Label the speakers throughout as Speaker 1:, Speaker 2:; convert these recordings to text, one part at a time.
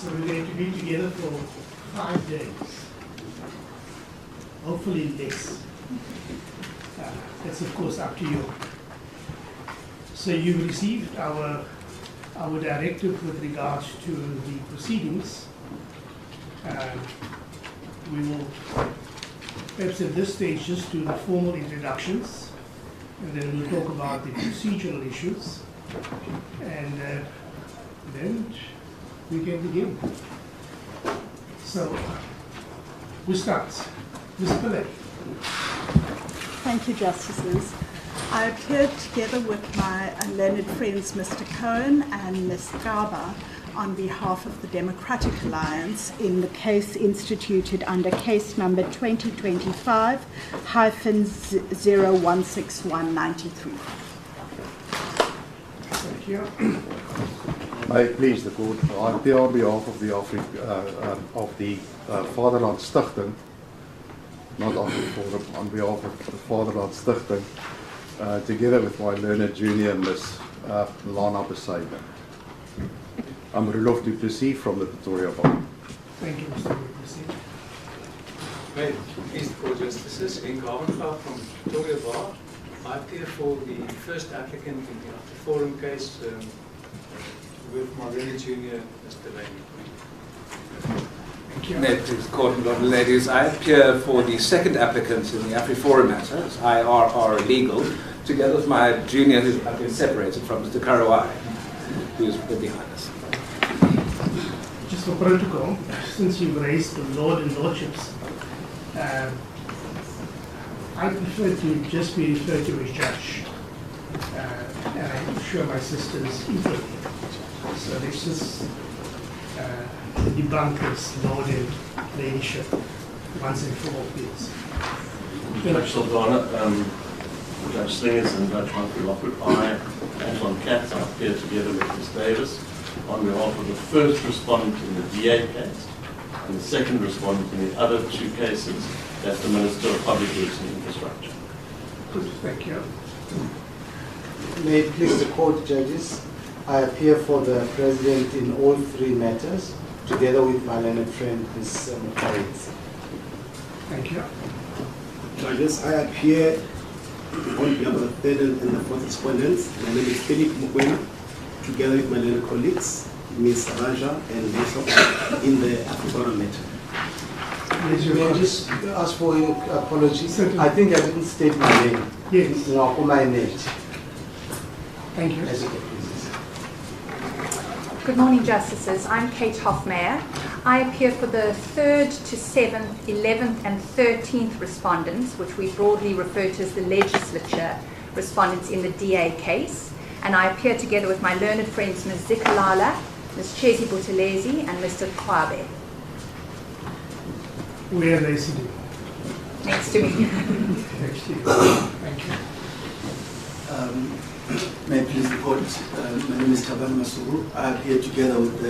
Speaker 1: So we're going to be together for 5 days. Hopefully less. That's of course up to you. So you've received our directive with regards to the proceedings. We will perhaps at this stage just do the formal introductions, and then we'll talk about the procedural issues, and then we can begin. So, who starts? Ms. Pillay.
Speaker 2: Thank you, Justices. I appeared together with my learned friends, Mr. Cohen and Ms. Gaba, on behalf of the Democratic Alliance in the case instituted under case number 2025-016193.
Speaker 1: Thank you.
Speaker 3: May it please the court, I appear on behalf of the Fatherland Stichting, not AfriForum, on behalf of the Fatherland Stichting, together with my learned junior, Ms. Lana Besaiba. I'm Rolof du Plessis from the Pretoria Bar.
Speaker 1: Thank you, Mr. President.
Speaker 4: May it please the court justices, in Gavenga from Pretoria Bar. I appear for the first applicant in the AfriForum case with my learned junior, Mr. Lane.
Speaker 1: Thank you.
Speaker 5: May it please the court and lovely ladies, I appear for the second applicant in the AfriForum matter, as IRR legal, together with my junior who I've been separated from, Mr. Karawai, who is behind us.
Speaker 1: Just for protocol, since you've raised the Lord and Lordships, I prefer to just be referred to as judge, and I'm sure my sisters equally. So let's just debunk this Lord and Ladyship once and for all, please.
Speaker 6: Judge Saldana, Judge Slingers and Judge Humphrey Lockwood, I, Anton Katz, I appear together with Ms. Davis on behalf of the first respondent in the DA case and the second respondent in the other two cases that the Minister of Public Works and Infrastructure.
Speaker 1: Good, thank you.
Speaker 7: May it please the court, judges, I appear for the President in all three matters, together with my learned friend, Ms. McCarthy.
Speaker 1: Thank you.
Speaker 8: Judges, I appear on behalf of the third and the fourth respondents. My name is Philip Mukwena, together with my learned colleagues, Ms. Raja and myself, in the AfriForum matter.
Speaker 1: May
Speaker 7: May I just ask for your apology?
Speaker 1: Certainly.
Speaker 7: I think I didn't state my name.
Speaker 1: Yes.
Speaker 7: No, for my name.
Speaker 1: Thank you.
Speaker 7: As you can please.
Speaker 9: Good morning, Justices. I'm Kate Hoffmeyer. I appear for the 3rd to 7th, 11th and 13th respondents, which we broadly refer to as the legislature respondents in the DA case. And I appear together with my learned friends, Ms. Zikalala, Ms. Chezi Buthelezi and Mr. Kwabe.
Speaker 1: Where are they sitting?
Speaker 9: Next to me.
Speaker 1: Next to you. Thank you.
Speaker 8: May I please report, my name is Taban Masuru. I appear together with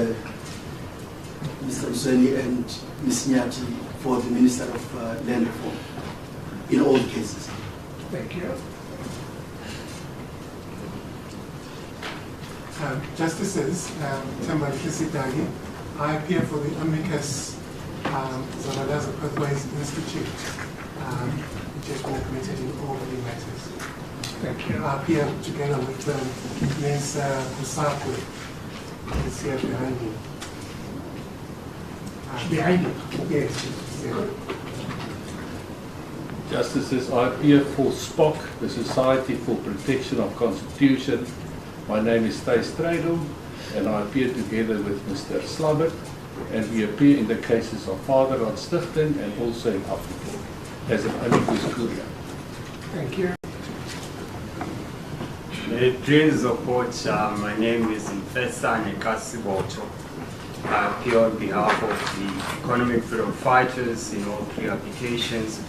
Speaker 8: Mr. Useni and Ms. Nyati for the Minister of Land Reform in all cases.
Speaker 1: Thank you.
Speaker 10: Justices, Temba Kisidagi, I appear for the amicus Zavalaza Pathways Institute, which has been committed in all the matters.
Speaker 1: Thank you.
Speaker 10: I appear together with Ms. Kusakwe, who is here behind me.
Speaker 1: Behind you.
Speaker 10: Yes, she's here.
Speaker 6: Justices, I appear for SPOC, the Society for Protection of Constitution. My name is Thijs Strijdom, and I appear together with Mr. Slabbert, and we appear in the cases of Fatherland Stichting and also in AfriForum as an amicus curiae.
Speaker 1: Thank you.
Speaker 11: May it please the court, my name is Professor Nekasi Walto. I appear on behalf of the Economic Freedom Fighters in all three applications.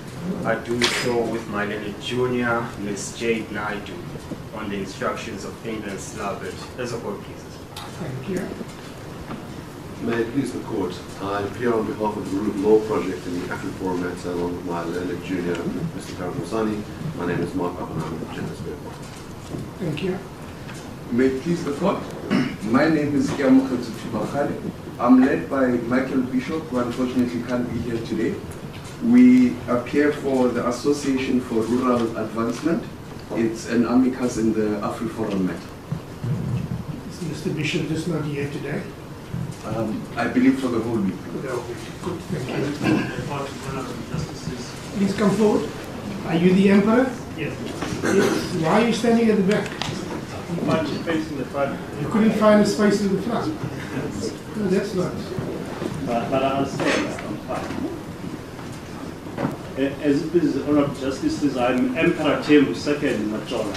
Speaker 11: I do so with my learned junior, Ms. Jade Naidu, on the instructions of England Slabbert. As a court, please.
Speaker 1: Thank you.
Speaker 3: May it please the court, I appear on behalf of the Root Law Project in the AfriForum matter along with my learned junior, Mr. Karamazani. My name is Mark Abraham of Johannesburg.
Speaker 1: Thank you.
Speaker 12: May it please the court, My name is Kiamukhatsu Chibakale. I'm led by Michael Bishop, who unfortunately can't be here today. We appear for the Association for Rural Advancement. It's an amicus in the AfriForum matter.
Speaker 1: Is Mr. Bishop just not here today?
Speaker 12: I believe for the whole week.
Speaker 1: Good, thank you. Please come forward. Are you the emperor?
Speaker 13: Yes.
Speaker 1: Yes. Why are you standing at the back?
Speaker 13: Find space in the front.
Speaker 1: You couldn't find a space in the front. No, that's not.
Speaker 13: But I understand that. I'm fine. As it is, Honourable Justices, I'm Emperor Tim II Machola.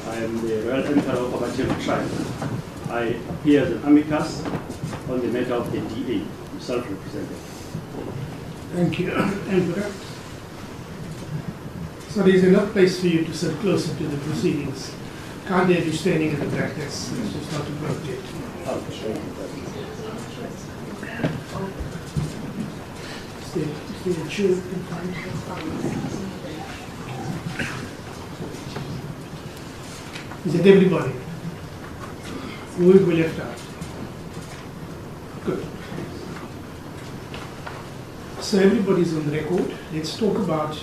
Speaker 13: I am the Royal Emperor of Abatem tribe. I appear as an amicus on the matter of the DA, self-represented.
Speaker 1: Thank you, Emperor. So there's enough place for you to sit closer to the proceedings. Can't have you standing at the back, that's just not appropriate. Stay a chair, you can find. Is it everybody? Who will be left out? Good. So everybody's on the record. Let's talk about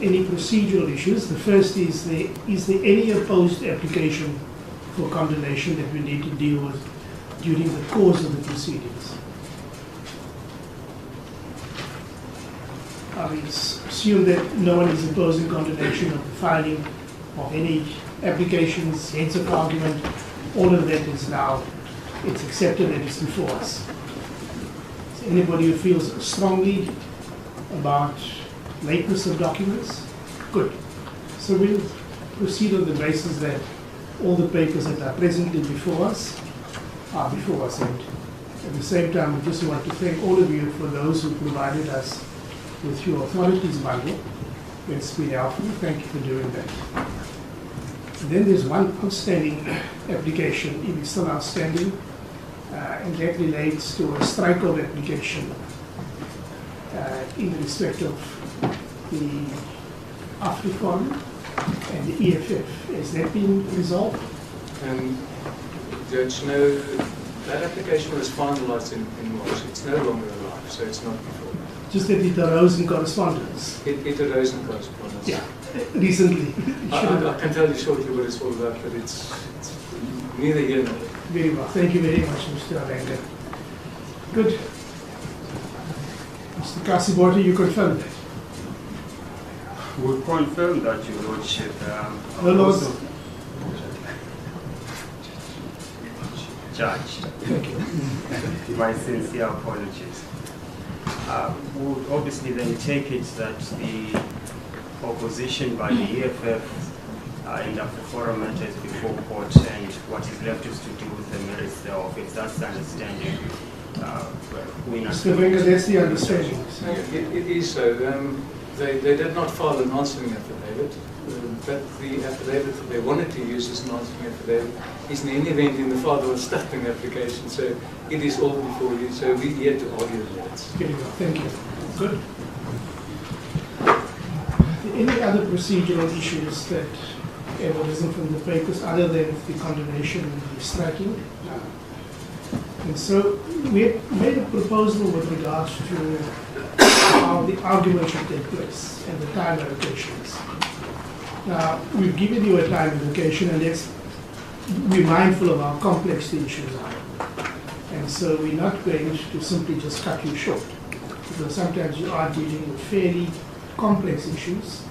Speaker 1: any procedural issues. The first is there any opposed application for condemnation that we need to deal with during the course of the proceedings? I assume that no one is opposing condemnation of the filing of any applications, heads of argument. All of that is now, it's accepted and it's before us. Is there anybody who feels strongly about lateness of documents? Good. So we'll proceed on the basis that all the papers that are presently before us are before us. And at the same time, we just want to thank all of you for those who provided us with your authorities bundle. It's been helpful. Thank you for doing that. And then there's one outstanding application, it is still outstanding, and that relates to a strike-off application in respect of the AfriForum and the EFF. Has that been resolved?
Speaker 4: Judge, no, that application was finalized in March. It's no longer alive, so it's not before.
Speaker 1: Just that it arose in correspondence.
Speaker 4: It arose in correspondence.
Speaker 1: Yeah, recently.
Speaker 4: I can tell you shortly what it's all about, but it's neither here nor there.
Speaker 1: Very well. Thank you very much, Mr. Alanga. Good. Mr. Kasibota, you confirm that?
Speaker 11: We confirm that, Your Lordship.
Speaker 1: No, Lord.
Speaker 11: Judge.
Speaker 1: Thank you.
Speaker 11: My sincere apologies. We'll obviously then take it that the opposition by the EFF in the forum matters before court, and what is left is to deal with the merits thereof. If that's the understanding,
Speaker 1: Mr. Wenger, that's the understanding.
Speaker 4: It is so. They did not file an answering affidavit, but the affidavit that they wanted to use as an answering affidavit is in any event in the father of starting application, so it is all before you, so we're here to argue the merits.
Speaker 1: Very well, thank you. Good. Any other procedural issues that have arisen from the papers other than the condemnation and the striking? And so we made a proposal with regards to how the argument should take place and the time allocations. Now, we've given you a time allocation, and we're mindful of how complex the issues are. And so we're not going to simply just cut you short, because sometimes you are dealing with fairly complex issues.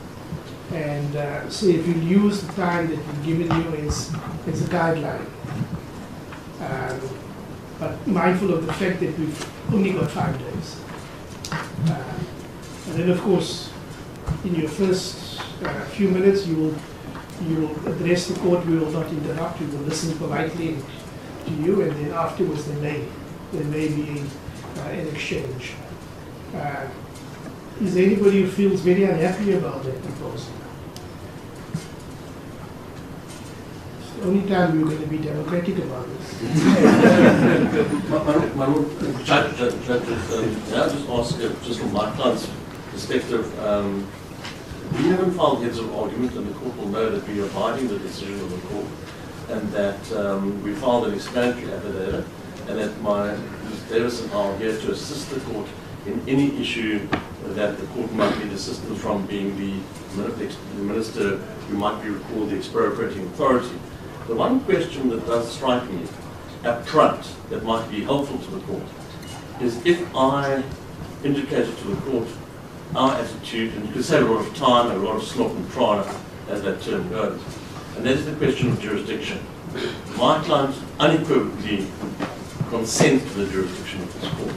Speaker 1: And so if you use the time that we've given you as a guideline, but mindful of the fact that we've only got 5 days. And then, of course, in your first few minutes, you will address the court. We will not interrupt. We will listen politely to you, and then afterwards there may be an exchange. Is there anybody who feels very unhappy about that proposal? It's the only time we're going to be democratic about this.
Speaker 6: Judge, may I just ask, just from my client's perspective, we haven't filed heads of argument, and the court will know that we are abiding the decision of the court. and that we filed an explanatory affidavit, and that Ms. Davis and I are here to assist the court in any issue that the court might need assistance from, being the minister who might be called the expropriating authority. The one question that does strike me up front that might be helpful to the court is if I indicated to the court our attitude, and you could save a lot of time and a lot of slop and try, as that term goes, and that is the question of jurisdiction. My client unequivocally consents to the jurisdiction of this court,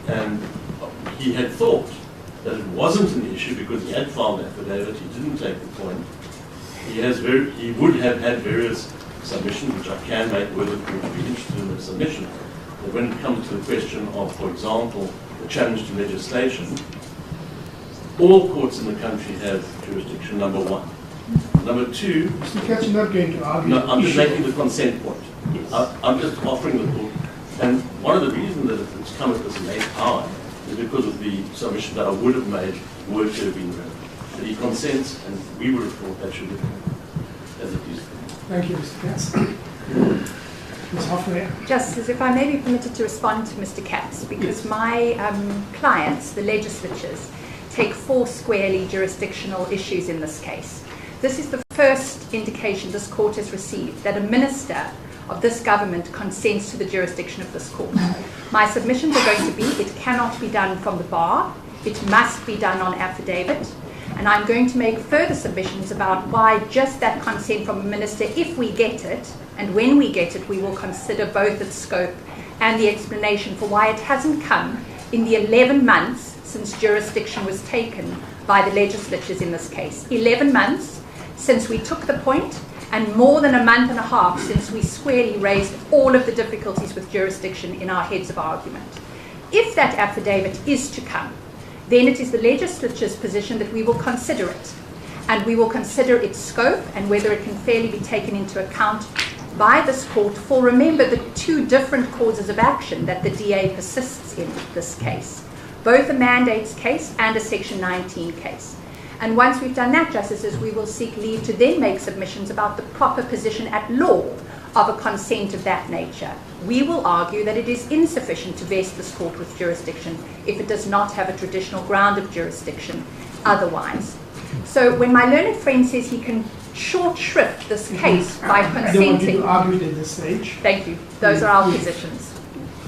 Speaker 6: and he had thought that it wasn't an issue because he had filed an affidavit, he didn't take the point. He would have had various submissions, which I can make whether the court would be interested in the submission. But when it comes to the question of, for example, the challenge to legislation, all courts in the country have jurisdiction, number one. Number two...
Speaker 1: Mr. Katz, you're not going to argue.
Speaker 6: No, I'm just making the consent point. Yes. I'm just offering the court. And one of the reasons that it's come at this late hour is because of the submission that I would have made were to have been read. But he consents, and we would have thought that should have been as it is.
Speaker 1: Thank you, Mr. Katz. Ms. Hoffman.
Speaker 9: Justice, if I may be permitted to respond to Mr. Katz, because my clients, the legislatures, take four squarely jurisdictional issues in this case. This is the first indication this court has received that a minister of this government consents to the jurisdiction of this court. My submissions are going to be, it cannot be done from the bar, it must be done on affidavit, and I'm going to make further submissions about why just that consent from a minister, if we get it, and when we get it, we will consider both its scope and the explanation for why it hasn't come in the 11 months since jurisdiction was taken by the legislatures in this case. 11 months since we took the point, and more than a month and a half since we squarely raised all of the difficulties with jurisdiction in our heads of argument. If that affidavit is to come, then it is the legislature's position that we will consider it, and we will consider its scope and whether it can fairly be taken into account by this court for, remember, the two different causes of action that the DA persists in this case, both a mandates case and a Section 19 case. And once we've done that, Justices, we will seek leave to then make submissions about the proper position at law of a consent of that nature. We will argue that it is insufficient to vest this court with jurisdiction if it does not have a traditional ground of jurisdiction otherwise. So when my learned friend says he can short shrift this case by consenting... I don't want you to
Speaker 1: argue it at this stage.
Speaker 9: Thank you. Those are our positions.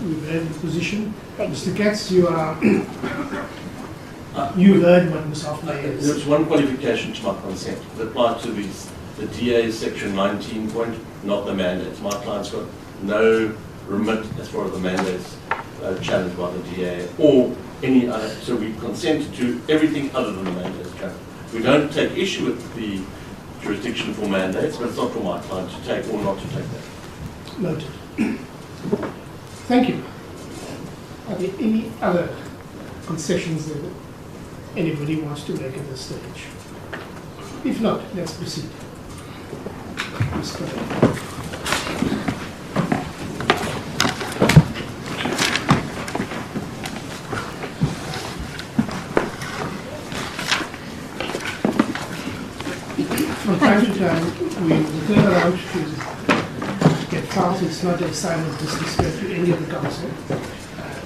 Speaker 1: We've heard the position.
Speaker 9: Thank
Speaker 1: Mr. Katz, you are... you heard what Ms. Hoffman is.
Speaker 6: There's one qualification to my consent. It applies to the DA's Section 19 point, not the mandates. My client's got no remit as far as the mandates challenged by the DA or any other. So we consent to everything other than the mandates challenge. We don't take issue with the jurisdiction for mandates, but it's not for my client to take or not to take that.
Speaker 1: Noted. Thank you. Are there any other concessions that anybody wants to make at this stage? If not, let's proceed. From time to time, we will turn around to get files. It's not a sign of disrespect to any of the council.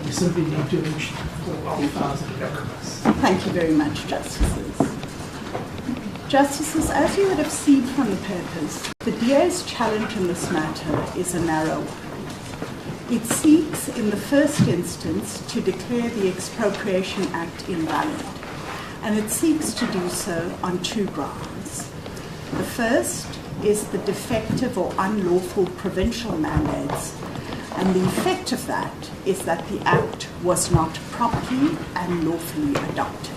Speaker 1: We simply need to reach for all files of the documents.
Speaker 2: Thank you very much, Justices. Justices, as you would have seen from the papers, the DA's challenge in this matter is a narrow one. It seeks, in the first instance, to declare the Expropriation Act invalid, and it seeks to do so on two grounds. The first is the defective or unlawful provincial mandates, and the effect of that is that the Act was not properly and lawfully adopted.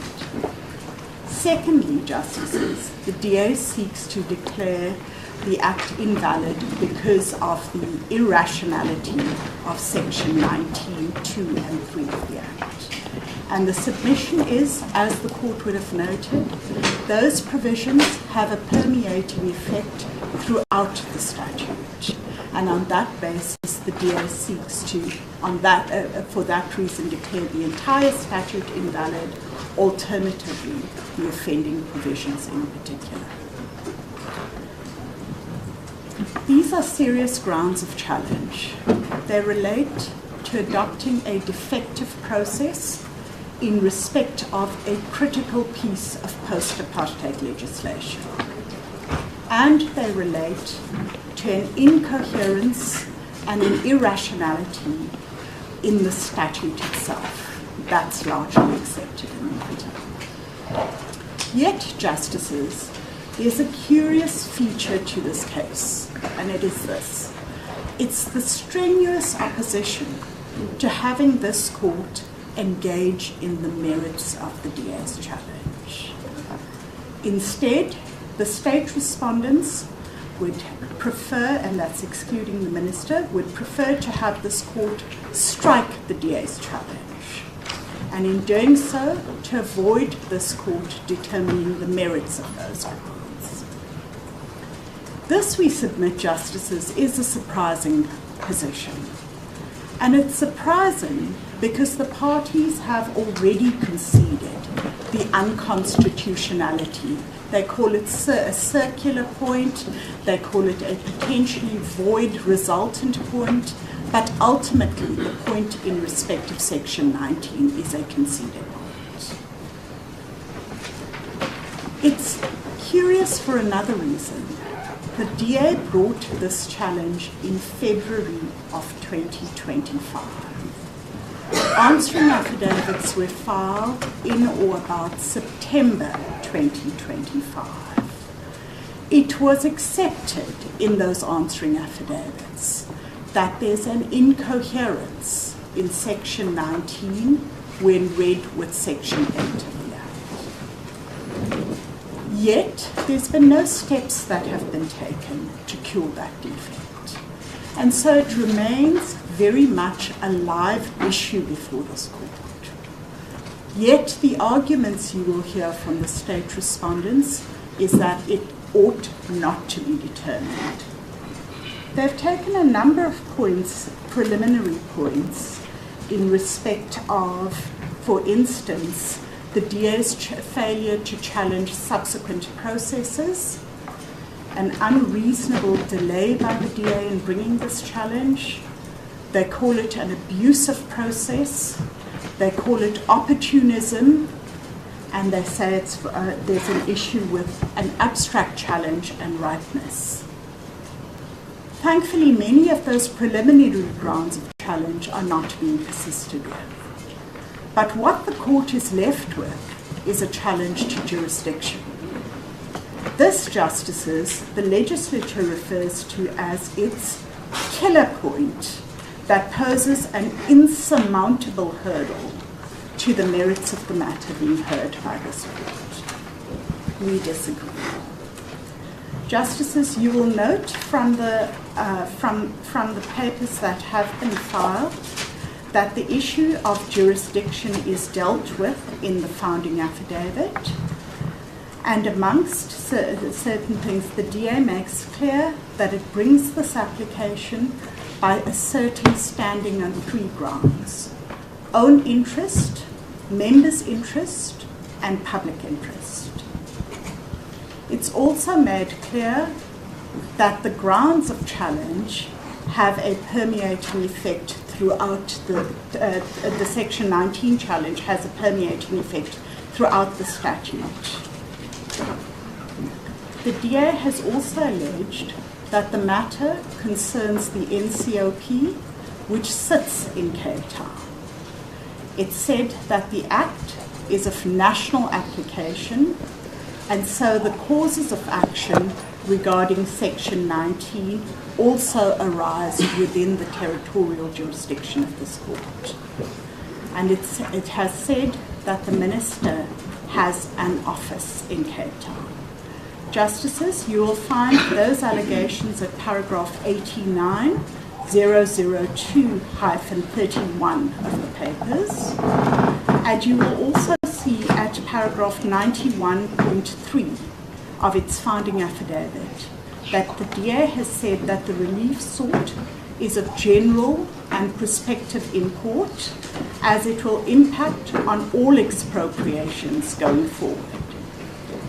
Speaker 2: Secondly, Justices, the DA seeks to declare the Act invalid because of the irrationality of Section 19, 2 and 3 of the Act. And the submission is, as the Court would have noted, those provisions have a permeating effect throughout the statute. And on that basis, the DA seeks to, for that reason, declare the entire statute invalid, alternatively, the offending provisions in particular. These are serious grounds of challenge. They relate to adopting a defective process in respect of a critical piece of post-apartheid legislation. And they relate to an incoherence and an irrationality in the statute itself. That's largely accepted in the matter. Yet, Justices, there's a curious feature to this case, and it is this. It's the strenuous opposition to having this court engage in the merits of the DA's challenge. Instead, the state respondents would prefer, and that's excluding the minister, would prefer to have this court strike the DA's challenge. And in doing so, to avoid this court determining the merits of those grounds. This, we submit, Justices, is a surprising position. And it's surprising because the parties have already conceded the unconstitutionality. They call it a circular point, they call it a potentially void resultant point, but ultimately the point in respect of Section 19 is a conceded point. It's curious for another reason. The DA brought this challenge in February of 2025. Answering affidavits were filed in or about September 2025. It was accepted in those answering affidavits that there's an incoherence in Section 19 when read with Section 8 of the Act. Yet, there's been no steps that have been taken to cure that defect. And so it remains very much a live issue before this court. Yet the arguments you will hear from the state respondents is that it ought not to be determined. They've taken a number of points, preliminary points, in respect of, for instance, the DA's failure to challenge subsequent processes, an unreasonable delay by the DA in bringing this challenge. They call it an abusive process. They call it opportunism. And they say there's an issue with an abstract challenge and ripeness. Thankfully, many of those preliminary grounds of challenge are not being persisted with. But what the court is left with is a challenge to jurisdiction. This, Justices, the legislature refers to as its killer point that poses an insurmountable hurdle to the merits of the matter being heard by this court. We disagree. Justices, you will note from the papers that have been filed that the issue of jurisdiction is dealt with in the founding affidavit. And amongst certain things, the DA makes clear that it brings this application by asserting standing on 3 grounds: own interest, members' interest, and public interest. It's also made clear that the grounds of challenge have a permeating effect throughout the Section 19 challenge has a permeating effect throughout the statute. The DA has also alleged that the matter concerns the NCOP, which sits in Cape Town. It said that the Act is of national application, and so the causes of action regarding Section 19 also arise within the territorial jurisdiction of this court. And it has said that the Minister has an office in Cape Town. Justices, you will find those allegations at paragraph 89, 002-31 of the papers. And you will also see at paragraph 91.3 of its founding affidavit that the DA has said that the relief sought is of general and prospective import, as it will impact on all expropriations going forward.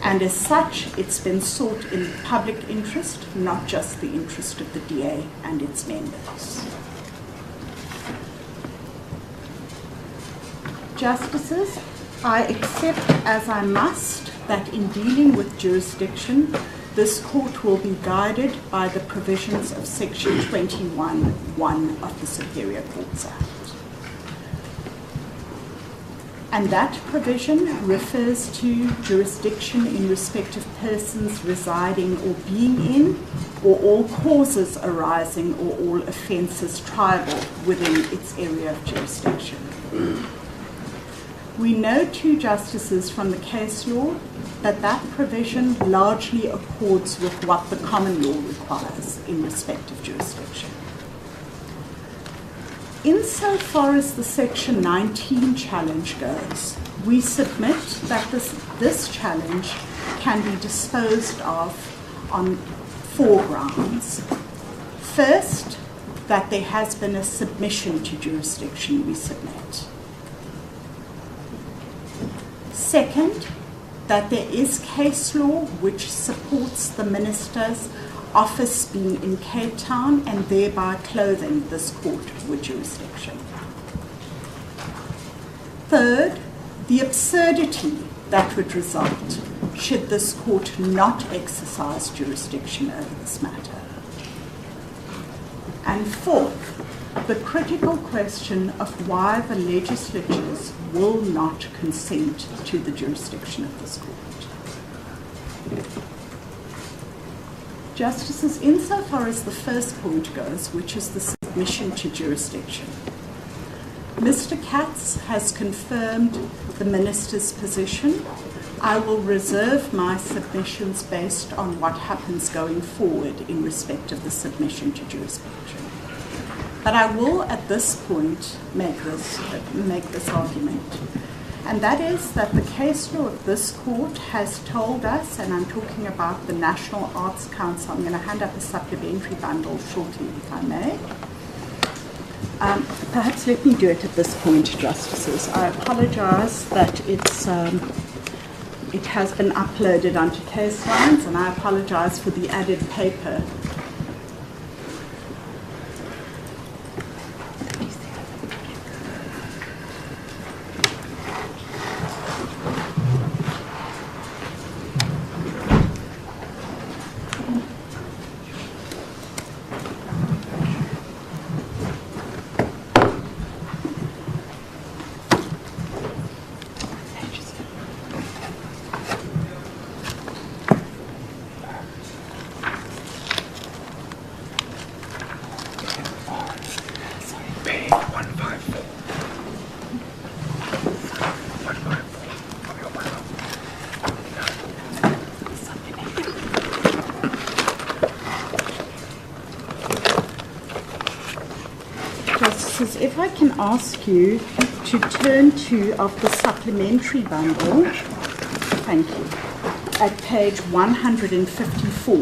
Speaker 2: and as such, it's been sought in the public interest, not just the interest of the DA and its members. Justices, I accept as I must that in dealing with jurisdiction, this court will be guided by the provisions of Section 21(1) of the Superior Courts Act. And that provision refers to jurisdiction in respect of persons residing or being in, or all causes arising or all offences triable within its area of jurisdiction. We know, too, Justices, from the case law that that provision largely accords with what the common law requires in respect of jurisdiction. Insofar as the Section 19 challenge goes, we submit that this challenge can be disposed of on 4 grounds. First, that there has been a submission to jurisdiction, we submit. Second, that there is case law which supports the Minister's office being in Cape Town and thereby clothing this court with jurisdiction. Third, the absurdity that would result should this court not exercise jurisdiction over this matter. And fourth, the critical question of why the legislatures will not consent to the jurisdiction of this court. Justices, insofar as the first point goes, which is the submission to jurisdiction, Mr. Katz has confirmed the Minister's position. I will reserve my submissions based on what happens going forward in respect of the submission to jurisdiction. But I will, at this point, make this argument. And that is that the case law of this court has told us, and I'm talking about the National Arts Council. I'm going to hand up a supplementary bundle shortly, if I may. Perhaps let me do it at this point, Justices. I apologize that it has been uploaded onto case lines, and I apologize for the added paper. If I can ask you to turn to, of the supplementary bundle, thank you, at page 154.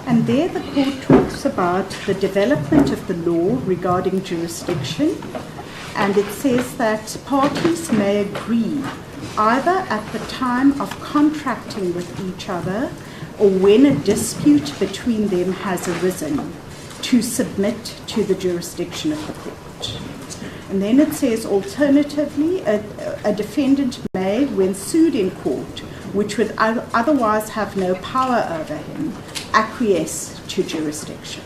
Speaker 2: And there the court talks about the development of the law regarding jurisdiction. And it says that parties may agree either at the time of contracting with each other or when a dispute between them has arisen to submit to the jurisdiction of the court. And then it says alternatively, a defendant may, when sued in court, which would otherwise have no power over him, acquiesce to jurisdiction.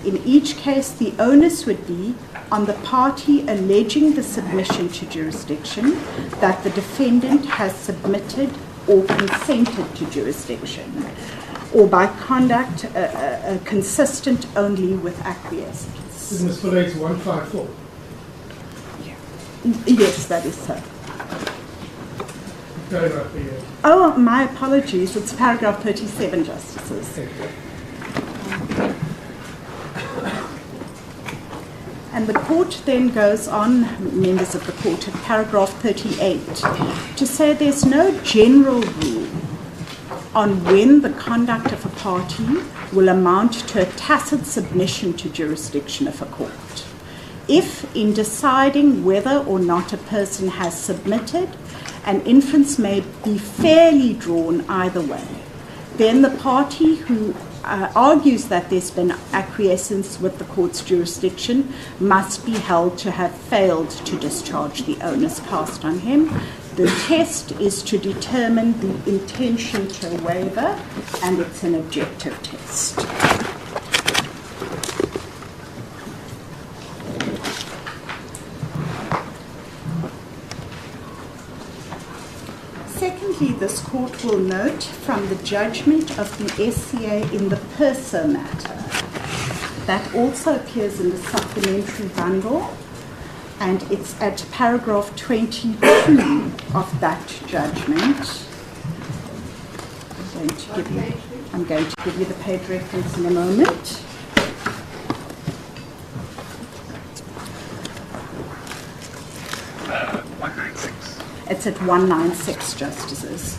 Speaker 2: In each case, the onus would be on the party alleging the submission to jurisdiction that the defendant has submitted or consented to jurisdiction, or by conduct consistent only with acquiescence.
Speaker 1: This is page 154.
Speaker 2: Yes, that is so.
Speaker 1: Paragraph here.
Speaker 2: Oh, my apologies. It's paragraph 37, Justices.
Speaker 1: Thank you.
Speaker 2: And the court then goes on, members of the court, at paragraph 38, to say there's no general rule on when the conduct of a party will amount to a tacit submission to jurisdiction of a court. If, in deciding whether or not a person has submitted, an inference may be fairly drawn either way, then the party who argues that there's been acquiescence with the court's jurisdiction must be held to have failed to discharge the onus cast on him. The test is to determine the intention to a waiver, and it's an objective test. Secondly, this court will note from the judgment of the SCA in the Perso matter. That also appears in the supplementary bundle, and it's at paragraph 22 of that judgment. I'm going to give you the page reference in a moment. It's at 196, Justices.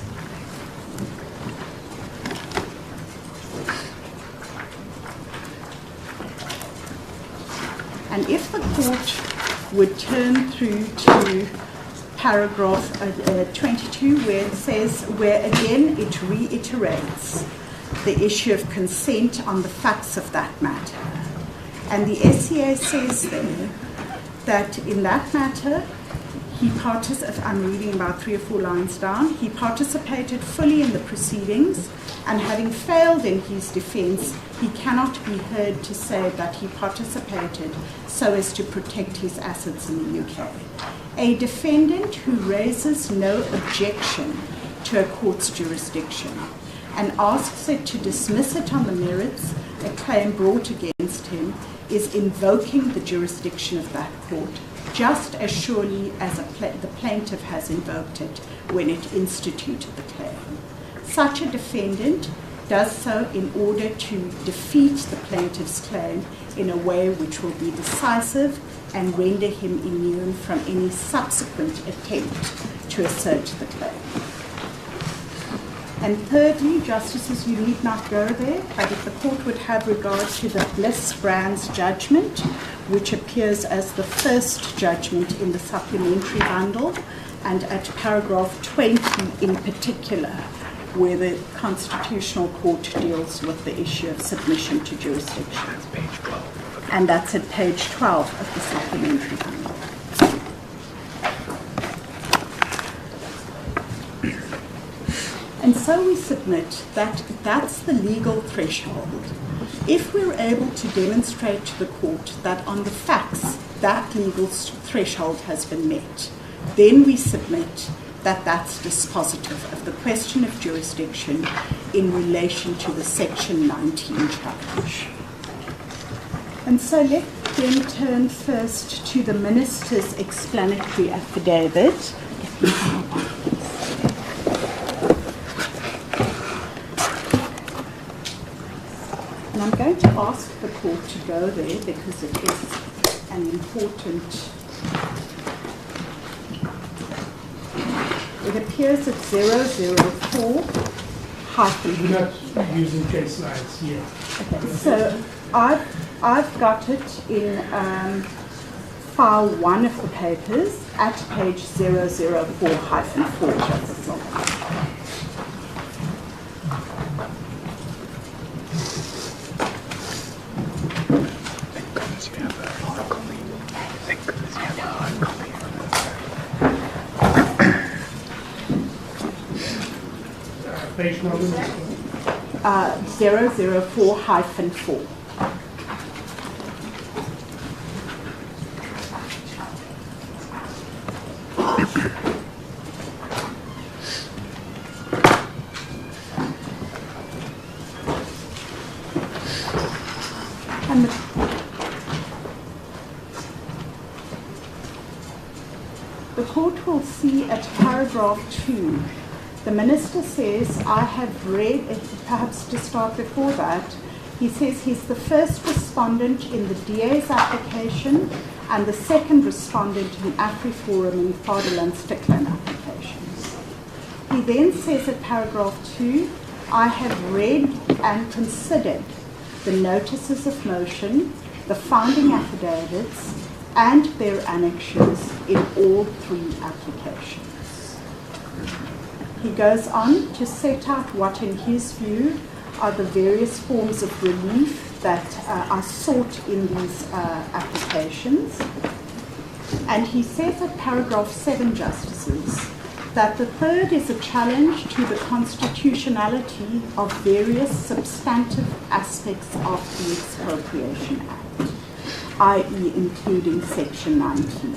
Speaker 2: And if the court would turn through to paragraph 22, where it says, where again it reiterates the issue of consent on the facts of that matter. And the SCA says there that in that matter, I'm reading about 3 or 4 lines down. He participated fully in the proceedings, and having failed in his defence, he cannot be heard to say that he participated so as to protect his assets in the UK. A defendant who raises no objection to a court's jurisdiction and asks it to dismiss it on the merits, a claim brought against him, is invoking the jurisdiction of that court, just as surely as the plaintiff has invoked it when it instituted the claim. Such a defendant does so in order to defeat the plaintiff's claim in a way which will be decisive and render him immune from any subsequent attempt to assert the claim. And thirdly, Justices, you need not go there, but if the court would have regard to the Bliss-Brands judgment, which appears as the first judgment in the supplementary bundle, and at paragraph 20 in particular, where the Constitutional Court deals with the issue of submission to jurisdiction. That's page 12. And that's at page 12 of the supplementary bundle. And so we submit that that's the legal threshold. If we're able to demonstrate to the court that on the facts that legal threshold has been met, then we submit that that's dispositive of the question of jurisdiction in relation to the Section 19 charge. And so let's then turn first to the Minister's explanatory affidavit. And I'm going to ask the court to go there because it is an important. It appears at 004 hyphen.
Speaker 1: We're not using case lines here.
Speaker 2: Okay, so I've got it in file 1 of the papers at page 004 hyphen 4.
Speaker 1: Page number?
Speaker 2: 004 hyphen 4. And the court will see at paragraph 2, the Minister says, I have read, perhaps to start before that, he says he's the first respondent in the DA's application and the second respondent in AfriForum and Fatherland Stickland applications. He then says at paragraph 2 I have read and considered the notices of motion, the founding affidavits, and their annexures in all three applications. He goes on to set out what, in his view, are the various forms of relief that are sought in these applications. And he says at paragraph 7, Justices, that the third is a challenge to the constitutionality of various substantive aspects of the Expropriation Act, i.e. including section 19.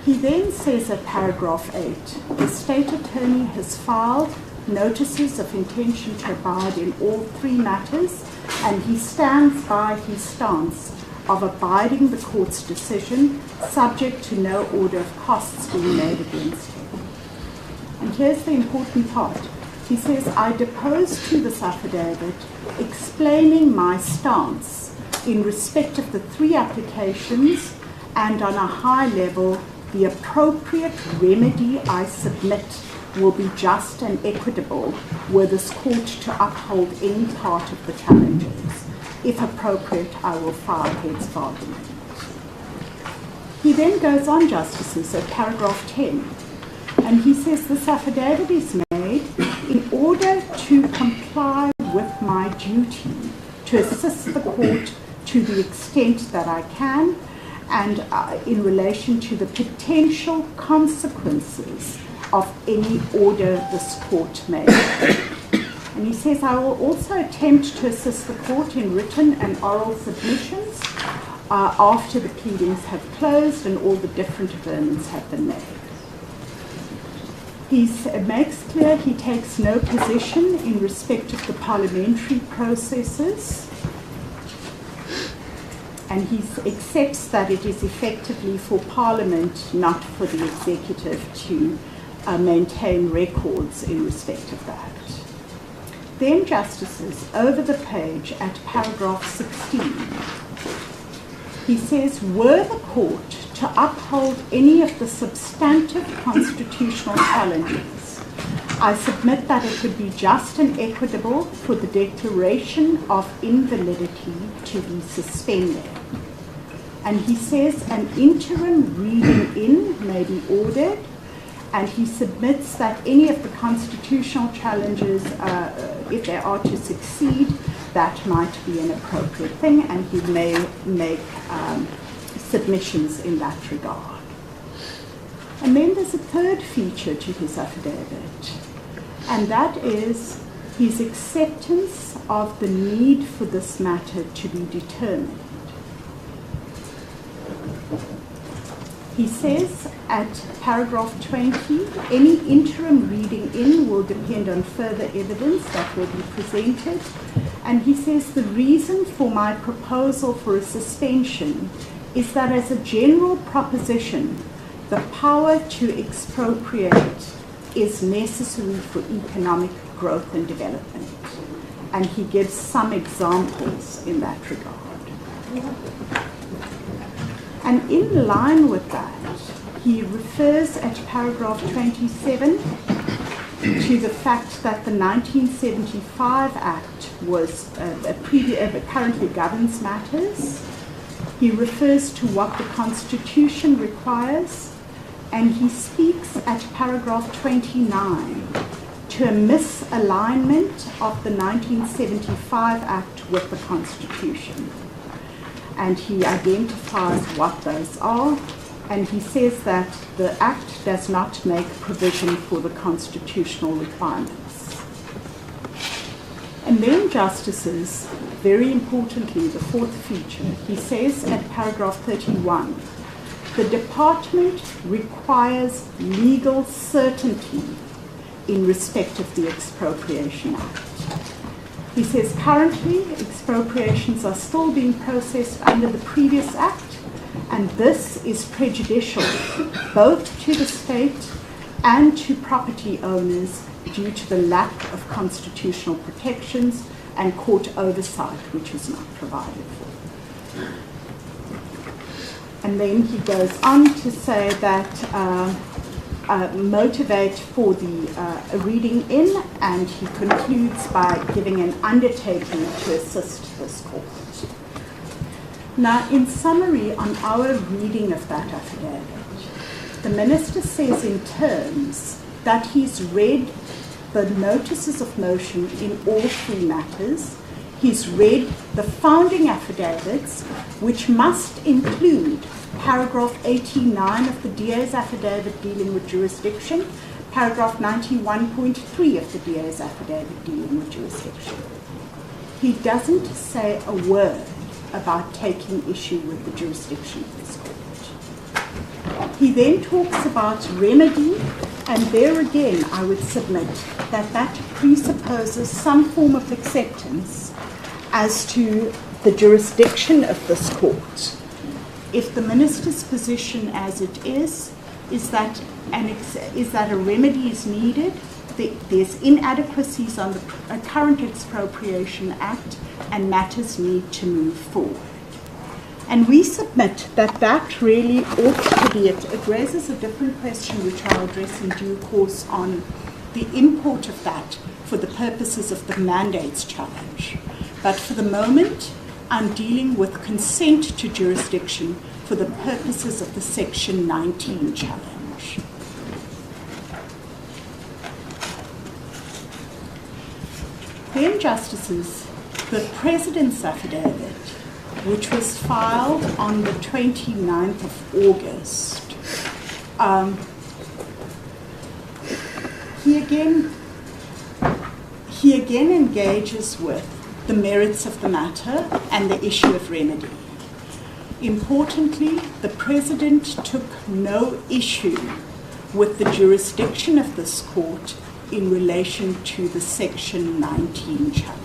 Speaker 2: He then says at paragraph 8, the State Attorney has filed notices of intention to abide in all three matters, and he stands by his stance of abiding the court's decision, subject to no order of costs being made against him. And here's the important part. He says, I depose to this affidavit explaining my stance in respect of the three applications, and on a high level, the appropriate remedy I submit will be just and equitable were this court to uphold any part of the challenges. If appropriate, I will file heads of argument. He then goes on, Justices, at paragraph 10, and he says this affidavit is made in order to comply with my duty to assist the court to the extent that I can, and in relation to the potential consequences of any order this court may make. And he says, I will also attempt to assist the court in written and oral submissions after the pleadings have closed and all the different averments have been made. He makes clear he takes no position in respect of the parliamentary processes, and he accepts that it is effectively for Parliament, not for the executive, to maintain records in respect of that. Then, Justices, over the page at paragraph 16, he says, were the court to uphold any of the substantive constitutional challenges, I submit that it would be just and equitable for the declaration of invalidity to be suspended. And he says an interim reading in may be ordered, and he submits that any of the constitutional challenges, if they are to succeed, that might be an appropriate thing, and he may make submissions in that regard. And then there's a third feature to his affidavit, and that is his acceptance of the need for this matter to be determined. He says at paragraph 20, any interim reading in will depend on further evidence that will be presented. And he says the reason for my proposal for a suspension is that as a general proposition, the power to expropriate is necessary for economic growth and development. And he gives some examples in that regard. And in line with that, he refers at paragraph 27 to the fact that the 1975 Act was currently governs matters. He refers to what the Constitution requires, and he speaks at paragraph 29 to a misalignment of the 1975 Act with the Constitution. And he identifies what those are, and he says that the Act does not make provision for the constitutional requirements. And then, Justices, very importantly, the fourth feature, he says at paragraph 31, the Department requires legal certainty in respect of the Expropriation Act. He says currently expropriations are still being processed under the previous Act, and this is prejudicial both to the state and to property owners due to the lack of constitutional protections and court oversight, which is not provided for. And then he goes on to say that motivate for the reading in, and he concludes by giving an undertaking to assist this court. Now, in summary, on our reading of that affidavit, the Minister says in terms that he's read the notices of motion in all three matters. He's read the founding affidavits, which must include paragraph 89 of the DA's affidavit dealing with jurisdiction, paragraph 91.3 of the DA's affidavit dealing with jurisdiction. He doesn't say a word about taking issue with the jurisdiction of this court. He then talks about remedy, and there again I would submit that that presupposes some form of acceptance as to the jurisdiction of this court. If the Minister's position as it is that a remedy is needed, there's inadequacies on the current Expropriation Act, and matters need to move forward. And we submit that that really ought to be it. It raises a different question, which I'll address in due course, on the import of that for the purposes of the mandates challenge. But for the moment, I'm dealing with consent to jurisdiction for the purposes of the Section 19 challenge. Then, Justices, the President's affidavit, which was filed on the 29th of August, he again engages with the merits of the matter and the issue of remedy. Importantly, the President took no issue with the jurisdiction of this court in relation to the Section 19 challenge.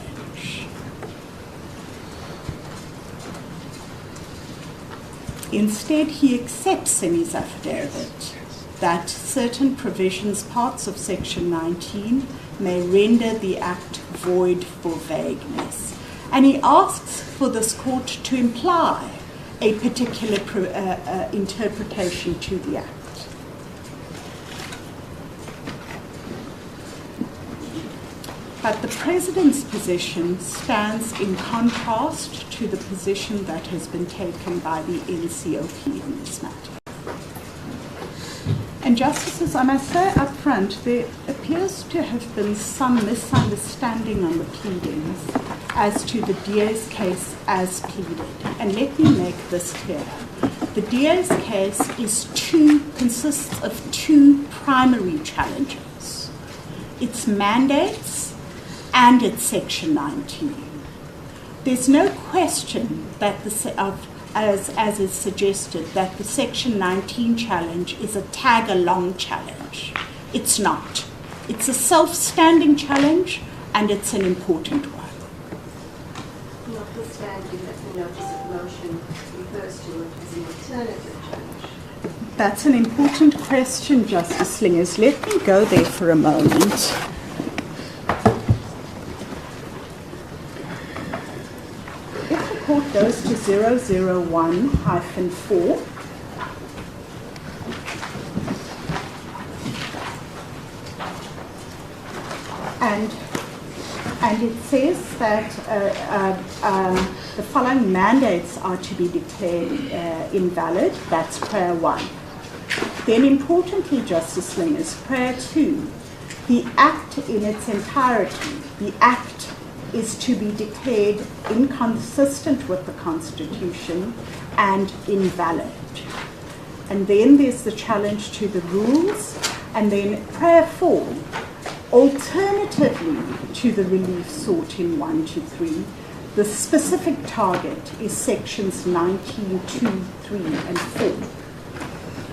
Speaker 2: Instead, he accepts in his affidavit that certain provisions, parts of Section 19, may render the Act void for vagueness. And he asks for this court to imply a particular interpretation to the Act. But the President's position stands in contrast to the position that has been taken by the NCOP in this matter. And Justices, I must say up front, there appears to have been some misunderstanding on the pleadings as to the DA's case as pleaded. And let me make this clear. The DA's case consists of two primary challenges. Its mandates and its Section 19. There's no question that as is suggested, that the Section 19 challenge is a tag-along challenge. It's not. It's a self-standing challenge, and it's an important one.
Speaker 14: Notwithstanding that the notice of motion refers to it as an alternative challenge.
Speaker 2: That's an important question, Justice Slingers. Let me go there for a moment. Court goes to 001-4. And it says that the following mandates are to be declared invalid. That's prayer 1. Then importantly, Justice Slingers, prayer 2, the Act in its entirety, the Act is to be declared inconsistent with the Constitution and invalid. And then there's the challenge to the rules, and then prayer 4, alternatively to the relief sought in 1 to 3, the specific target is sections 19, 2, 3, and 4.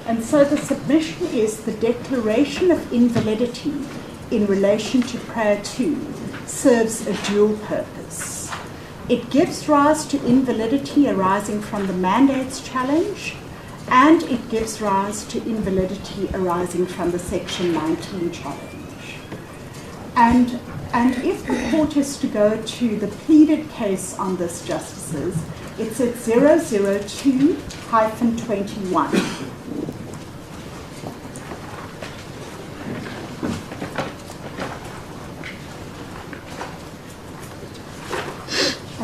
Speaker 2: And so the submission is the declaration of invalidity in relation to prayer 2 serves a dual purpose. It gives rise to invalidity arising from the mandates challenge, and it gives rise to invalidity arising from the Section 19 challenge. And if the court is to go to the pleaded case on this, Justices, it's at 002-21.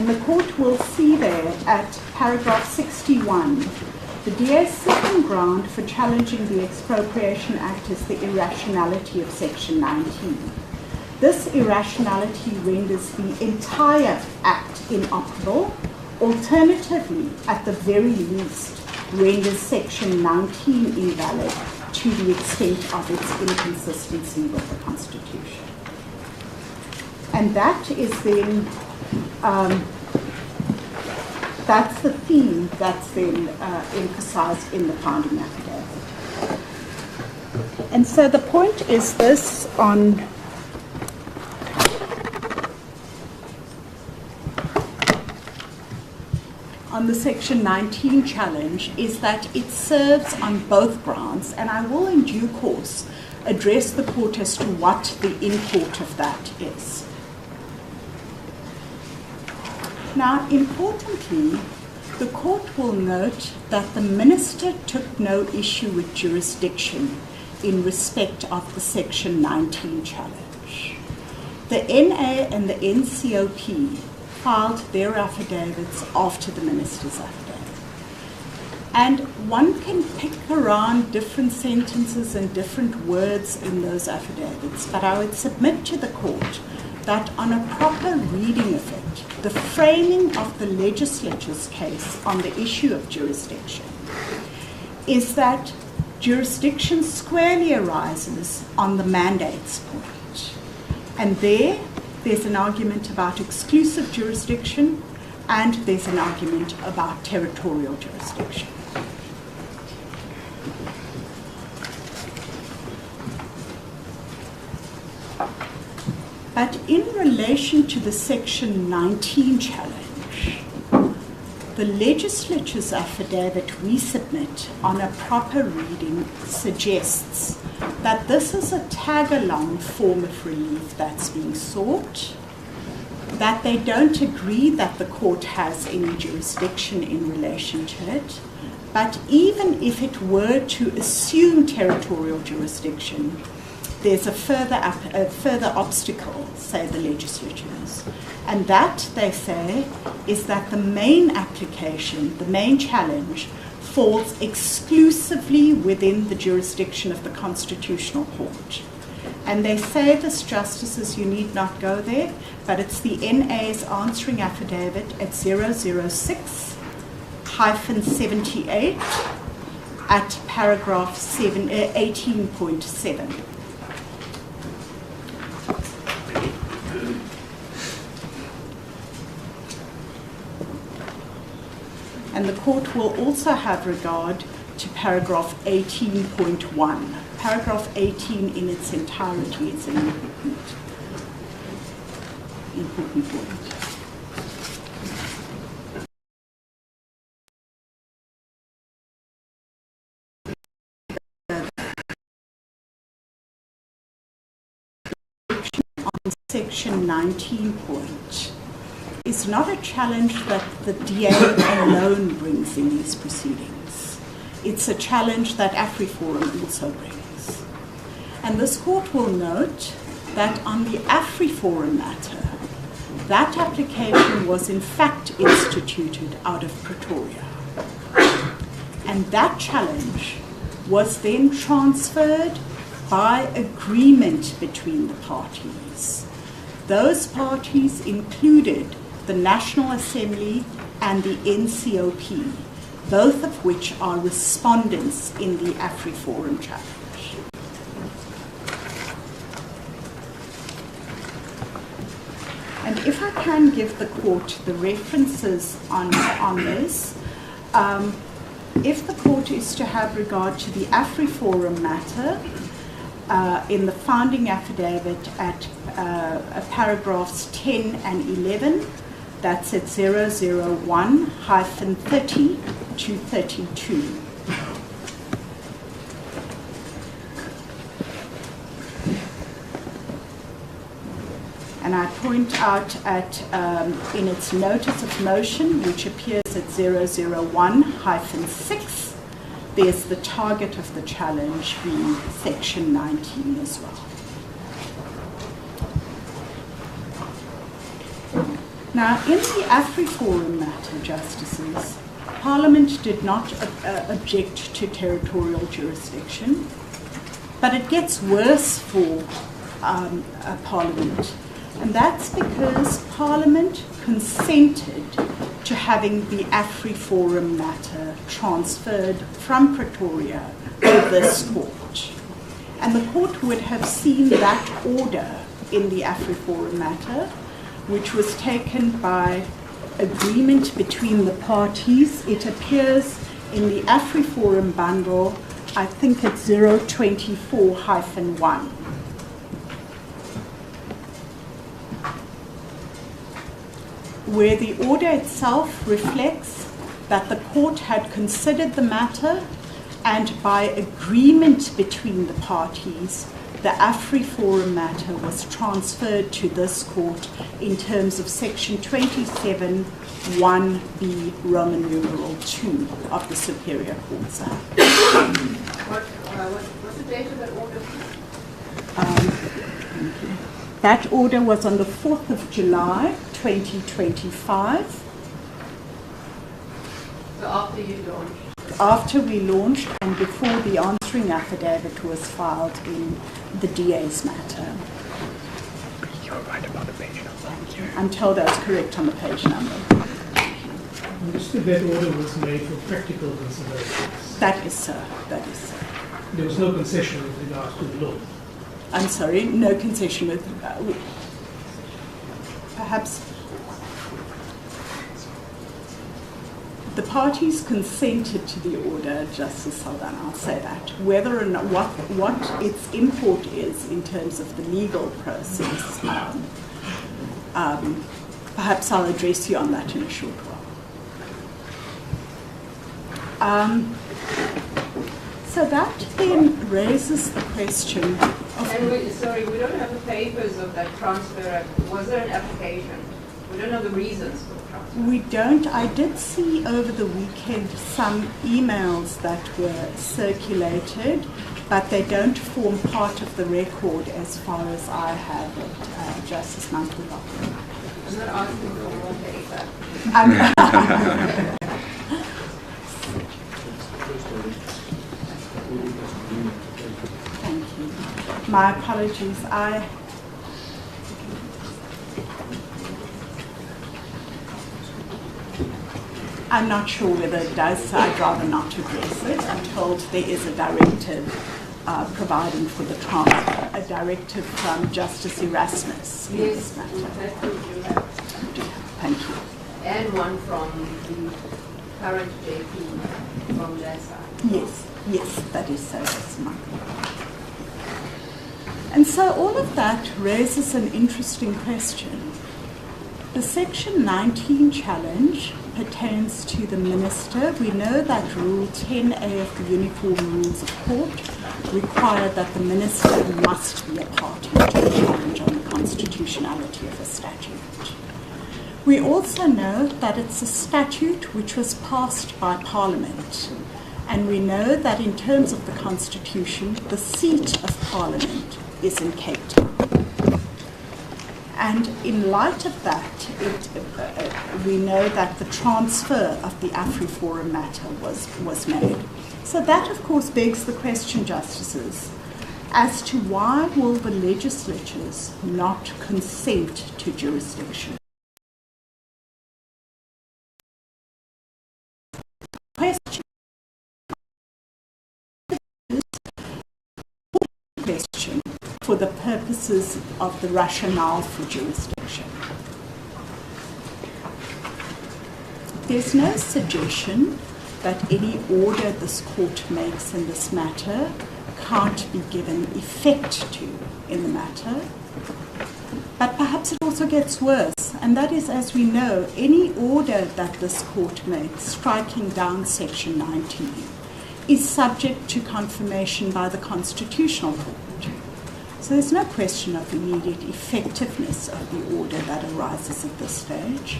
Speaker 2: And the court will see there at paragraph 61, the DA's second ground for challenging the Expropriation Act is the irrationality of Section 19. This irrationality renders the entire Act inoperable. Alternatively, at the very least, renders Section 19 invalid to the extent of its inconsistency with the Constitution. And that is then, that's the theme that's then emphasized in the founding affidavit. And so the point is this on the Section 19 challenge is that it serves on both grounds, and I will in due course address the court as to what the import of that is. Now, importantly, the court will note that the minister took no issue with jurisdiction in respect of the Section 19 challenge. The NA and the NCOP filed their affidavits after the minister's affidavit. And one can pick around different sentences and different words in those affidavits, but I would submit to the court that on a proper reading of it, the framing of the legislature's case on the issue of jurisdiction is that jurisdiction squarely arises on the mandates point. And there's an argument about exclusive jurisdiction, and there's an argument about territorial jurisdiction. But in relation to the Section 19 challenge, the legislature's affidavit we submit on a proper reading suggests that this is a tag-along form of relief that's being sought, that they don't agree that the court has any jurisdiction in relation to it, but even if it were to assume territorial jurisdiction, there's a further obstacle, say the legislatures. And that, they say, is that the main application, the main challenge, falls exclusively within the jurisdiction of the Constitutional Court. And they say this, Justices, you need not go there, but it's the NA's answering affidavit at 006-78 at paragraph 18.7. And the court will also have regard to paragraph 18.1. Paragraph 18 in its entirety is an important point. On Section 19 point is not a challenge that the DA alone brings in these proceedings. It's a challenge that AfriForum also brings. And this court will note that on the AfriForum matter, that application was in fact instituted out of Pretoria. And that challenge was then transferred by agreement between the parties. Those parties included the National Assembly and the NCOP, both of which are respondents in the AfriForum challenge. And if I can give the court the references on this, if the court is to have regard to the AfriForum matter, in the founding affidavit at paragraphs 10 and 11, that's at 001-30 to 32. And I point out at in its notice of motion, which appears at 001-6, there's the target of the challenge being Section 19 as well. Now, in the AfriForum matter, Justices, Parliament did not object to territorial jurisdiction, but it gets worse for Parliament, and that's because Parliament consented to having the AfriForum matter transferred from Pretoria to this court. And the court would have seen that order in the AfriForum matter, which was taken by agreement between the parties. It appears in the AfriForum bundle, I think it's 024-1. Where the order itself reflects that the court had considered the matter, and by agreement between the parties, the AfriForum matter was transferred to this court in terms of Section 27, 1B, Roman numeral 2 of the Superior Courts Act.
Speaker 14: What's the date of that order?
Speaker 2: That order was on the 4th of July, 2025.
Speaker 14: So after you launched?
Speaker 2: After we launched and before the answering affidavit was filed in the DA's matter.
Speaker 15: You're right about the page number.
Speaker 2: Thank you. I'm told I was correct on the page number.
Speaker 1: Understood that order was made for practical considerations.
Speaker 2: That is so. That is so.
Speaker 1: There was no concession with regards to the law.
Speaker 2: I'm sorry, no concession with... perhaps... The parties consented to the order, Justice Saldanha, I'll say that. Whether or not, what its import is in terms of the legal process, perhaps I'll address you on that in a short while. So that then raises the question of...
Speaker 14: And we don't have the papers of that transfer. Was there an application? We don't know the reasons for the transfer.
Speaker 2: We don't. I did see over the weekend some emails that were circulated, but they don't form part of the record as far as I have it, Justice Mantula.
Speaker 14: I'm not asking for more paper.
Speaker 2: Thank you. My apologies. I'm not sure whether it does, so I'd rather not address it. I'm told there is a directive providing for the transfer, a directive from Justice Erasmus.
Speaker 14: Yes, that you have.
Speaker 2: Thank you.
Speaker 14: And one from the current JP from their side.
Speaker 2: Yes, that is so. That's my... And so all of that raises an interesting question. The Section 19 challenge pertains to the minister. We know that Rule 10A of the Uniform Rules of Court require that the minister must be a party to a challenge on the constitutionality of a statute. We also know that it's a statute which was passed by Parliament. And we know that in terms of the Constitution, the seat of Parliament is in Cape Town. And in light of that, we know that the transfer of the AfriForum matter was made. So that, of course, begs the question, Justices, as to why will the legislatures not consent to jurisdiction? Question for the purposes of the rationale for jurisdiction. There's no suggestion that any order this court makes in this matter can't be given effect to in the matter. But perhaps it also gets worse, and that is, as we know, any order that this court makes striking down Section 19 is subject to confirmation by the Constitutional Court. So there's no question of immediate effectiveness of the order that arises at this stage.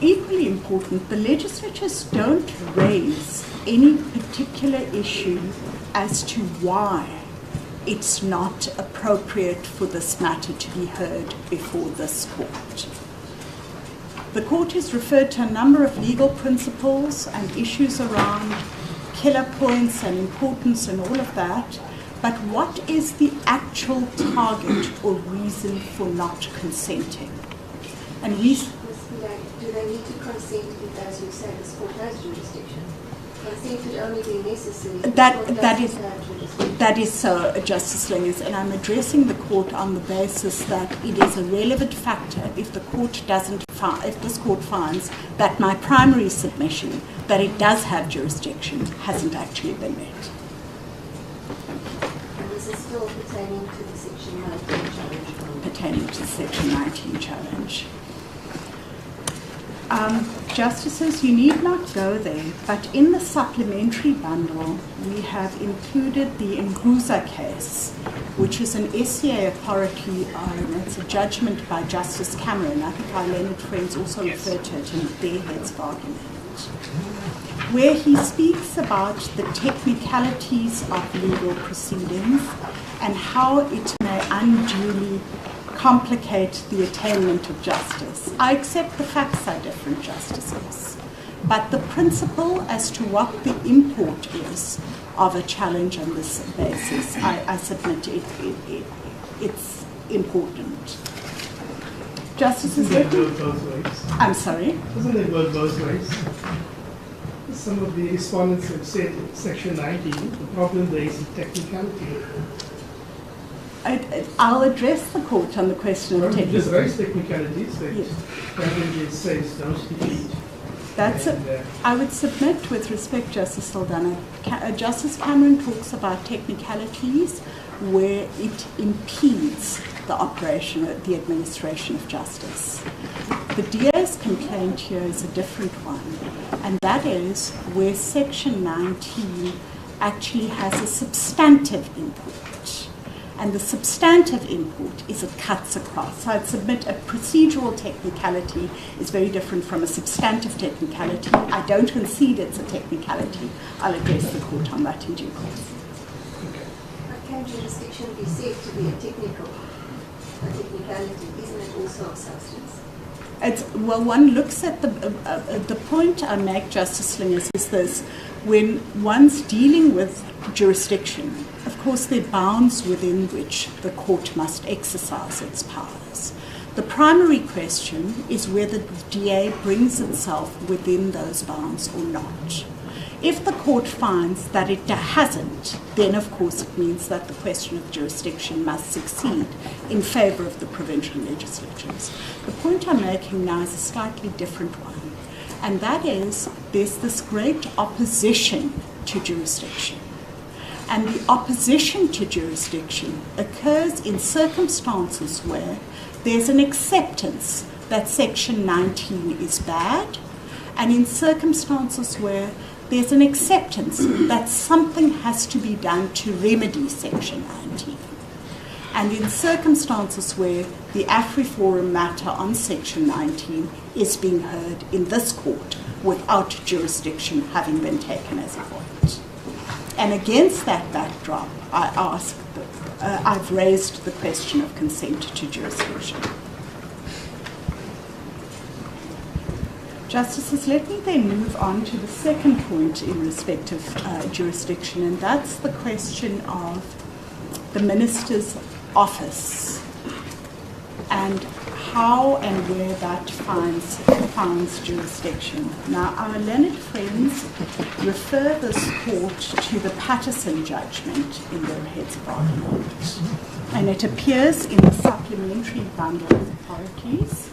Speaker 2: Equally important, the legislatures don't raise any particular issue as to why it's not appropriate for this matter to be heard before this court. The court has referred to a number of legal principles and issues around killer points and importance and all of that, but what is the actual target or reason for not consenting? And we...
Speaker 16: Do they need to consent if, as you say, this court has jurisdiction? Consent would only be necessary if
Speaker 2: that is so, Justice Slingers, and I'm addressing the court on the basis that it is a relevant factor if the court doesn't if this court finds that my primary submission, that it does have jurisdiction, hasn't actually been met.
Speaker 16: And this is still pertaining to the Section 19 challenge?
Speaker 2: Pertaining to the Section 19 challenge. Justices, you need not go there, but in the supplementary bundle, we have included the Nguza case, which is an SCA authority, it's a judgment by Justice Cameron. I think our learned friends also referred to it in their heads of argument, where he speaks about the technicalities of legal proceedings and how it may unduly complicate the attainment of justice. I accept the facts are different, justices, but the principle as to what the import is of a challenge on this basis, I submit it's important. Justices,
Speaker 1: doesn't it work both ways?
Speaker 2: I'm sorry?
Speaker 1: Doesn't it work both ways? Some of the respondents have said Section 19, the problem there is the technicality.
Speaker 2: I'll address the court on the question of
Speaker 1: technicalities. Just raise technicalities that yes. Says those defeat.
Speaker 2: That's it. I would submit, with respect, Justice Saldana, Justice Cameron talks about technicalities where it impedes the operation, the administration of justice. The DA's complaint here is a different one, and that is where Section 19 actually has a substantive import. And the substantive import is it cuts across. So I'd submit a procedural technicality is very different from a substantive technicality. I don't concede it's a technicality. I'll address the court on that in due course.
Speaker 16: But can jurisdiction be said to be a technicality? Isn't it also of substance?
Speaker 2: Well, one looks at the point I make, Justice Slingers, is this: when one's dealing with jurisdiction, of course, there are bounds within which the court must exercise its powers. The primary question is whether the DA brings itself within those bounds or not. If the court finds that it hasn't, then of course it means that the question of jurisdiction must succeed in favour of the provincial legislatures. The point I'm making now is a slightly different one, and that is there's this great opposition to jurisdiction. And the opposition to jurisdiction occurs in circumstances where there's an acceptance that Section 19 is bad, and in circumstances where there's an acceptance that something has to be done to remedy Section 19. And in circumstances where the AfriForum matter on Section 19 is being heard in this court without jurisdiction having been taken as a point. And against that backdrop, I've raised the question of consent to jurisdiction. Justices, let me then move on to the second point in respect of jurisdiction, and that's the question of the Minister's office and how and where that finds jurisdiction. Now, our learned friends refer this court to the Patterson judgment in their heads of argument, and it appears in the supplementary bundle of authorities.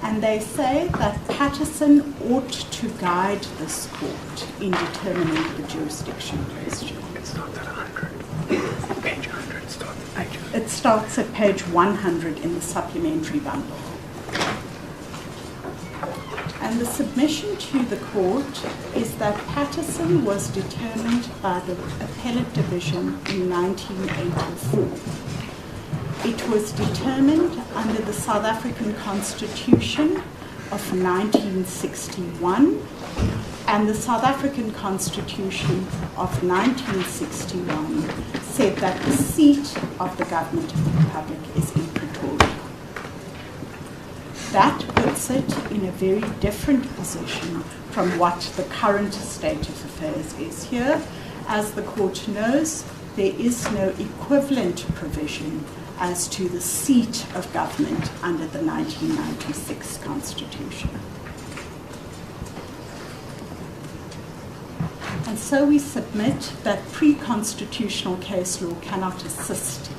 Speaker 2: And they say that Patterson ought to guide this court in determining the jurisdiction question.
Speaker 15: It's not that 100. Page 100 starts at page 100.
Speaker 2: It starts at page 100 in the supplementary bundle. And the submission to the court is that Patterson was determined by the Appellate Division in 1984. It was determined under the South African Constitution of 1961 and the South African Constitution of 1961 said that the seat of the government of the Republic is in Pretoria. That puts it in a very different position from what the current state of affairs is here. As the court knows, there is no equivalent provision as to the seat of government under the 1996 Constitution. And so we submit that pre-constitutional case law cannot assist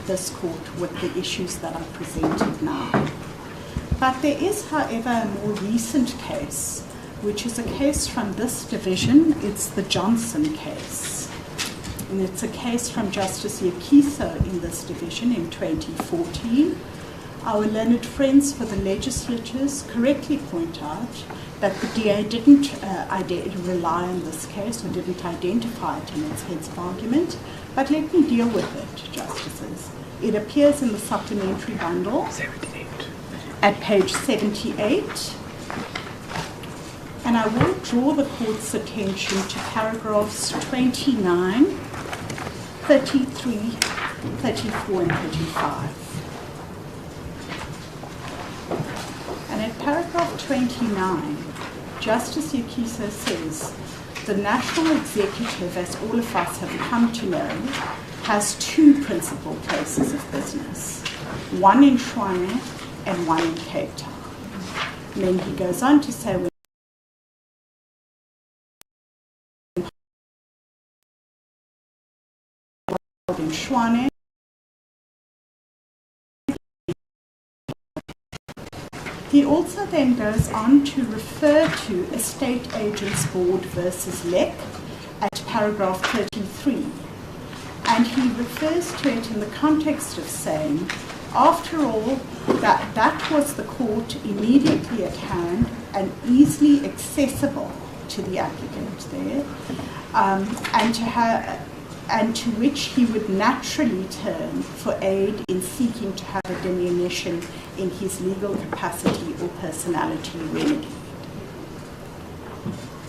Speaker 2: this court with the issues that are presented now. But there is, however, a more recent case, which is a case from this division. It's the Johnson case. And it's a case from Justice Yekiso in this division in 2014. Our learned friends for the legislatures correctly point out that the DA didn't rely on this case or didn't identify it in its heads of argument. But let me deal with it, Justices. It appears in the supplementary bundle at page 78. And I will draw the court's attention to paragraphs 29, 33, 34, and 35. And at paragraph 29, Justice Yekiso says, the National Executive, as all of us have come to know, has two principal places of business, one in Tshwane and one in Cape Town. And then he goes on to say, in Tshwane, he also then goes on to refer to Estate Agents Board versus LEC at paragraph 33. And he refers to it in the context of saying, after all, that was the court immediately at hand and easily accessible to the applicant there, and to which he would naturally turn for aid in seeking to have a diminution in his legal capacity or personality remedied.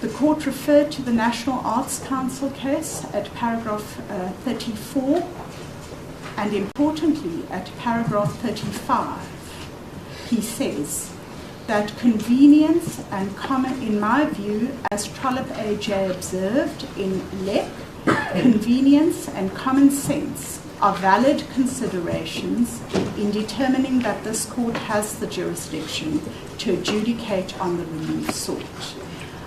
Speaker 2: The court referred to the National Arts Council case at paragraph 34, and importantly at paragraph 35, he says that convenience and common, in my view, as Trollop AJ observed in LEC, convenience and common sense are valid considerations in determining that this court has the jurisdiction to adjudicate on the relief sought.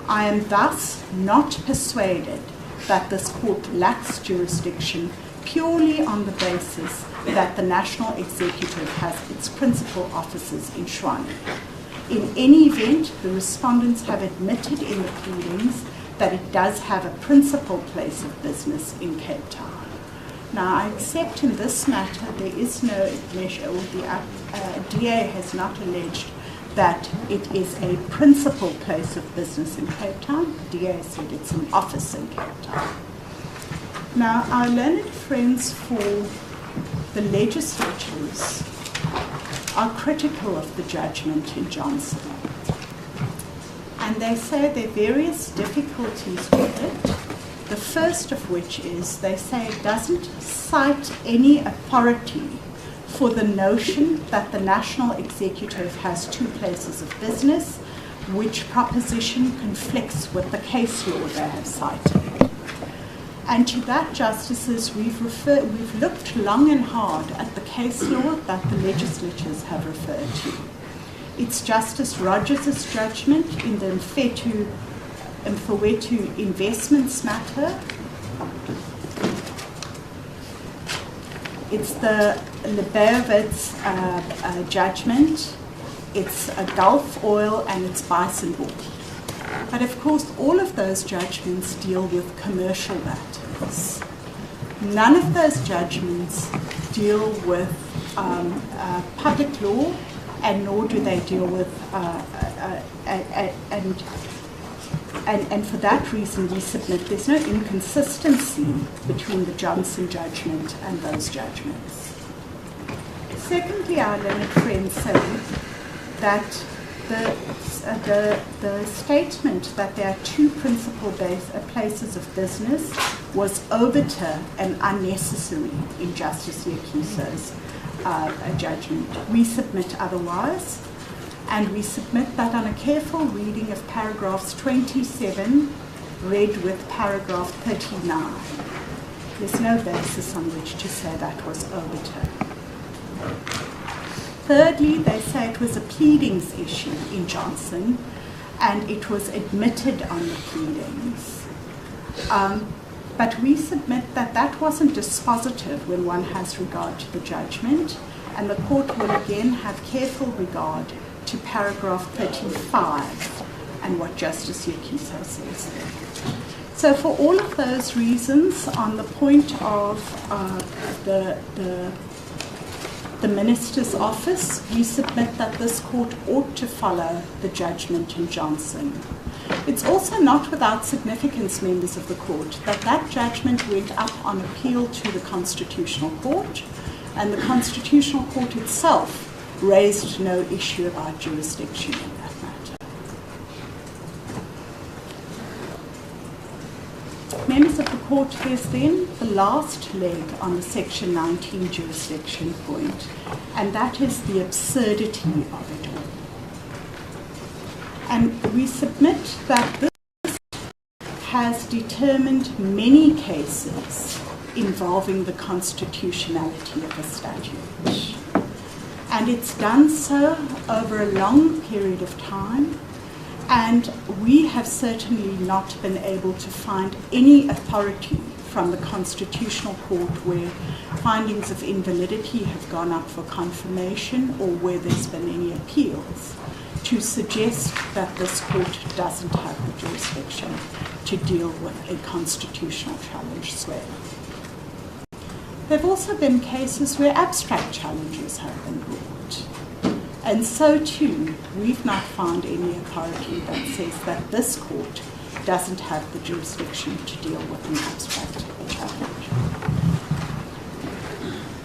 Speaker 2: I am thus not persuaded that this court lacks jurisdiction purely on the basis that the National Executive has its principal offices in Tshwane. In any event, the respondents have admitted in the pleadings that it does have a principal place of business in Cape Town. Now, I accept in this matter there is no admission, or the DA has not alleged that it is a principal place of business in Cape Town. The DA said it's an office in Cape Town. Now, our learned friends for the legislatures are critical of the judgment in Johnson. And they say there are various difficulties with it. The first of which is they say it doesn't cite any authority for the notion that the National Executive has two places of business, which proposition conflicts with the case law they have cited. And to that, Justices, we've looked long and hard at the case law that the legislatures have referred to. It's Justice Rogers' judgment in the Mfowethu investments matter. It's the Lebeowitz judgment. It's Gulf Oil and it's Bison Ball. But of course, all of those judgments deal with commercial matters. None of those judgments deal with public law, and nor do they deal with, and for that reason we submit there's no inconsistency between the Johnson judgment and those judgments. Secondly, our learned friends say that The statement that there are two principal places of business was obiter and unnecessary in Justice Yakiso's judgment. We submit otherwise, and we submit that on a careful reading of paragraphs 27 read with paragraph 39, there's no basis on which to say that was obiter. Thirdly, they say it was a pleadings issue in Johnson, and it was admitted on the pleadings. But we submit that that wasn't dispositive when one has regard to the judgment, and the court will again have careful regard to paragraph 35 and what Justice Yakiso says there. So for all of those reasons, on the point of the Minister's office, we submit that this court ought to follow the judgment in Johnson. It's also not without significance, members of the court, that that judgment went up on appeal to the Constitutional Court, and the Constitutional Court itself raised no issue about jurisdiction in that matter. Members of the court, there's then the last leg on the Section 19 jurisdiction point, and that is the absurdity of it all. And we submit that this has determined many cases involving the constitutionality of a statute. And it's done so over a long period of time, and we have certainly not been able to find any authority from the Constitutional Court where findings of invalidity have gone up for confirmation or where there's been any appeals to suggest that this court doesn't have the jurisdiction to deal with a constitutional challenge squarely. There have also been cases where abstract challenges have been brought. And so too, we've not found any authority that says that this court doesn't have the jurisdiction to deal with an abstract challenge.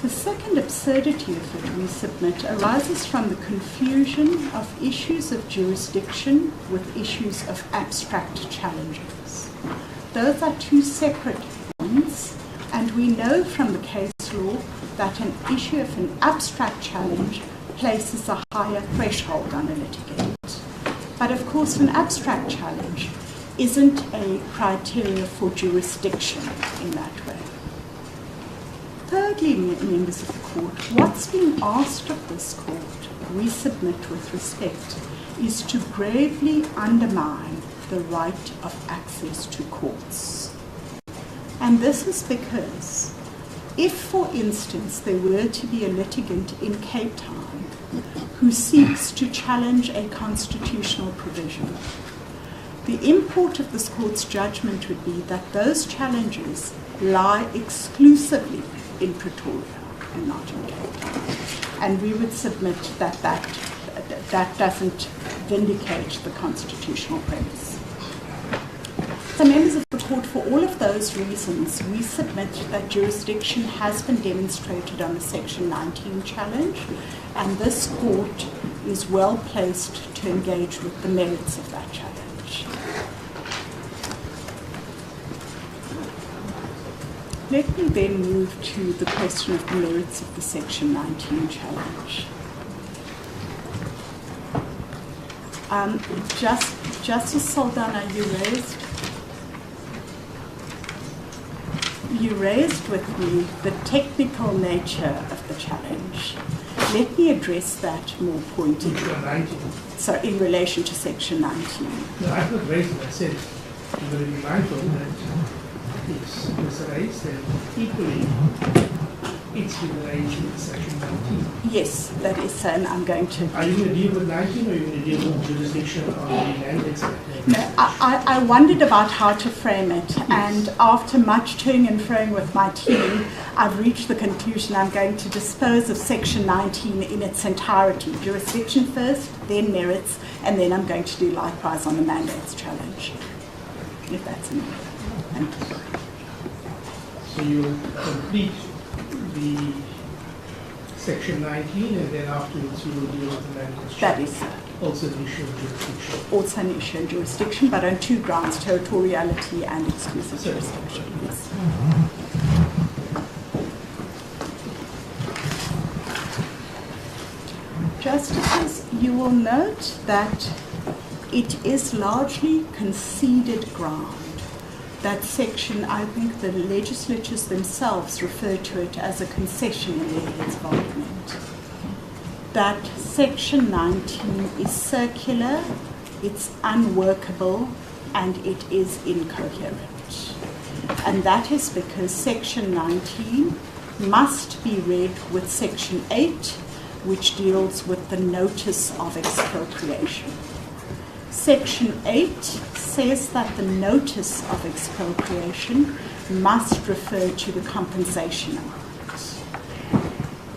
Speaker 2: The second absurdity of it, we submit, arises from the confusion of issues of jurisdiction with issues of abstract challenges. Those are two separate points, and we know from the case law that an issue of an abstract challenge places a higher threshold on a litigant. But of course, an abstract challenge isn't a criteria for jurisdiction in that way. Thirdly, members of the court, what's being asked of this court, we submit with respect, is to gravely undermine the right of access to courts. And this is because if, for instance, there were to be a litigant in Cape Town who seeks to challenge a constitutional provision, the import of this court's judgment would be that those challenges lie exclusively in Pretoria and not in Cape Town. And we would submit that that doesn't vindicate the constitutional premise. So members of the court, for all of those reasons, we submit that jurisdiction has been demonstrated on the Section 19 challenge, and this court is well placed to engage with the merits of that challenge. Let me then move to the question of the merits of the Section 19 challenge. Justice Saldana, you raised with me the technical nature of the challenge. Let me address that more pointedly. So in relation to Section 19.
Speaker 1: No, I've not raised it. I said you're going to be mindful that it's raised and equally it's been raised with Section 19.
Speaker 2: Yes, that is so, and I'm going to...
Speaker 1: Are you going to deal with 19 or are you going to deal with jurisdiction on the land except?
Speaker 2: No, I wondered about how to frame it, and after much toing and froing with my team, I've reached the conclusion I'm going to dispose of Section 19 in its entirety. Jurisdiction first, then merits, and then I'm going to do likewise on the mandates challenge, if that's enough. Thank you.
Speaker 1: So you complete the Section 19 and then afterwards you will deal with the mandates challenge.
Speaker 2: That is so.
Speaker 1: Also an issue of jurisdiction.
Speaker 2: Also an issue of jurisdiction, but on two grounds, territoriality and exclusive jurisdiction. Yes. Justices, you will note that it is largely conceded ground. That section, I think the legislatures themselves refer to it as a concession in their involvement. That section 19 is circular, it's unworkable, and it is incoherent. And that is because section 19 must be read with section 8, which deals with the notice of expropriation. Section 8 says that the notice of expropriation must refer to the compensation amount.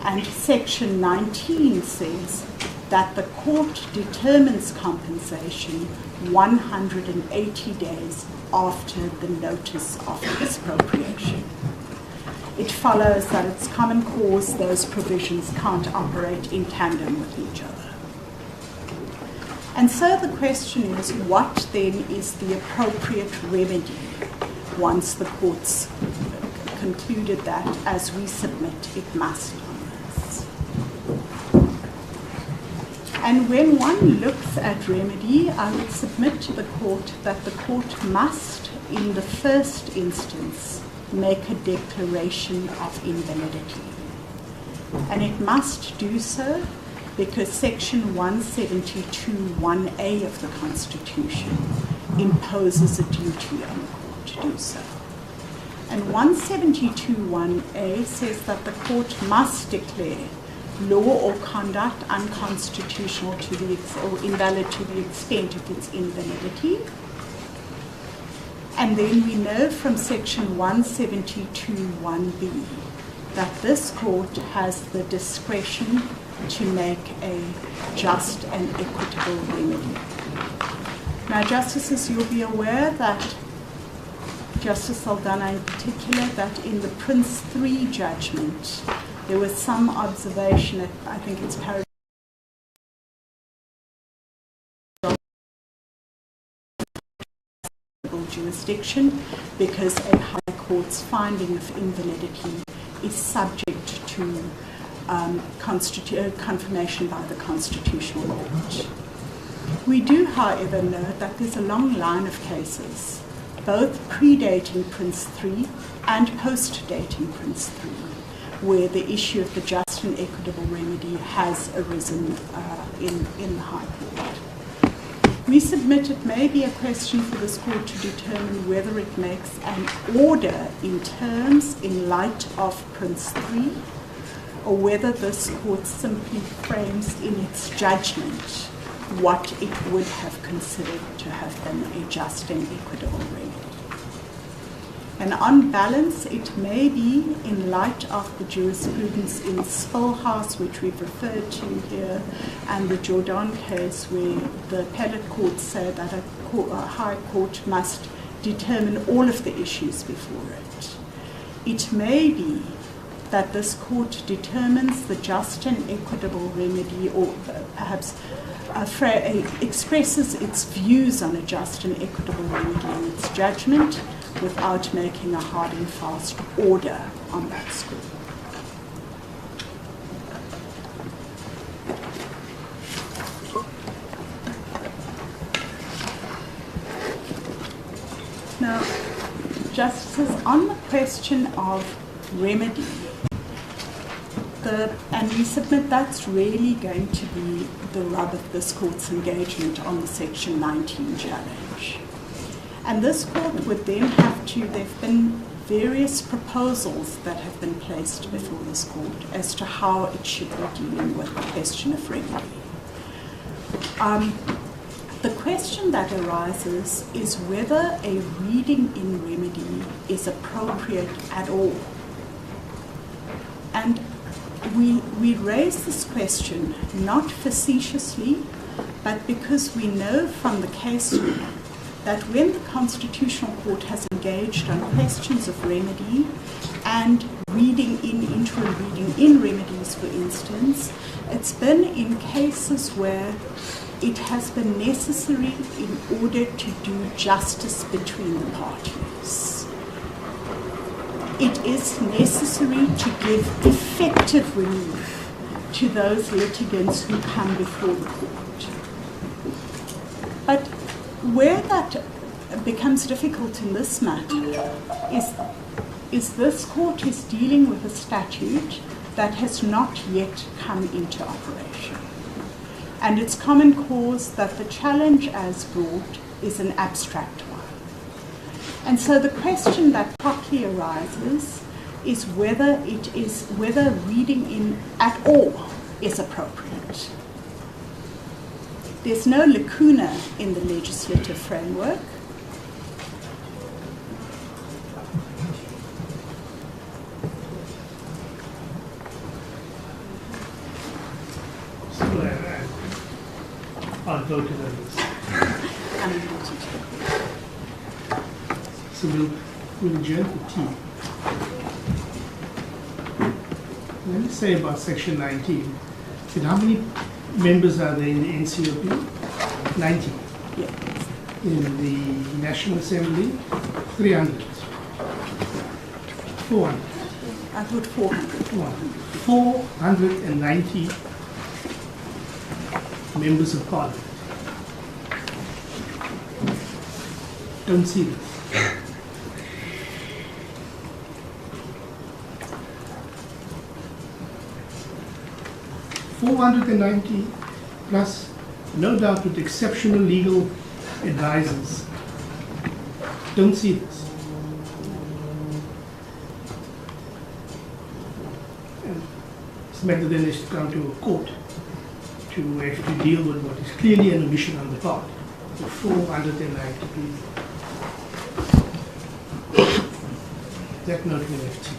Speaker 2: And section 19 says that the court determines compensation 180 days after the notice of expropriation. It follows that it's common cause those provisions can't operate in tandem with each other. And so the question is, what then is the appropriate remedy once the court's concluded that, as we submit, it must on this? And when one looks at remedy, I would submit to the court that the court must, in the first instance, make a declaration of invalidity. And it must do so because section 172(1)(a) of the Constitution imposes a duty on the court to do so. And 172(1)(a) says that the court must declare law or conduct unconstitutional or invalid to the extent of its invalidity. And then we know from section 172(1)(b) that this court has the discretion to make a just and equitable remedy. Now, Justices, you'll be aware that Justice Saldanha in particular, that in the Prince 3 judgment, there was some observation at, I think it's paragraph jurisdiction, because a high court's finding of invalidity is subject to confirmation by the Constitutional Court. We do, however, note that there's a long line of cases, both predating Prince 3 and post-dating Prince 3, where the issue of the just and equitable remedy has arisen in the High Court. We submit it may be a question for this court to determine whether it makes an order in terms in light of Prince 3, or whether this court simply frames in its judgment what it would have considered to have been a just and equitable remedy. And on balance, it may be, in light of the jurisprudence in Spillhouse, which we've referred to here, and the Jordan case, where the appellate courts say that a high court must determine all of the issues before it. It may be that this court determines the just and equitable remedy, or perhaps expresses its views on a just and equitable remedy in its judgment, without making a hard and fast order on that score. Now, Justices, on the question of remedy, and we submit that's really going to be the rub of this court's engagement on the Section 19 challenge. And this court would then have to, there have been various proposals that have been placed before this court as to how it should be dealing with the question of remedy. The question that arises is whether a reading in remedy is appropriate at all. And we raise this question not facetiously, but because we know from the case law that when the Constitutional Court has engaged on questions of remedy and reading in, interim reading in remedies, for instance, it's been in cases where it has been necessary in order to do justice between the parties. It is necessary to give effective relief to those litigants who come before the court. But where that becomes difficult in this matter is this court is dealing with a statute that has not yet come into operation. And it's common cause that the challenge as brought is an abstract one. And so the question that properly arises is whether reading in at all is appropriate. There's no lacuna in the legislative framework.
Speaker 1: I'll vote on this. So we'll adjourn to tea. Let me say about section 19. And how many members are there in the NCOP? 90.
Speaker 2: Yeah.
Speaker 1: In the National Assembly, 300. 400.
Speaker 2: I thought 400.
Speaker 1: 490 members of parliament. Don't see this. $490 plus, no doubt, with exceptional legal advisors. Don't see this. And it's better than it's to come to a court to actually deal with what is clearly an omission on the part of 490 people. That note we left.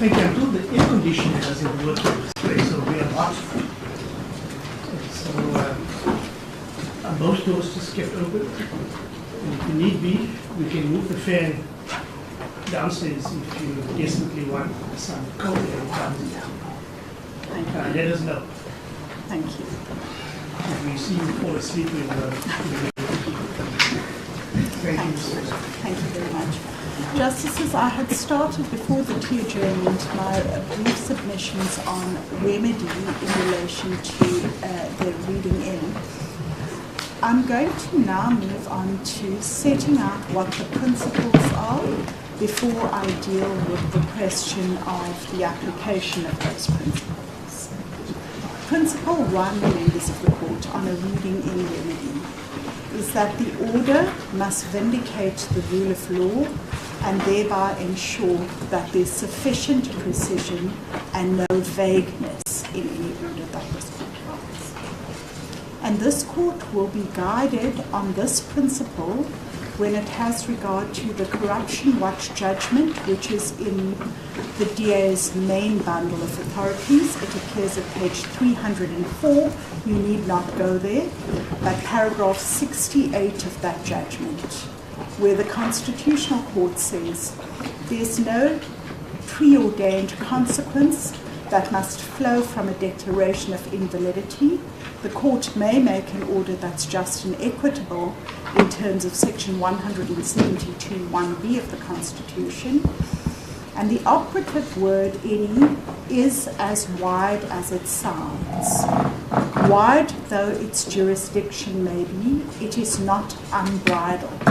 Speaker 1: Thank you. I'm told the air conditioner doesn't work in this place, so we are hot. So both doors just kept open. And if you need be, we can move the fan downstairs if you desperately want some cold air downstairs. Let us know.
Speaker 2: Thank you.
Speaker 1: If we see you fall asleep in Thank you, Mr.
Speaker 2: Thank you very much. Justices, I had started before the tea adjournment my brief submissions on remedy in relation to the reading in. I'm going to now move on to setting out what the principles are before I deal with the question of the application of those principles. Principle 1, members of the court, on a reading in remedy, is that the order must vindicate the rule of law and thereby ensure that there's sufficient precision and no vagueness in any order that this court writes. And this court will be guided on this principle when it has regard to the Corruption Watch judgment, which is in the DA's main bundle of authorities. It appears at page 304. You need not go there. But paragraph 68 of that judgment, where the Constitutional Court says there's no preordained consequence that must flow from a declaration of invalidity. The court may make an order that's just and equitable in terms of section 172(1)(b) of the Constitution. And the operative word any is as wide as it sounds. Wide though its jurisdiction may be, it is not unbridled.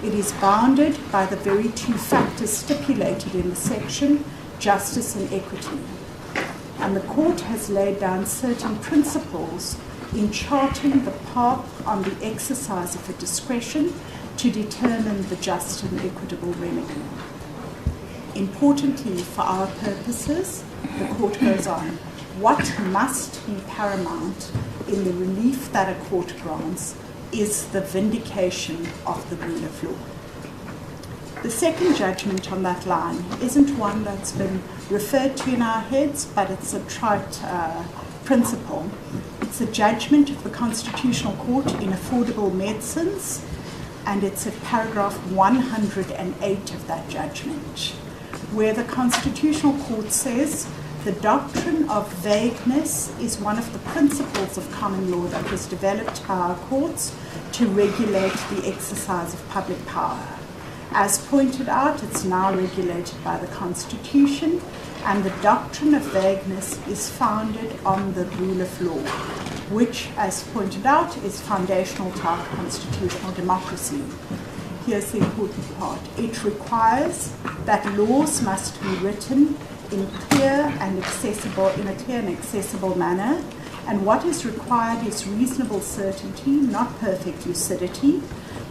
Speaker 2: It is bounded by the very two factors stipulated in the section, justice and equity. And the court has laid down certain principles in charting the path on the exercise of a discretion to determine the just and equitable remedy. Importantly for our purposes, the court goes on, what must be paramount in the relief that a court grants is the vindication of the rule of law. The second judgment on that line isn't one that's been referred to in our heads, but it's a trite principle. It's a judgment of the Constitutional Court in Affordable Medicines, and it's at paragraph 108 of that judgment, where the Constitutional Court says the doctrine of vagueness is one of the principles of common law that was developed by our courts to regulate the exercise of public power. As pointed out, it's now regulated by the Constitution, and the doctrine of vagueness is founded on the rule of law, which, as pointed out, is foundational to our constitutional democracy. Here's the important part. It requires that laws must be written in a clear and accessible manner, and what is required is reasonable certainty, not perfect lucidity.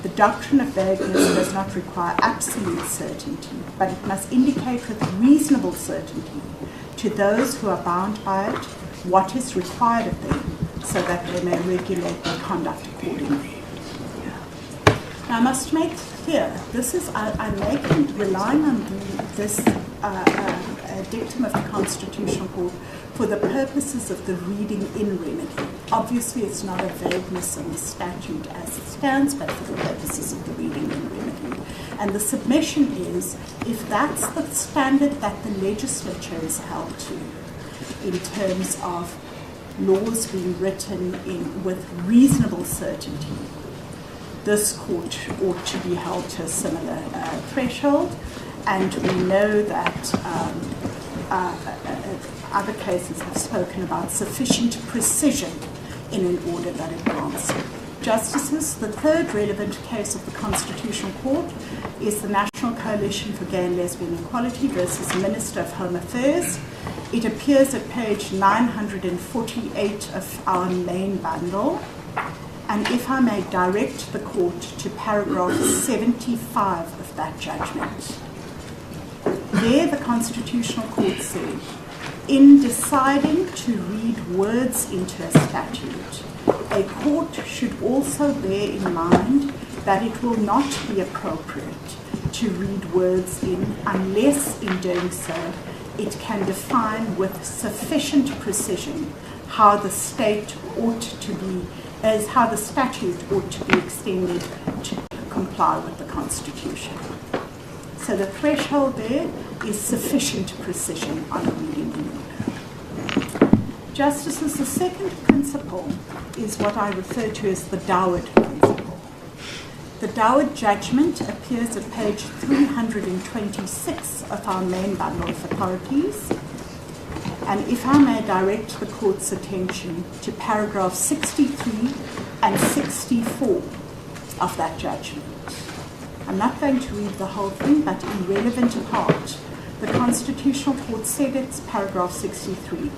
Speaker 2: The doctrine of vagueness does not require absolute certainty, but it must indicate with reasonable certainty to those who are bound by it what is required of them so that they may regulate their conduct accordingly. Now, I must make clear, I'm relying on this dictum of the Constitutional Court for the purposes of the reading in remedy. Obviously, it's not a vagueness in the statute as it stands, but for the purposes of the reading in remedy. And the submission is, if that's the standard that the legislature is held to, in terms of laws being written with reasonable certainty, this court ought to be held to a similar threshold. And we know that other cases have spoken about sufficient precision in an order that it grants. Justices, the third relevant case of the Constitutional Court is the National Coalition for Gay and Lesbian Equality versus Minister of Home Affairs. It appears at page 948 of our main bundle. And if I may direct the court to paragraph 75 of that judgment. There the Constitutional Court said, in deciding to read words into a statute, a court should also bear in mind that it will not be appropriate to read words in unless in doing so it can define with sufficient precision how the state ought to be, as how the statute ought to be extended to comply with the Constitution. So the threshold there is sufficient precision on a reading in order. Justices, the second principle is what I refer to as the Doward principle. The Doward judgment appears at page 326 of our main bundle of authorities. And if I may direct the court's attention to paragraph 63 and 64 of that judgment. I'm not going to read the whole thing, but in relevant part, the Constitutional Court said it's paragraph 63.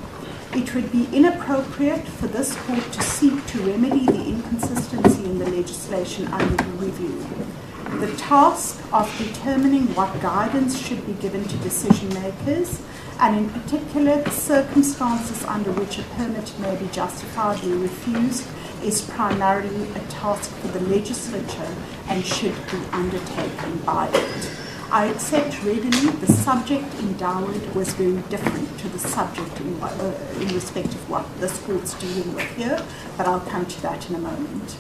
Speaker 2: It would be inappropriate for this court to seek to remedy the inconsistency in the legislation under review. The task of determining what guidance should be given to decision makers, and in particular the circumstances under which a permit may be justifiably refused, is primarily a task for the legislature and should be undertaken by it. I accept readily the subject in Doward was very different to the subject in respect of what this court's dealing with here, but I'll come to that in a moment.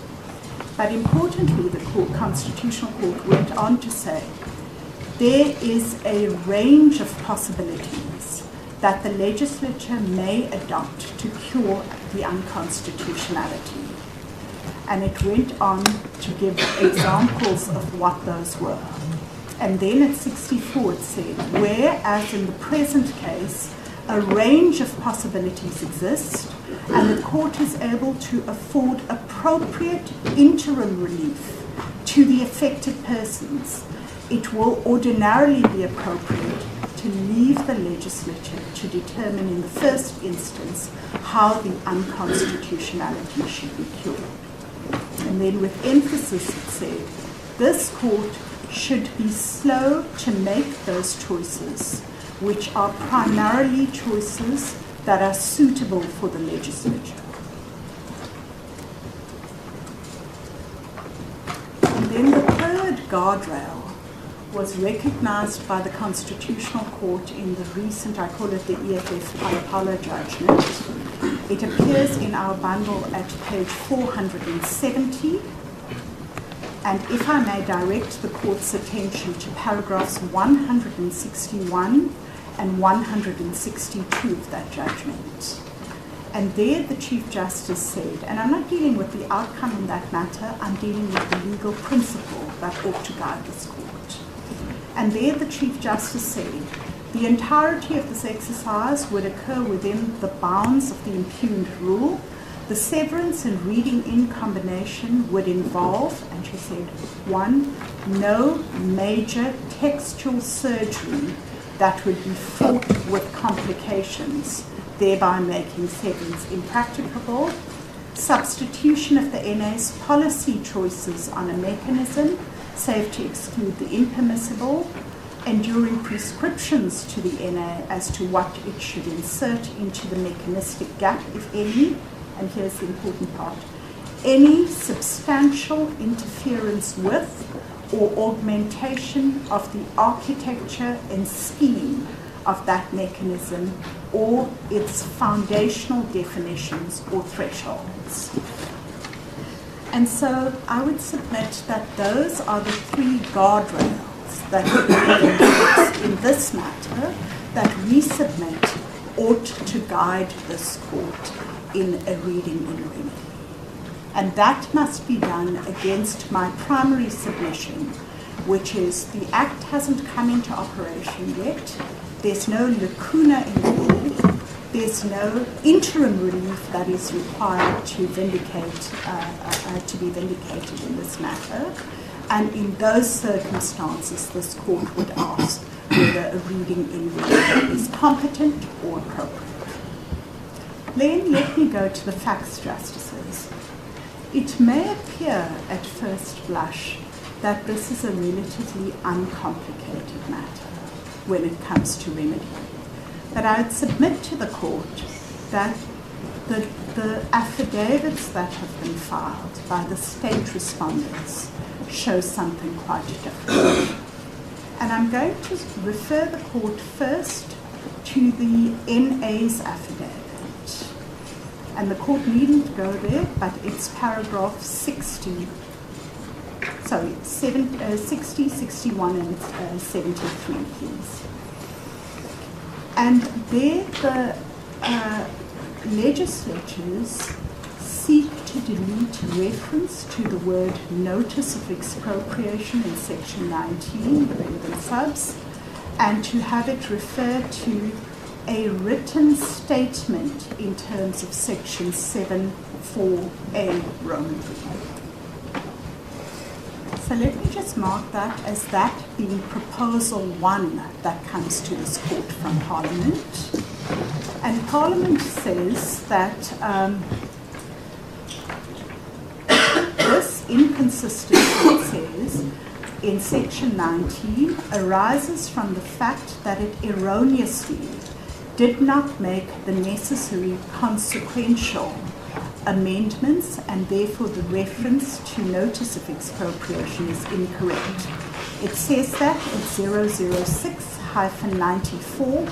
Speaker 2: But importantly, the Constitutional Court went on to say there is a range of possibilities that the legislature may adopt to cure the unconstitutionality. And it went on to give examples of what those were. And then at 64 it said, whereas in the present case, a range of possibilities exist, and the court is able to afford appropriate interim relief to the affected persons, it will ordinarily be appropriate to leave the legislature to determine in the first instance how the unconstitutionality should be cured. And then with emphasis it said, this court should be slow to make those choices, which are primarily choices that are suitable for the legislature. And then the third guardrail was recognized by the Constitutional Court in the recent, I call it the EFF Palapala judgment. It appears in our bundle at page 470. And if I may direct the court's attention to paragraphs 161 and 162 of that judgment. And there the Chief Justice said, and I'm not dealing with the outcome in that matter, I'm dealing with the legal principle that ought to guide this court. And there the Chief Justice said, the entirety of this exercise would occur within the bounds of the impugned rule. The severance and reading in combination would involve, and she said, 1, no major textual surgery that would be fraught with complications, thereby making severance impracticable. Substitution of the NA's policy choices on a mechanism, save to exclude the impermissible, enduring prescriptions to the NA as to what it should insert into the mechanistic gap, if any. And here's the important part, any substantial interference with or augmentation of the architecture and scheme of that mechanism or its foundational definitions or thresholds. And so I would submit that those are the three guardrails that in this matter that we submit ought to guide this court in a reading in remedy. And that must be done against my primary submission, which is the Act hasn't come into operation yet. There's no lacuna in the law. There's no interim relief that is required to vindicate, to be vindicated in this matter. And in those circumstances, this court would ask whether a reading in remedy is competent or appropriate. Then let me go to the facts, Justices. It may appear at first blush that this is a relatively uncomplicated matter when it comes to remedy. But I would submit to the court that the affidavits that have been filed by the state respondents show something quite different. And I'm going to refer the court first to the NA's affidavit. And the court needn't go there, but it's paragraph 60. Sorry, 60, 61, and 73, please. And there the legislatures seek to delete reference to the word notice of expropriation in section 19, the relevant subs, and to have it refer to a written statement in terms of section 7(4)A Roman 3. So let me just mark that as that being proposal 1 that comes to this court from Parliament. And Parliament says that this inconsistency, it says, in section 19 arises from the fact that it erroneously did not make the necessary consequential amendments, and therefore the reference to notice of expropriation is incorrect. It says that in 006-94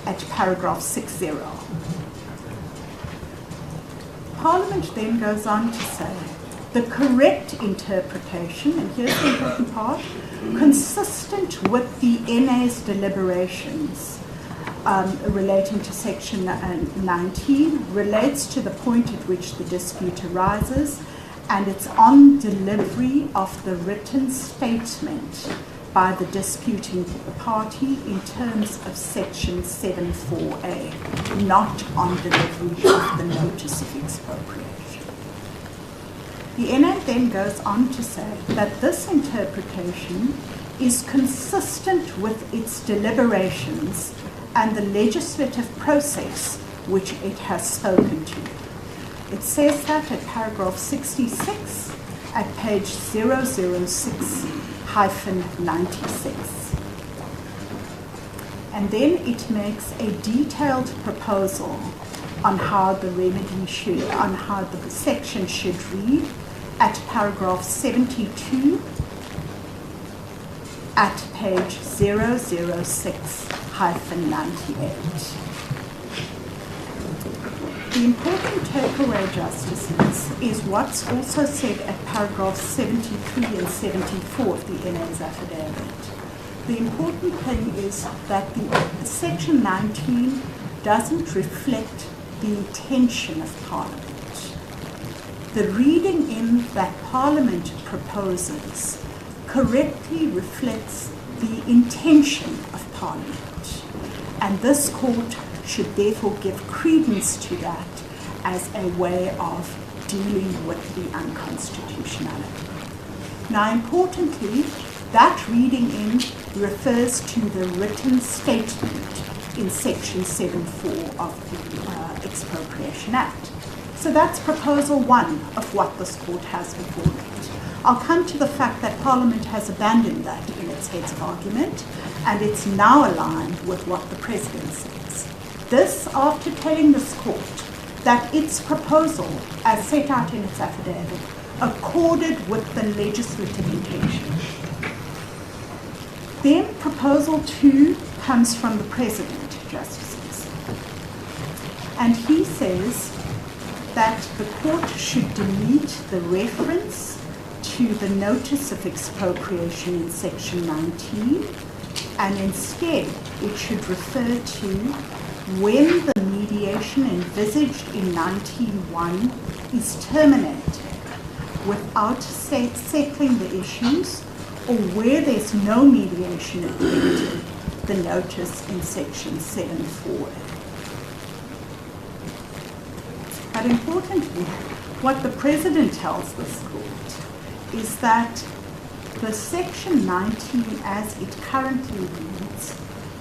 Speaker 2: at paragraph 60. Parliament then goes on to say the correct interpretation, and here's the important part, consistent with the NA's deliberations relating to section 19, relates to the point at which the dispute arises, and it's on delivery of the written statement by the disputing party in terms of section 7(4)A, not on delivery of the notice of expropriation. The NA then goes on to say that this interpretation is consistent with its deliberations and the legislative process which it has spoken to. It says that at paragraph 66 at page 006-96. And then it makes a detailed proposal on how the remedy should, on how the section should read at paragraph 72 at page 006-98. The important takeaway, Justices, is what's also said at paragraphs 73 and 74 of the NA's affidavit. The important thing is that the section 19 doesn't reflect the intention of Parliament. The reading in that Parliament proposes correctly reflects the intention of Parliament, and this court should therefore give credence to that as a way of dealing with the unconstitutionality. Now, importantly, that reading in refers to the written statement in section 7(4) of the Expropriation Act. So that's proposal 1 of what this court has before it. I'll come to the fact that Parliament has abandoned that in its heads of argument, and it's now aligned with what the President says. This after telling this court that its proposal, as set out in its affidavit, accorded with the legislative intention. Then proposal 2 comes from the President, Justices. And he says that the court should delete the reference to the notice of expropriation in section 19, and instead it should refer to when the mediation envisaged in 19.1 is terminated without settling the issues, or where there's no mediation effective, the notice in section 7(4). But importantly, what the President tells this court is that the section 19 as it currently reads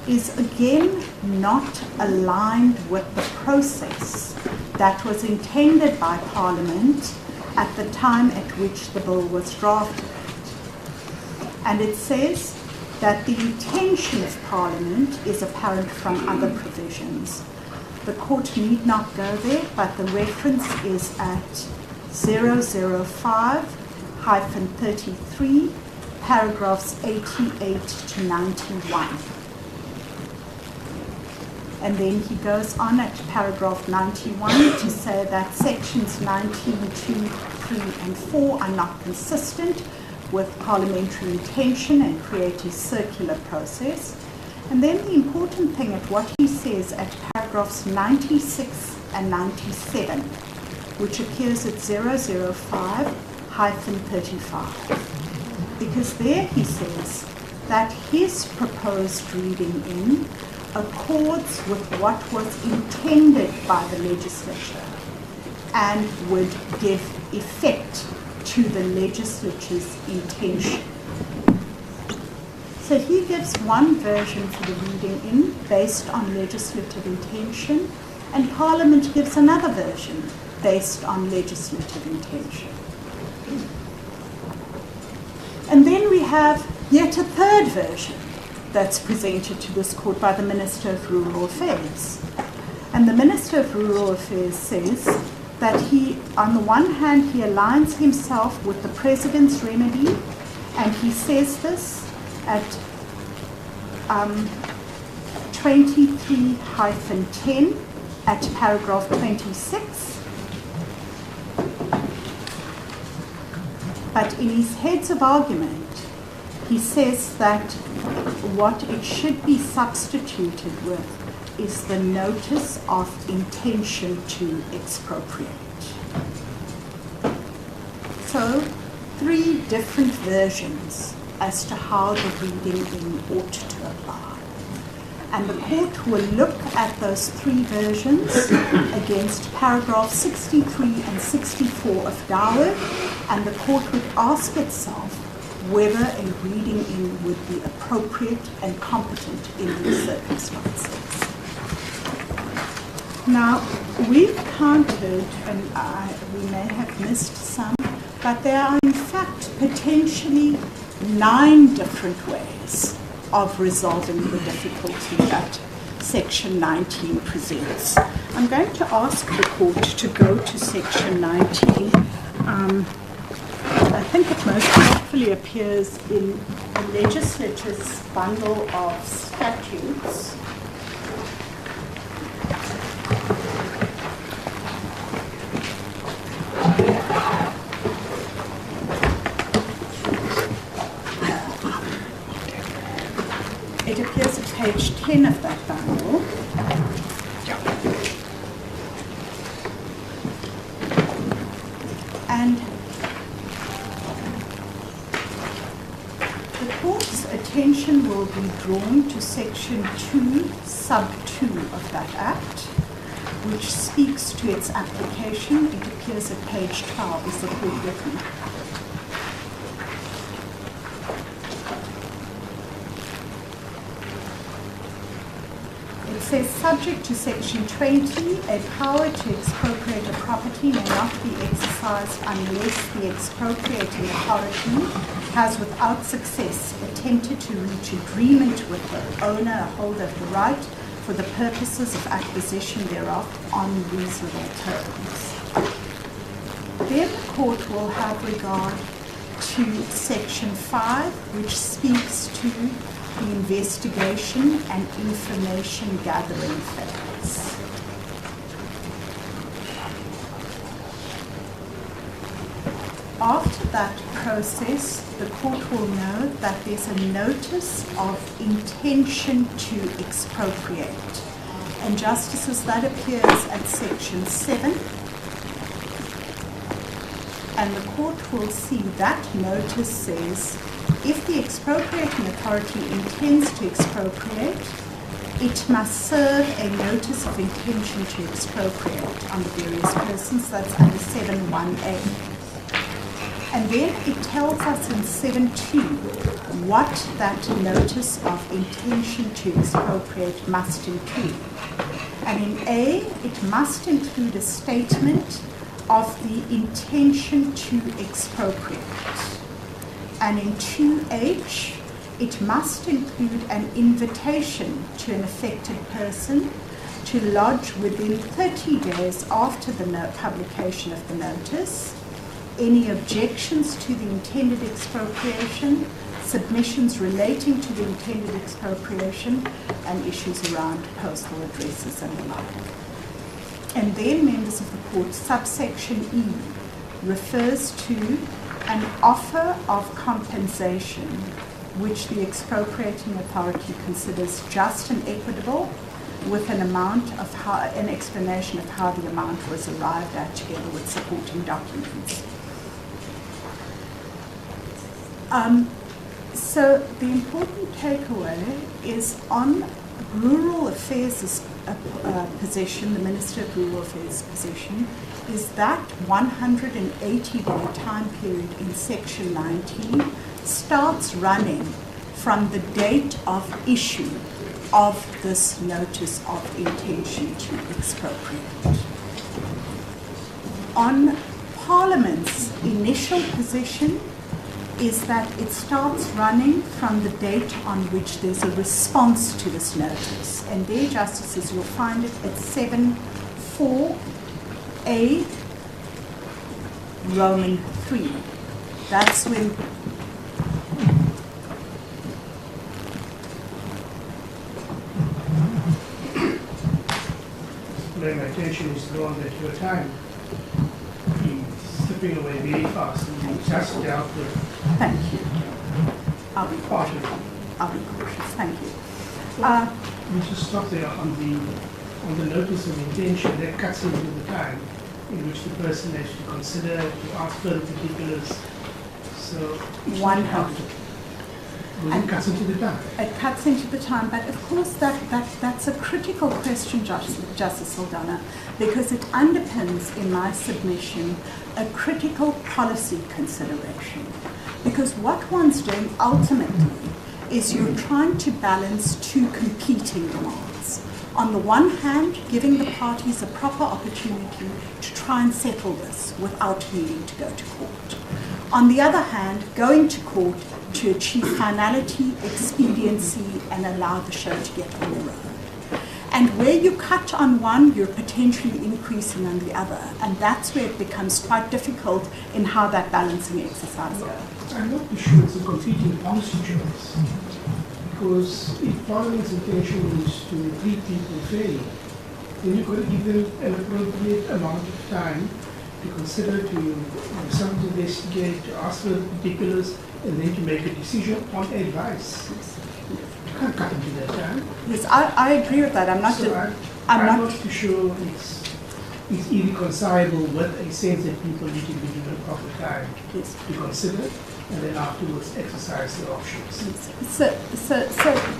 Speaker 2: is again not aligned with the process that was intended by Parliament at the time at which the bill was drafted. And it says that the intention of Parliament is apparent from other provisions. The court need not go there, but the reference is at 005-33, paragraphs 88 to 91. And then he goes on at paragraph 91 to say that sections 19, 2, 3, and 4 are not consistent with parliamentary intention and create a circular process. And then the important thing at what he says at paragraphs 96 and 97, which appears at 005-35. Because there he says that his proposed reading in accords with what was intended by the legislature and would give effect to the legislature's intention. So he gives one version for the reading in based on legislative intention, and Parliament gives another version based on legislative intention. And then we have yet a third version that's presented to this court by the Minister of Rural Affairs. And the Minister of Rural Affairs says that he, on the one hand, he aligns himself with the President's remedy, and he says this at 23-10 at paragraph 26. But in his heads of argument, he says that what it should be substituted with is the notice of intention to expropriate. So, 3 different versions as to how the reading in ought to apply. And the court will look at those 3 versions against paragraph 63 and 64 of Dawud, and the court would ask itself whether a reading in would be appropriate and competent in these circumstances. Now, we've counted, and we may have missed some, but there are in fact potentially 9 different ways of resolving the difficulty that Section 19 presents. I'm going to ask the court to go to Section 19. I think it most helpfully appears in the legislature's bundle of statutes. It appears at page 10 of that bundle. And the court's attention will be drawn to section 2, sub 2 of that act, which speaks to its application. It appears at page 12. Is the court with me? It says, subject to section 20, a power to expropriate a property may not be exercised unless the expropriating authority has without success attempted to reach agreement with the owner or holder of the right for the purposes of acquisition thereof on reasonable terms. Then the court will have regard to section 5, which speaks to the investigation and information gathering phase. After that process, the court will know that there's a notice of intention to expropriate. And justices, that appears at section 7. And the court will see that notice says, if the expropriating authority intends to expropriate, it must serve a notice of intention to expropriate on the various persons. That's under 7.1a. And then it tells us in 7.2 what that notice of intention to expropriate must include. And in A, it must include a statement of the intention to expropriate. And in 2H, it must include an invitation to an affected person to lodge within 30 days after the publication of the notice any objections to the intended expropriation, submissions relating to the intended expropriation, and issues around postal addresses and the like. And then, members of the court, subsection E refers to an offer of compensation which the expropriating authority considers just and equitable, with an explanation of how the amount was arrived at together with supporting documents. So the important takeaway is on Rural Affairs' position, the Minister of Rural Affairs' position, is that 180-day time period in Section 19 starts running from the date of issue of this notice of intention to expropriate. On Parliament's initial position is that it starts running from the date on which there's a response to this notice. And there, Justices, you'll find it at 7.4a Roman 3. That's when
Speaker 1: my attention is drawn that your time is slipping away very fast. And you just dealt with.
Speaker 2: Thank you. I'll be
Speaker 1: cautious.
Speaker 2: Thank you.
Speaker 1: We just stop there on the notice of intention. That cuts into the time in which the person has to consider, to ask further particulars. So
Speaker 2: 100.
Speaker 1: It cuts into the time.
Speaker 2: It cuts into the time, but of course that's a critical question, Justice Saldana, because it underpins in my submission a critical policy consideration. Because what one's doing ultimately is you're trying to balance two competing demands. On the one hand, giving the parties a proper opportunity to try and settle this without needing to go to court. On the other hand, going to court to achieve finality, expediency, and allow the show to get on the road. And where you cut on one, you're potentially increasing on the other. And that's where it becomes quite difficult in how that balancing exercise goes.
Speaker 1: I'm not too sure it's a competing policy choice. Because if Parliament's intention is to treat people fairly, then you've got to give them an appropriate amount of time to consider, to investigate, to ask for particulars, and then to make a decision on advice. You can't cut into that time.
Speaker 2: Yes, I agree with that. I'm not
Speaker 1: too sure it's irreconcilable with a sense that people need to be given proper time to consider and then afterwards exercise their options.
Speaker 2: So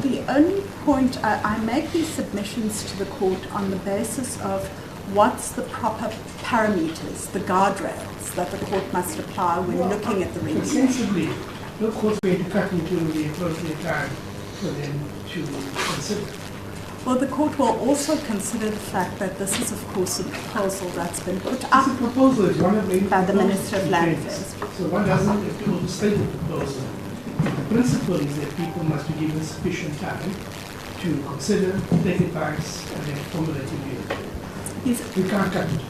Speaker 2: the only point, I make these submissions to the court on the basis of what's the proper parameters, the guardrails that the court must apply when looking at the regulation.
Speaker 1: Sensibly, no court's going to cut into the appropriate time for them to consider.
Speaker 2: Well, the court will also consider the fact that this is, of course, a proposal that's been put up by the Minister of Land Affairs.
Speaker 1: So one doesn't have to overstate the proposal. The principle is that people must be given sufficient time to consider, take advice, and then formulate a view. We can't cut it.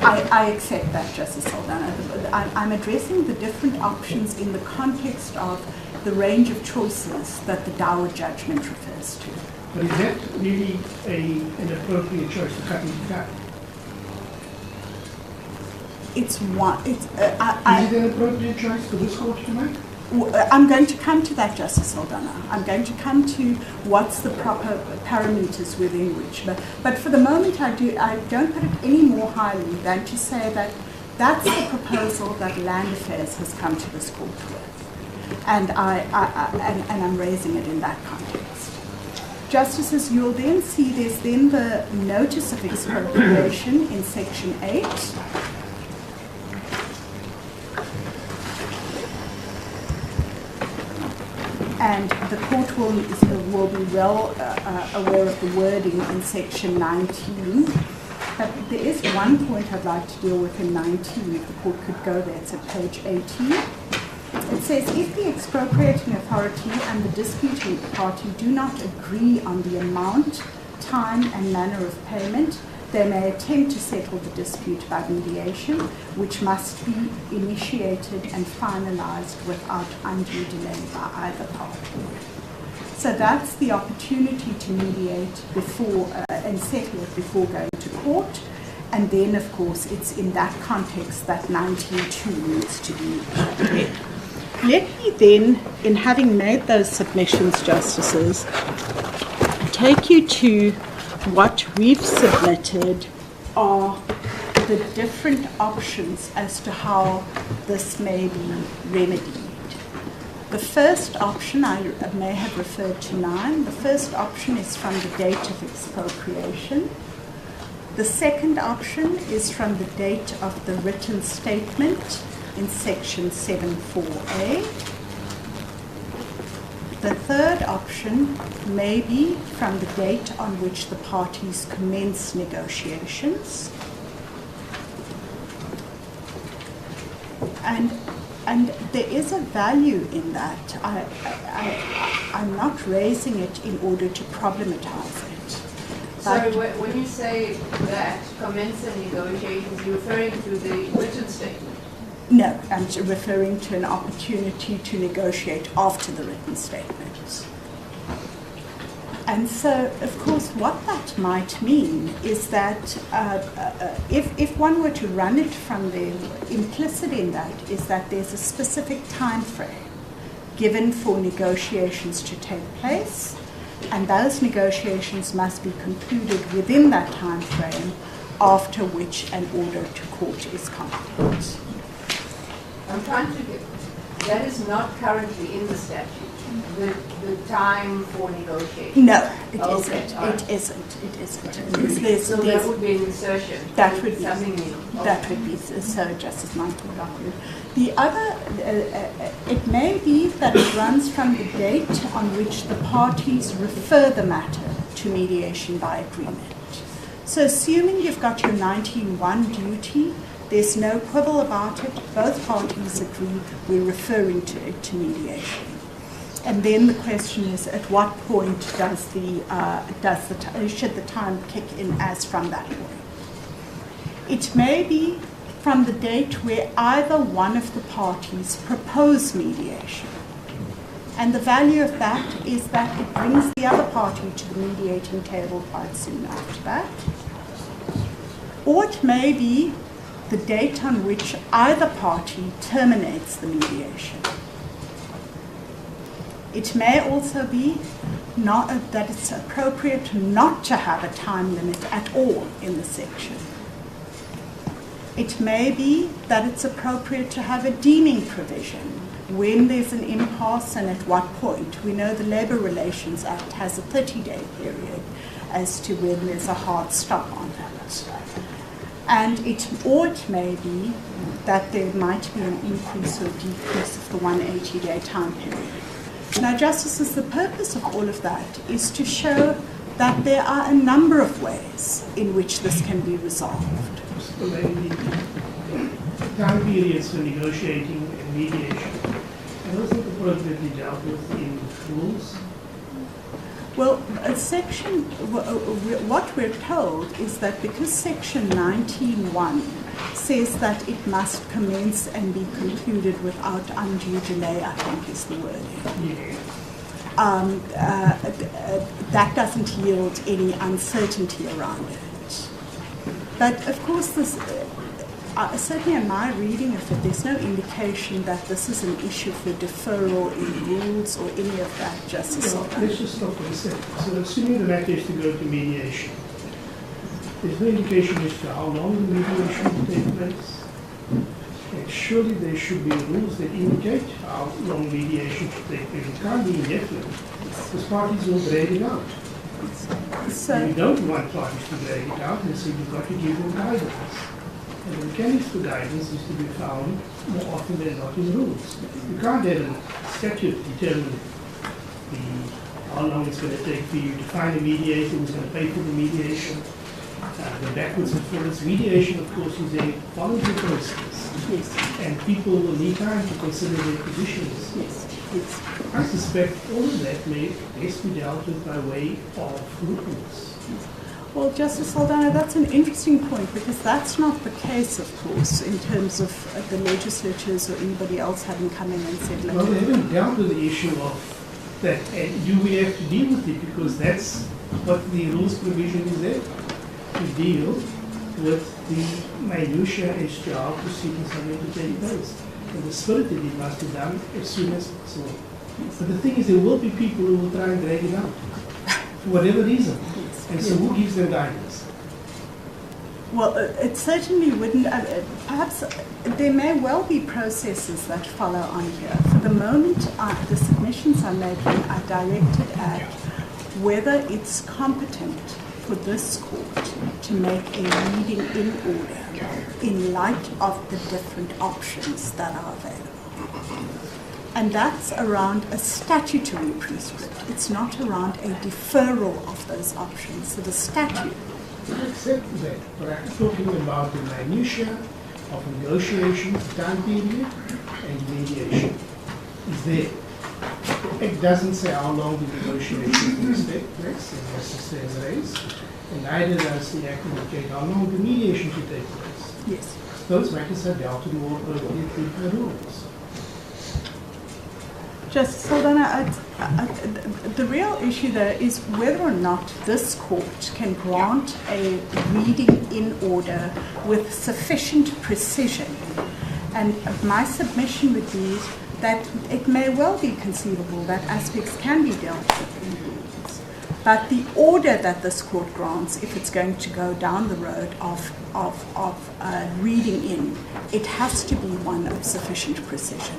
Speaker 2: I accept that, Justice Saldana. I'm addressing the different options in the context of the range of choices that the Dower judgment refers to.
Speaker 1: But is that really an appropriate choice to cut into time?
Speaker 2: It's one.
Speaker 1: Is it an appropriate choice for this court to make?
Speaker 2: I'm going to come to that, Justice Saldana. I'm going to come to what's the proper parameters within which. But for the moment, I don't put it any more highly than to say that that's the proposal that Land Affairs has come to this court with, and I'm raising it in that context. Justices, you'll then see there's then the notice of expropriation in Section 8. And the court will be well aware of the wording in Section 19. But there is one point I'd like to deal with in 19, if the court could go there. It's at page 18. It says, if the expropriating authority and the disputing party do not agree on the amount, time, and manner of payment, They may attempt to settle the dispute by mediation, which must be initiated and finalized without undue delay by either party. So that's the opportunity to mediate before and settle it before going to court. And then, of course, it's in that context that 19.2 needs to be read. Let me then, in having made those submissions, Justices, take you to what we've submitted are the different options as to how this may be remedied. The first option, I may have referred to 9, the first option is from the date of expropriation. The second option is from the date of the written statement in section 7.4a. The third option may be from the date on which the parties commence negotiations. And there is a value in that. I'm not raising it in order to problematize it.
Speaker 14: Sorry, when you say that, commence the negotiations, you're referring to the written statement?
Speaker 2: No, I'm referring to an opportunity to negotiate after the written statement. And so, of course, what that might mean is that if one were to run it from there, implicit in that is that there's a specific time frame given for negotiations to take place, and those negotiations must be concluded within that time frame, after which an order to court is complete.
Speaker 14: I'm trying to get, that is not currently in the statute, the time for negotiation.
Speaker 2: No, it
Speaker 14: Okay,
Speaker 2: isn't.
Speaker 14: all right.
Speaker 2: It isn't. It isn't.
Speaker 14: So that would be an insertion.
Speaker 2: That would be
Speaker 14: something new.
Speaker 2: That would be so, Justice Michael Lockwood. The other, it may be that it runs from the date on which the parties refer the matter to mediation by agreement. So, assuming you've got your 19.1 duty, there's no quibble about it. Both parties agree we're referring to it to mediation. And then the question is, at what point should the time kick in as from that point? It may be from the date where either one of the parties propose mediation. And the value of that is that it brings the other party to the mediating table quite soon after that. Or it may be the date on which either party terminates the mediation. It may also be that it's appropriate not to have a time limit at all in the section. It may be that it's appropriate to have a deeming provision when there's an impasse and at what point. We know the Labour Relations Act has a 30-day period as to when there's a hard stop on that. And it may be that there might be an increase or decrease of the 180-day time period. Now, Justices, the purpose of all of that is to show that there are a number of ways in which this can be resolved.
Speaker 1: So maybe time periods for negotiating and mediation, are those not appropriately dealt with in rules?
Speaker 2: Well, what we're told is that because Section 19.1 says that it must commence and be concluded without undue delay, I think is the wording. That doesn't yield any uncertainty around it. But of course, this, certainly in my reading of it, there's no indication that this is an issue for deferral in rules or any of that, Justice.
Speaker 1: Let's just stop for a second. So assuming the matter is to go to mediation, there's no indication as to how long the mediation will take place. And surely there should be rules that indicate how long mediation should take place. It can't be indefinite, because parties will drag it out.
Speaker 2: So
Speaker 1: you don't want parties to drag it out, and so you've got to give them guidance. And the mechanics for guidance is to be found more often than not in rules. You can't have a statute determine how long it's going to take for you to find a mediator who's going to pay for the mediation. The backwards and forwards. Mediation, of course, is a voluntary process.
Speaker 2: Yes.
Speaker 1: And people will need time to consider their positions.
Speaker 2: Yes. Yes.
Speaker 1: I suspect all of that may best be dealt with by way of rules.
Speaker 2: Well, Justice Saldana, that's an interesting point because that's not the case, of course, in terms of the legislatures or anybody else having come in and said,
Speaker 1: well, they haven't dealt with the issue of that. Do we have to deal with it? Because that's what the rules provision is there, to deal with the minutiae as to how proceedings are going to take place. And the spirit of it must be done as soon as possible. But the thing is, there will be people who will try and drag it out, for whatever reason. And so who gives them guidance?
Speaker 2: Well, it certainly wouldn't. Perhaps there may well be processes that follow on here. For the moment, the submissions I'm making are directed at whether it's competent for this court to make a reading in order in light of the different options that are available. And that's around a statutory prescript. It's not around a deferral of those options. So the statute.
Speaker 1: I accept that, but I'm talking about the minutiae of negotiation, time period, and mediation. Is there. It doesn't say how long the negotiation will take place, it has to stay as raised, and neither does the act indicate how long the mediation should take place.
Speaker 2: Yes.
Speaker 1: Those matters are dealt with more appropriately in the rules.
Speaker 2: Justice Saldana, the real issue there is whether or not this court can grant a reading in order with sufficient precision. And my submission would be that it may well be conceivable that aspects can be dealt with in rules. But the order that this court grants, if it's going to go down the road of reading in, it has to be one of sufficient precision.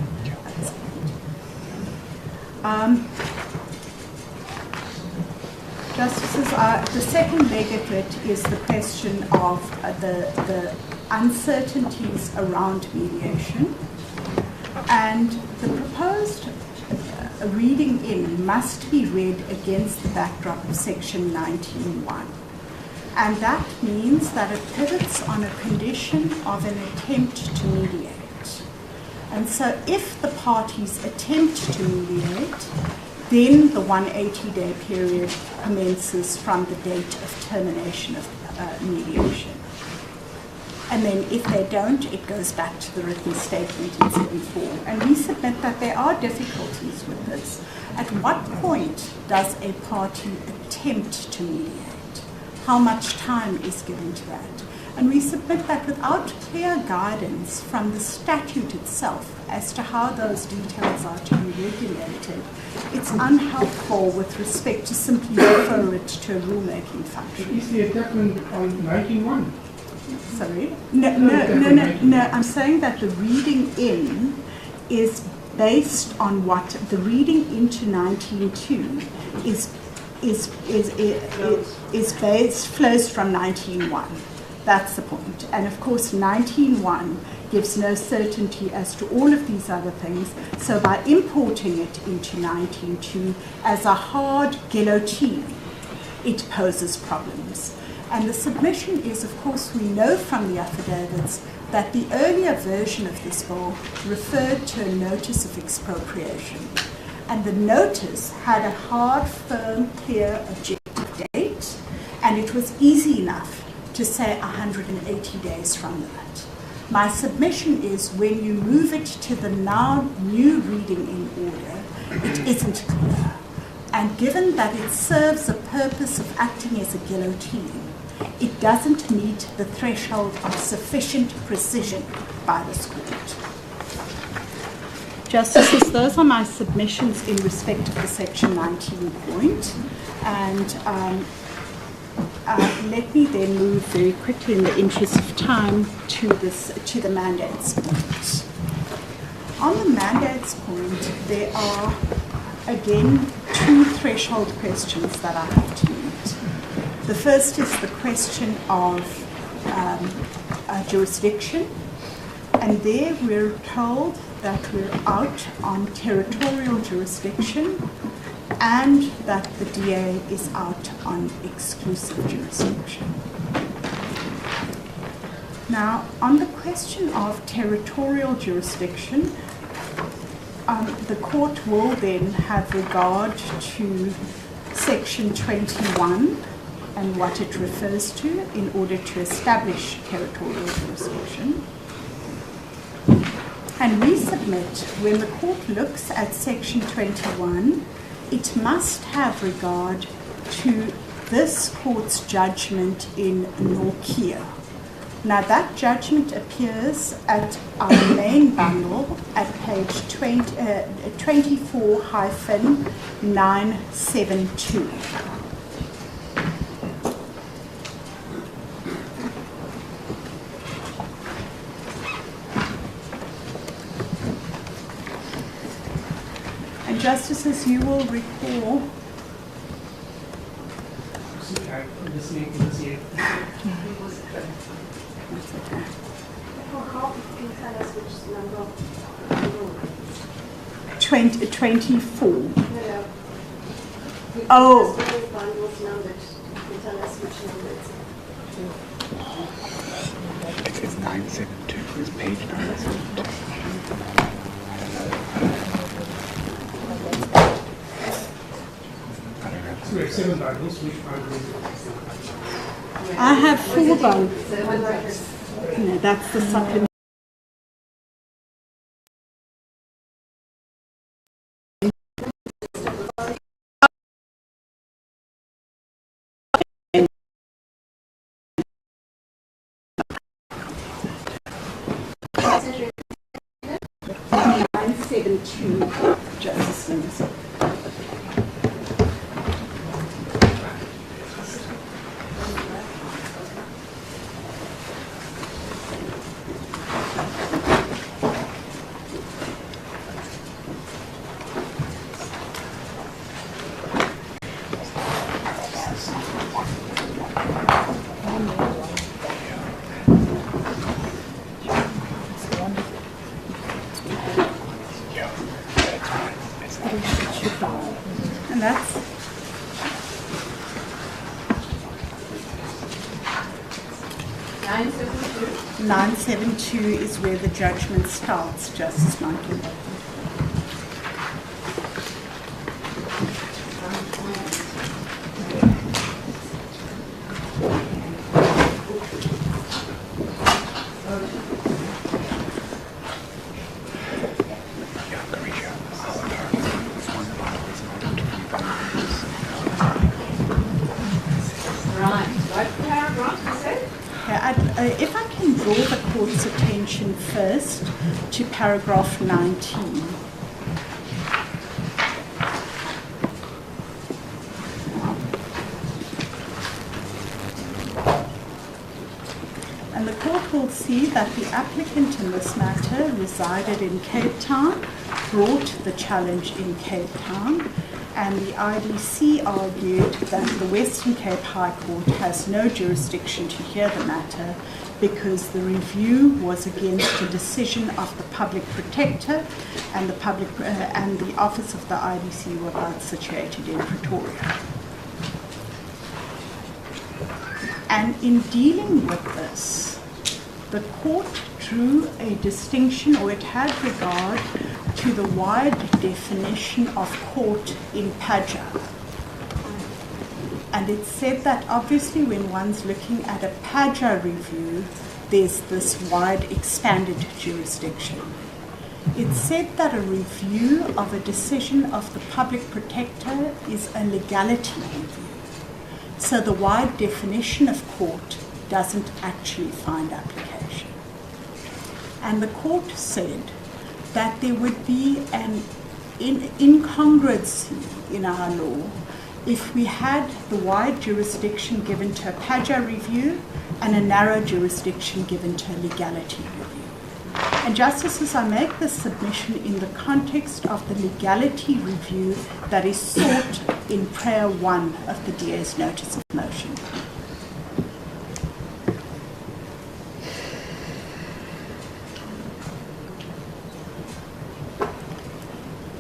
Speaker 2: Justices, the second leg of it is the question of the uncertainties around mediation. And the proposed reading in must be read against the backdrop of Section 19.1. And that means that it pivots on a condition of an attempt to mediate. And so if the parties attempt to mediate, then the 180-day period commences from the date of termination of mediation. And then if they don't, it goes back to the written statement in 7.4. And we submit that there are difficulties with this. At what point does a party attempt to mediate? How much time is given to that? And we submit that without clear guidance from the statute itself as to how those details are to be regulated, it's unhelpful with respect to simply refer it to a rulemaking function.
Speaker 1: Is the attachment on 19.1?
Speaker 2: Sorry? No. I'm saying that the reading in is based on what the reading into 19.2 flows from 19.1. That's the point. And of course, 19.1 gives no certainty as to all of these other things. So by importing it into 19.2 as a hard guillotine, it poses problems. And the submission is, of course, we know from the affidavits that the earlier version of this bill referred to a notice of expropriation. And the notice had a hard, firm, clear, objective date, and it was easy enough to say 180 days from that. My submission is when you move it to the now new reading in order, it isn't clear. And given that it serves a purpose of acting as a guillotine, it doesn't meet the threshold of sufficient precision by this court. Justices, those are my submissions in respect of the Section 19 point. And let me then move very quickly in the interest of time to the mandates point. On the mandates point, there are, again, two threshold questions that I have to meet. The first is the question of jurisdiction, and there we're told that we're out on territorial jurisdiction and that the DA is out on exclusive jurisdiction. Now, on the question of territorial jurisdiction, the court will then have regard to Section 21 and what it refers to in order to establish territorial jurisdiction. And we submit, when the court looks at section 21, it must have regard to this court's judgment in Nokia. Now that judgment appears at our main bundle at page 24-972. And Justices, you will recall
Speaker 16: How can you tell us which number?
Speaker 2: 24.
Speaker 16: No.
Speaker 2: Oh.
Speaker 16: The bundle's numbered. Can you tell us which number it's
Speaker 15: It's 972. It's page 972.
Speaker 1: So we have 7 bundles, which bundle is it?
Speaker 2: I have 4 bundles. No, that's the supplement. Justices. And that's 972 is where the judgment starts, Justice Michael. If I can draw the court's attention first to paragraph 19. And the court will see that the applicant in this matter resided in Cape Town, brought the challenge in Cape Town, and the IDC argued that the Western Cape High Court has no jurisdiction to hear the matter because the review was against a decision of the public protector, and the office of the IDC were both situated in Pretoria. And in dealing with this, the court drew a distinction, or it had regard to the wide definition of court in PAJA. And it said that obviously when one's looking at a PAJA review, there's this wide expanded jurisdiction. It said that a review of a decision of the public protector is a legality review. So the wide definition of court doesn't actually find application. And the court said that there would be an incongruency in our law if we had the wide jurisdiction given to a PAJA review and a narrow jurisdiction given to a legality review. And Justices, I make this submission in the context of the legality review that is sought in prayer 1 of the DA's notice of motion.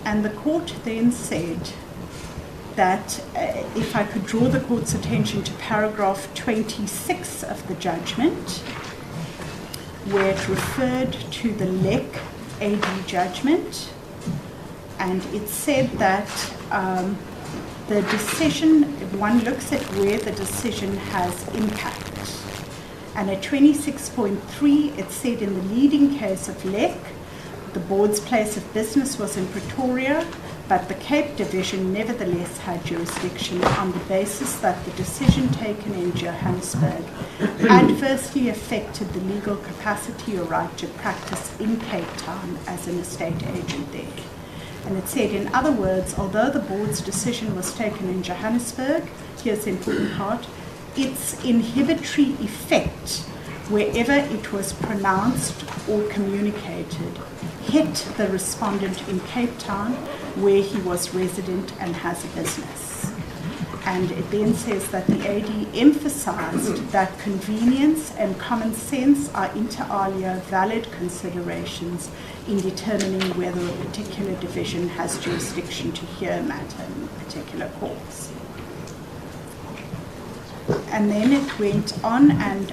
Speaker 2: And the court then said that if I could draw the court's attention to paragraph 26 of the judgment, where it referred to the LEC AD judgment, and it said that the decision, one looks at where the decision has impact. And at 26.3, it said in the leading case of LEC, the board's place of business was in Pretoria, but the Cape Division nevertheless had jurisdiction on the basis that the decision taken in Johannesburg adversely affected the legal capacity or right to practice in Cape Town as an estate agent there. And it said, in other words, although the board's decision was taken in Johannesburg, here's the important part, its inhibitory effect, wherever it was pronounced or communicated, hit the respondent in Cape Town, where he was resident and has a business. And it then says that the AD emphasized that convenience and common sense are inter alia valid considerations in determining whether a particular division has jurisdiction to hear a matter in a particular cause. And then it went on, and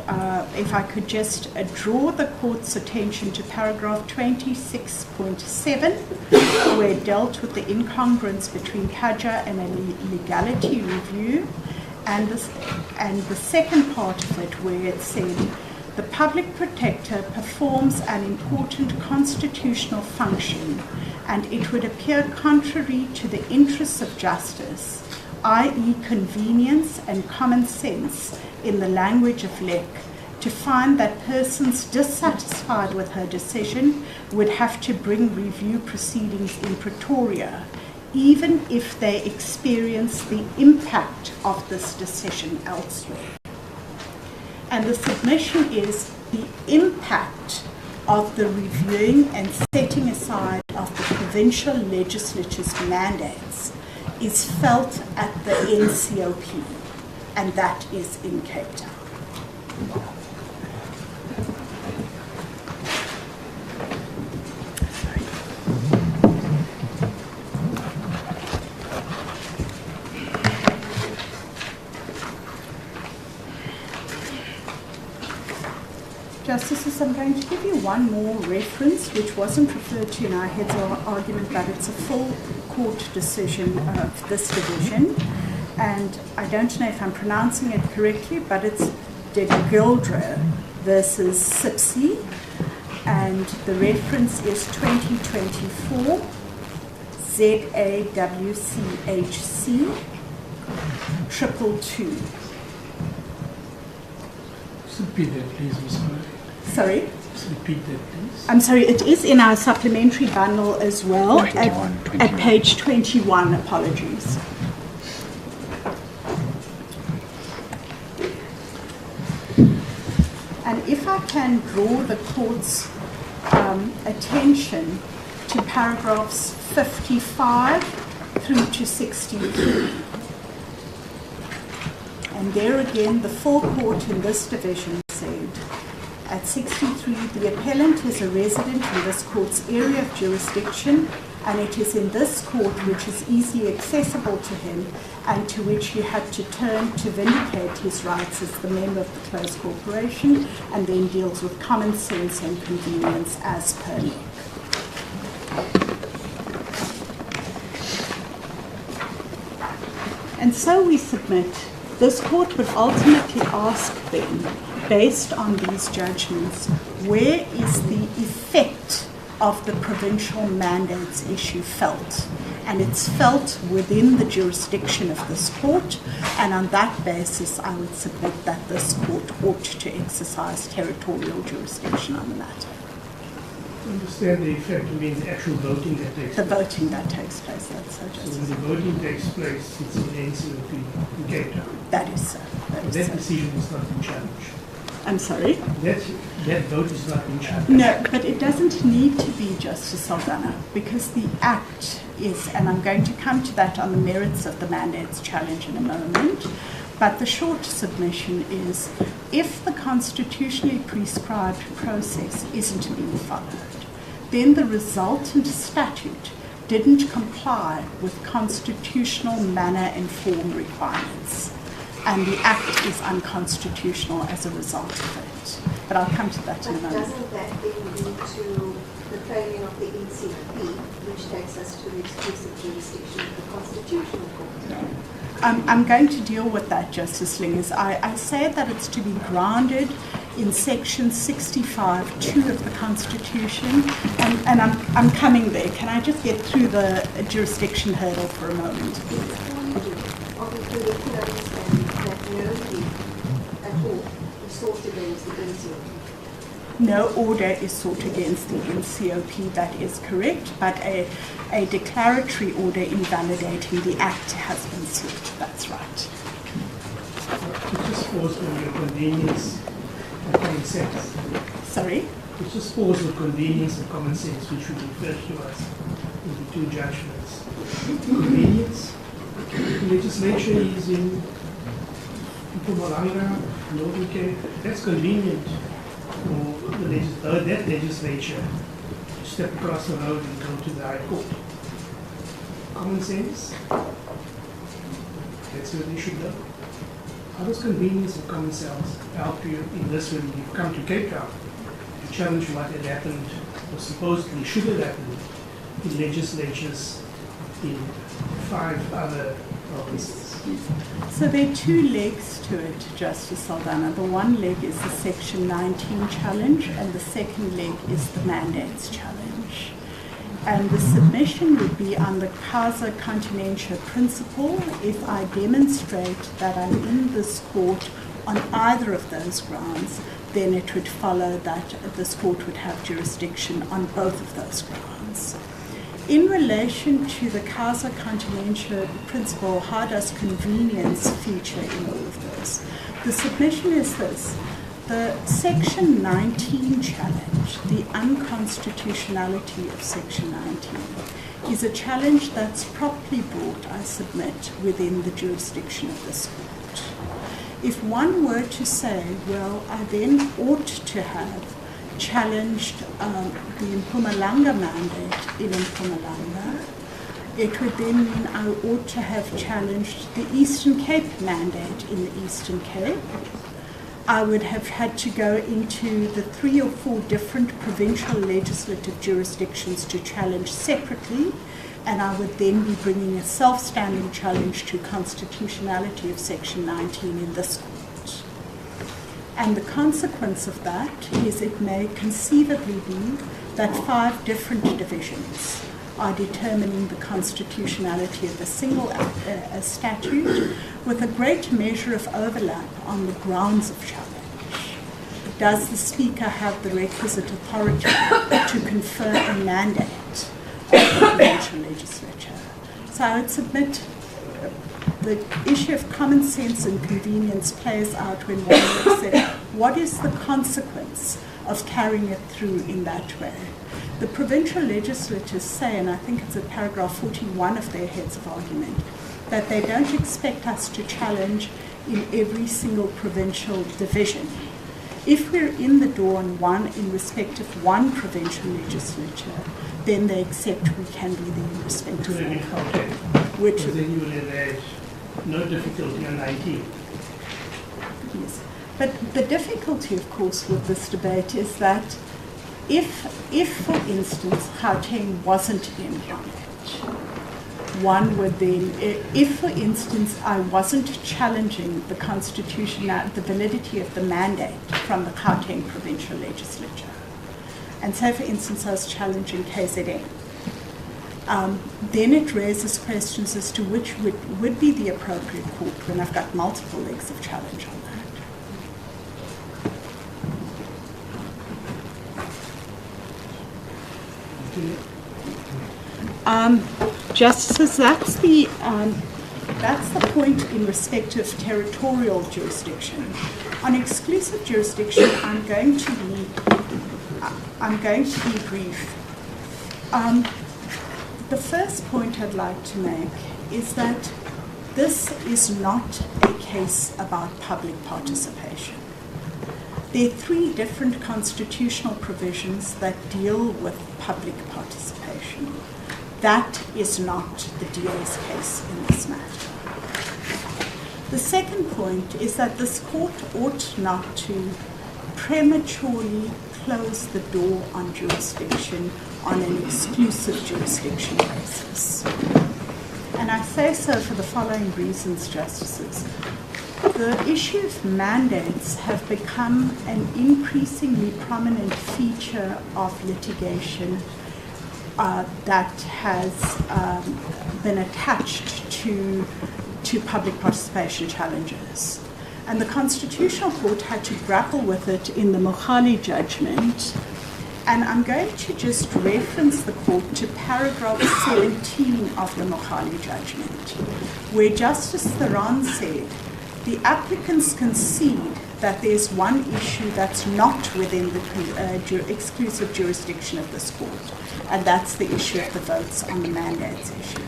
Speaker 2: if I could just draw the court's attention to paragraph 26.7, where it dealt with the incongruence between PAJA and a legality review, and the second part of it, where it said, the public protector performs an important constitutional function, and it would appear contrary to the interests of justice, i.e. convenience and common sense in the language of LEC, to find that persons dissatisfied with her decision would have to bring review proceedings in Pretoria, even if they experience the impact of this decision elsewhere. And the submission is the impact of the reviewing and setting aside of the provincial legislature's mandates is felt at the NCOP, and that is in Cape Town. Justices, I'm going to give you one more reference, which wasn't referred to in our heads of argument, but it's a full court decision of this division. And I don't know if I'm pronouncing it correctly, but it's De Gildre versus SABC. And the reference is 2024 ZAWCHC 222.
Speaker 1: Repeat that, please, Ms. Murray.
Speaker 2: Sorry?
Speaker 1: Repeat that, please.
Speaker 2: I'm sorry, it is in our supplementary bundle as well,
Speaker 15: 21.
Speaker 2: at page 21, apologies. And if I can draw the court's attention to paragraphs 55 through to 63. And there again, the full court in this division said, at 63, the appellant is a resident in this court's area of jurisdiction, and it is in this court which is easily accessible to him and to which he had to turn to vindicate his rights as the member of the closed corporation, and then deals with common sense and convenience as per LEC. And so we submit, this court would ultimately ask them, based on these judgments, where is the effect of the provincial mandates issue felt? And it's felt within the jurisdiction of this court, and on that basis I would submit that this court ought to exercise territorial jurisdiction on the matter.
Speaker 1: Understand the effect, you mean the actual voting that takes
Speaker 2: The
Speaker 1: place?
Speaker 2: voting that takes place, that's so,
Speaker 1: So
Speaker 2: Justice.
Speaker 1: when the voting takes place, it's in NCOP in Cape Town.
Speaker 2: That is so. That is
Speaker 1: That
Speaker 2: so.
Speaker 1: decision is not in challenge.
Speaker 2: I'm sorry?
Speaker 1: That vote is not in challenge.
Speaker 2: No, but it doesn't need to be, Justice Saldana, because the Act is, and I'm going to come to that on the merits of the mandates challenge in a moment, but the short submission is, if the constitutionally prescribed process isn't being followed, then the resultant statute didn't comply with constitutional manner and form requirements, and the Act is unconstitutional as a result of it. But I'll come to that in a
Speaker 16: But
Speaker 2: moment.
Speaker 16: doesn't that then lead to the failing of the NCP, which takes us to the exclusive jurisdiction of the Constitutional Court?
Speaker 2: I'm going to deal with that, Justice Lingers. I say that it's to be grounded in Section 65(2) of the Constitution, and I'm coming there. Can I just get through the jurisdiction hurdle for a moment?
Speaker 16: Before you do, obviously we can understand that no deed at all is sought against the NCP.
Speaker 2: No order is sought against the NCOP, that is correct, but a declaratory order invalidating the Act has been sought. That's right.
Speaker 1: It just falls on your convenience and common sense.
Speaker 2: Sorry?
Speaker 1: It just falls on convenience and common sense, which would refer to us in the two judgments. Convenience, the legislature is in Mpumalanga, Northern Cape. That's convenient for that legislature to step across the road and go to the High Court. Common sense, that's where they should go. How does convenience and common sense help you in this when you come to Cape Town to challenge what had happened or supposedly should have happened in legislatures in 5 other provinces?
Speaker 2: So there are two legs to it, Justice Saldanha. The one leg is the Section 19 challenge, and the second leg is the mandates challenge. And the submission would be on the causa continentia principle. If I demonstrate that I'm in this court on either of those grounds, then it would follow that this court would have jurisdiction on both of those grounds. In relation to the causa continentia principle, how does convenience feature in all of this? The submission is this. The Section 19 challenge, the unconstitutionality of Section 19, is a challenge that's properly brought, I submit, within the jurisdiction of this court. If one were to say, well, I then ought to have challenged the Mpumalanga mandate in Mpumalanga, it would then mean I ought to have challenged the Eastern Cape mandate in the Eastern Cape. I would have had to go into the 3 or 4 different provincial legislative jurisdictions to challenge separately, and I would then be bringing a self-standing challenge to constitutionality of Section 19 in this court. And the consequence of that is it may conceivably be that 5 different divisions are determining the constitutionality of a single statute with a great measure of overlap on the grounds of challenge. Does the Speaker have the requisite authority to confer a mandate on the provincial legislature? So I would submit the issue of common sense and convenience plays out when one looks at what is the consequence of carrying it through in that way. The provincial legislatures say, and I think it's at paragraph 41 of their heads of argument, that they don't expect us to challenge in every single provincial division. If we're in the door on one in respect of one provincial legislature, then they accept we can be there in respect of all. Which
Speaker 1: then you will have had no difficulty on 19.
Speaker 2: Yes. But the difficulty, of course, with this debate is that if for instance, Gauteng wasn't in on it, one would then, if for instance I wasn't challenging the constitution, the validity of the mandate from the Gauteng provincial legislature, and say for instance I was challenging KZN, then it raises questions as to which would be the appropriate court when I've got multiple legs of challenge on that. Justices, that's the point in respect of territorial jurisdiction. On exclusive jurisdiction, I'm going to be brief. The first point I'd like to make is that this is not a case about public participation. There are 3 different constitutional provisions that deal with public participation. That is not the DA's case in this matter. The second point is that this court ought not to prematurely close the door on jurisdiction on an exclusive jurisdiction basis. And I say so for the following reasons, Justices. The issue of mandates have become an increasingly prominent feature of litigation that has been attached to public participation challenges. And the Constitutional Court had to grapple with it in the Mokhali judgment. And I'm going to just reference the court to paragraph 17 of the Mokhali judgment, where Justice Theron said, the applicants concede that there's one issue that's not within the exclusive jurisdiction of this court, and that's the issue of the votes on the mandates issue.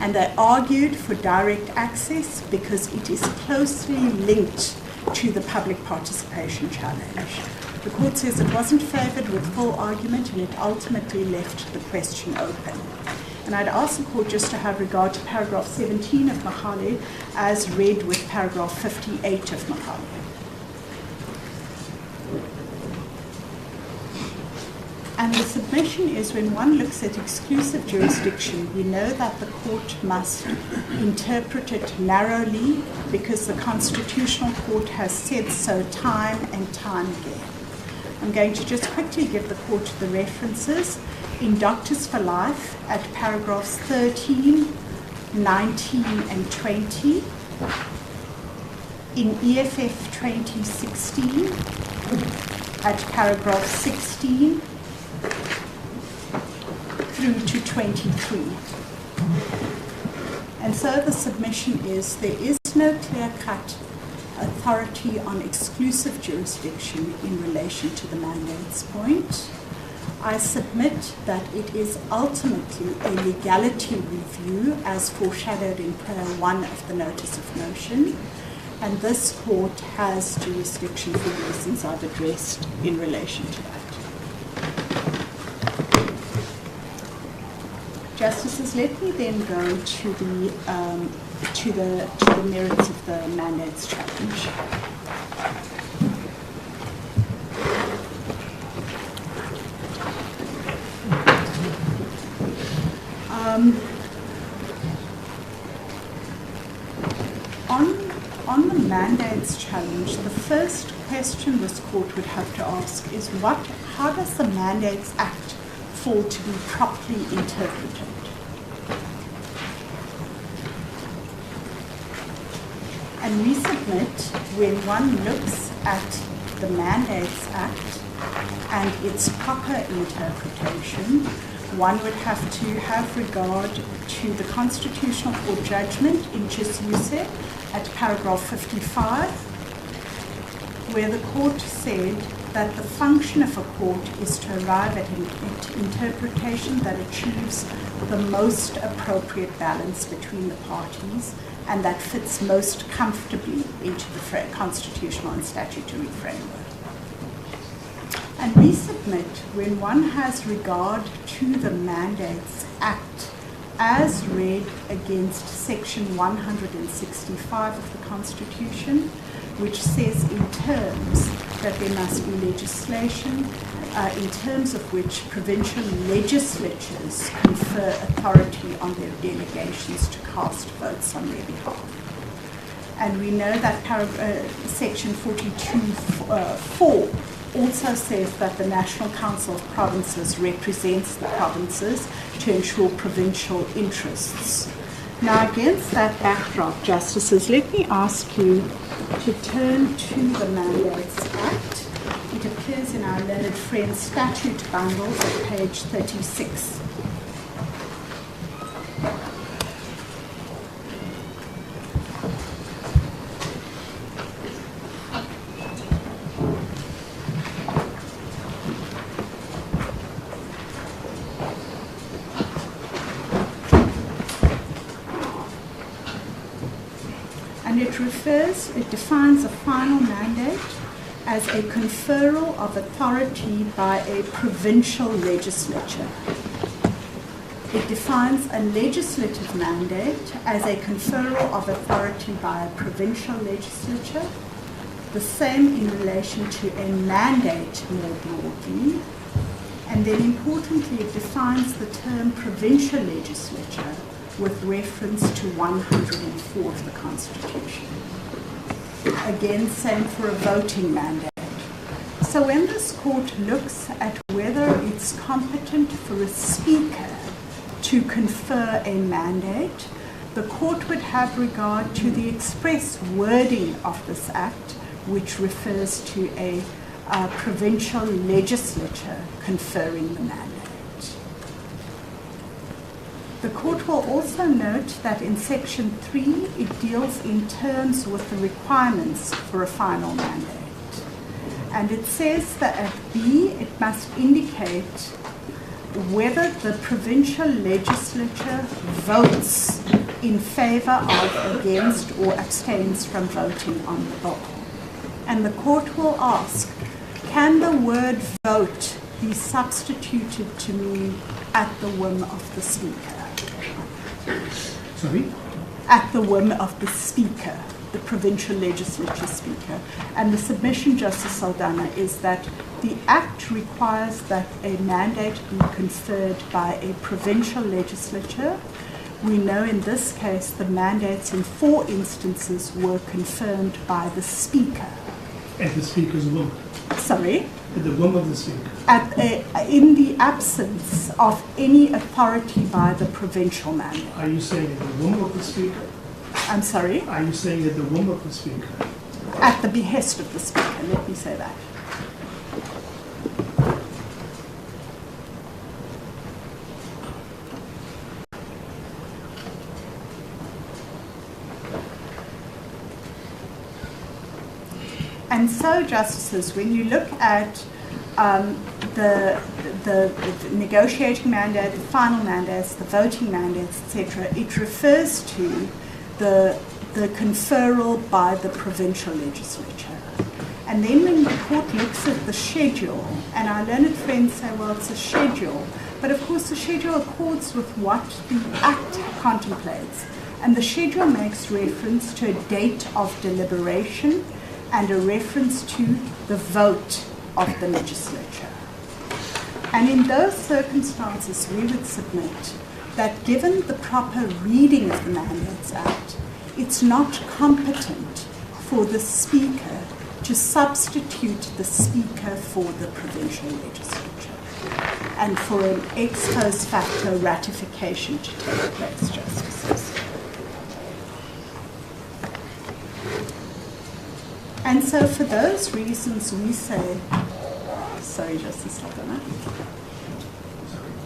Speaker 2: And they argued for direct access because it is closely linked to the public participation challenge. The court says it wasn't favoured with full argument and it ultimately left the question open. And I'd ask the court just to have regard to paragraph 17 of Mokhali as read with paragraph 58 of Mokhali. And the submission is when one looks at exclusive jurisdiction, we know that the court must interpret it narrowly because the Constitutional Court has said so time and time again. I'm going to just quickly give the court the references. In Doctors for Life at paragraphs 13, 19 and 20. In EFF 2016 at paragraph 16 through to 23. And so the submission is there is no clear-cut authority on exclusive jurisdiction in relation to the mandates point. I submit that it is ultimately a legality review as foreshadowed in prayer 1 of the notice of motion, and this court has jurisdiction for the reasons I've addressed in relation to that. Justices, let me then go to the merits of the mandates challenge. On the mandates challenge, the first question this court would have to ask is how does the Mandates Act fall to be properly interpreted? And we submit when one looks at the Mandates Act and its proper interpretation, one would have to have regard to the Constitutional Court judgment in Chisuse at paragraph 55, where the court said that the function of a court is to arrive at an interpretation that achieves the most appropriate balance between the parties and that fits most comfortably into the constitutional and statutory framework. And we submit when one has regard to the Mandates Act as read against section 165 of the Constitution, which says in terms that there must be legislation in terms of which provincial legislatures confer authority on their delegations to cast votes on their behalf. And we know that section 42(4) also says that the National Council of Provinces represents the provinces to ensure provincial interests. Now, against that backdrop, Justices, let me ask you to turn to the Mandates Act. It appears in our learned friend's statute bundles at page 36. It defines a final mandate as a conferral of authority by a provincial legislature. It defines a legislative mandate as a conferral of authority by a provincial legislature. the same in relation to a mandate more broadly, and then importantly it defines the term provincial legislature with reference to 104 of the Constitution. Again, same for a voting mandate. So when this court looks at whether it's competent for a speaker to confer a mandate, the court would have regard to the express wording of this act, which refers to a provincial legislature conferring the mandate. The court will also note that in section 3 it deals in terms with the requirements for a final mandate. And it says that at B it must indicate whether the provincial legislature votes in favour of, against, or abstains from voting on the bill. And the court will ask, can the word vote be substituted to mean at the whim of the speaker?
Speaker 1: Sorry?
Speaker 2: At the whim of the speaker, the provincial legislature speaker. And the submission, Justice Saldanha, is that the Act requires that a mandate be conferred by a provincial legislature. We know in this case the mandates in 4 instances were confirmed by the Speaker.
Speaker 1: At the Speaker's whim?
Speaker 2: Sorry?
Speaker 1: At the whim of the Speaker?
Speaker 2: In the absence of any authority by the provincial mandate.
Speaker 1: Are you saying at the whim of the Speaker?
Speaker 2: I'm sorry?
Speaker 1: Are you saying at the whim of the Speaker?
Speaker 2: At the behest of the Speaker, let me say that. And so, Justices, when you look at the negotiating mandate, the final mandates, the voting mandates, etc., it refers to the conferral by the provincial legislature. And then when the court looks at the schedule, and our learned friends say, well, it's a schedule, but of course the schedule accords with what the Act contemplates. And the schedule makes reference to a date of deliberation and a reference to the vote of the legislature. And in those circumstances, we would submit that given the proper reading of the Mandates Act, it's not competent for the Speaker to substitute the Speaker for the provincial legislature and for an ex post facto ratification to take place, Justices. And so for those reasons we say, sorry, Justice Saldanha.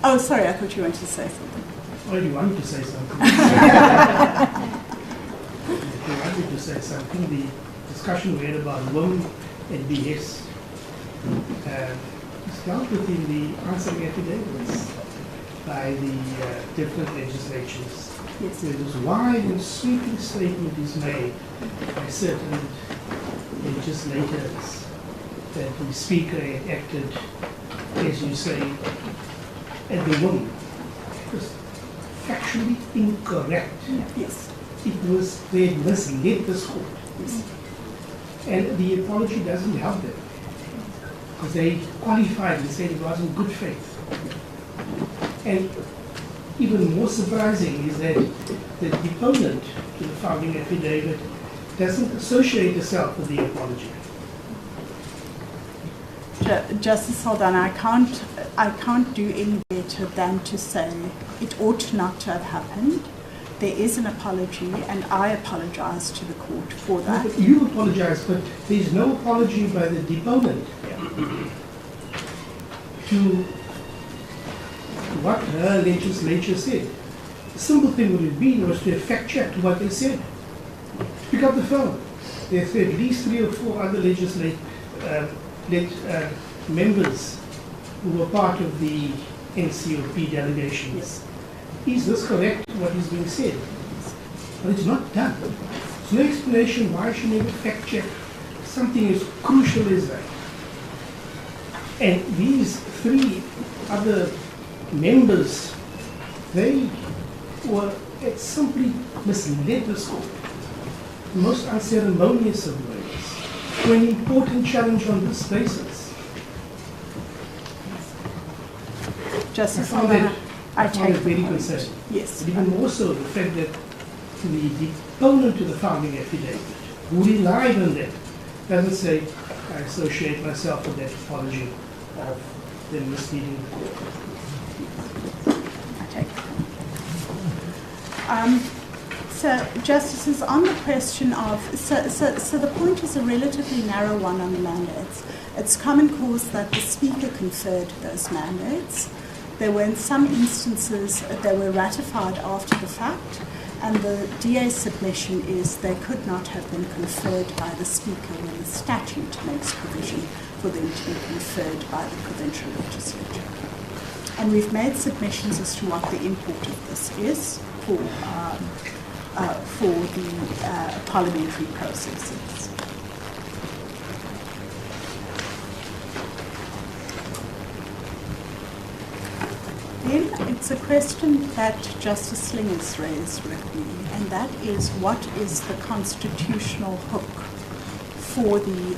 Speaker 2: Oh, sorry, I thought you wanted to say something.
Speaker 1: Oh, you wanted to say something. If you wanted to say something, the discussion we had about whim and behest is dealt with in the answering affidavits by the different legislatures.
Speaker 2: Yes.
Speaker 1: There is wide and sweeping statement is made by certain legislators that the Speaker had acted, as you say, at the whim. It was factually incorrect.
Speaker 2: Yes.
Speaker 1: They had misled this court.
Speaker 2: Yes.
Speaker 1: And the apology doesn't help them, because they qualified and said it was in good faith. And even more surprising is that the deponent to the founding affidavit doesn't associate herself with the apology.
Speaker 2: Justice Saldanha, I can't do any better than to say it ought not to have happened. There is an apology, and I apologize to the court for that.
Speaker 1: No, but you apologize, but there's no apology by the deponent to what her legislature said. The simple thing would have been was to have fact-checked what they said. Pick up the phone. There's at least 3 or 4 other members who were part of the NCOP delegations.
Speaker 2: Yes.
Speaker 1: Is this correct, what is being said? But it's not done. There's no explanation why she never fact-check something as crucial as that. And these 3 other members, they had simply misled this court. The most unceremonious of ways. to an important challenge on this basis.
Speaker 2: Justice
Speaker 1: I found it
Speaker 2: take
Speaker 1: very concerning.
Speaker 2: Yes.
Speaker 1: But even more so, the fact that the deponent to the founding affidavit, who relied on that, doesn't say, I associate myself with that apology of them misleading the court.
Speaker 2: I take it. So, Justices, on the question of, so the point is a relatively narrow one on the mandates. It's common cause that the Speaker conferred those mandates. There were, in some instances, they were ratified after the fact, and the DA's submission is they could not have been conferred by the Speaker when the statute makes provision for them to be conferred by the provincial legislature. And we've made submissions as to what the import of this is for the parliamentary processes. Then it's a question that Justice Slingers raised with me, and that is, what is the constitutional hook for the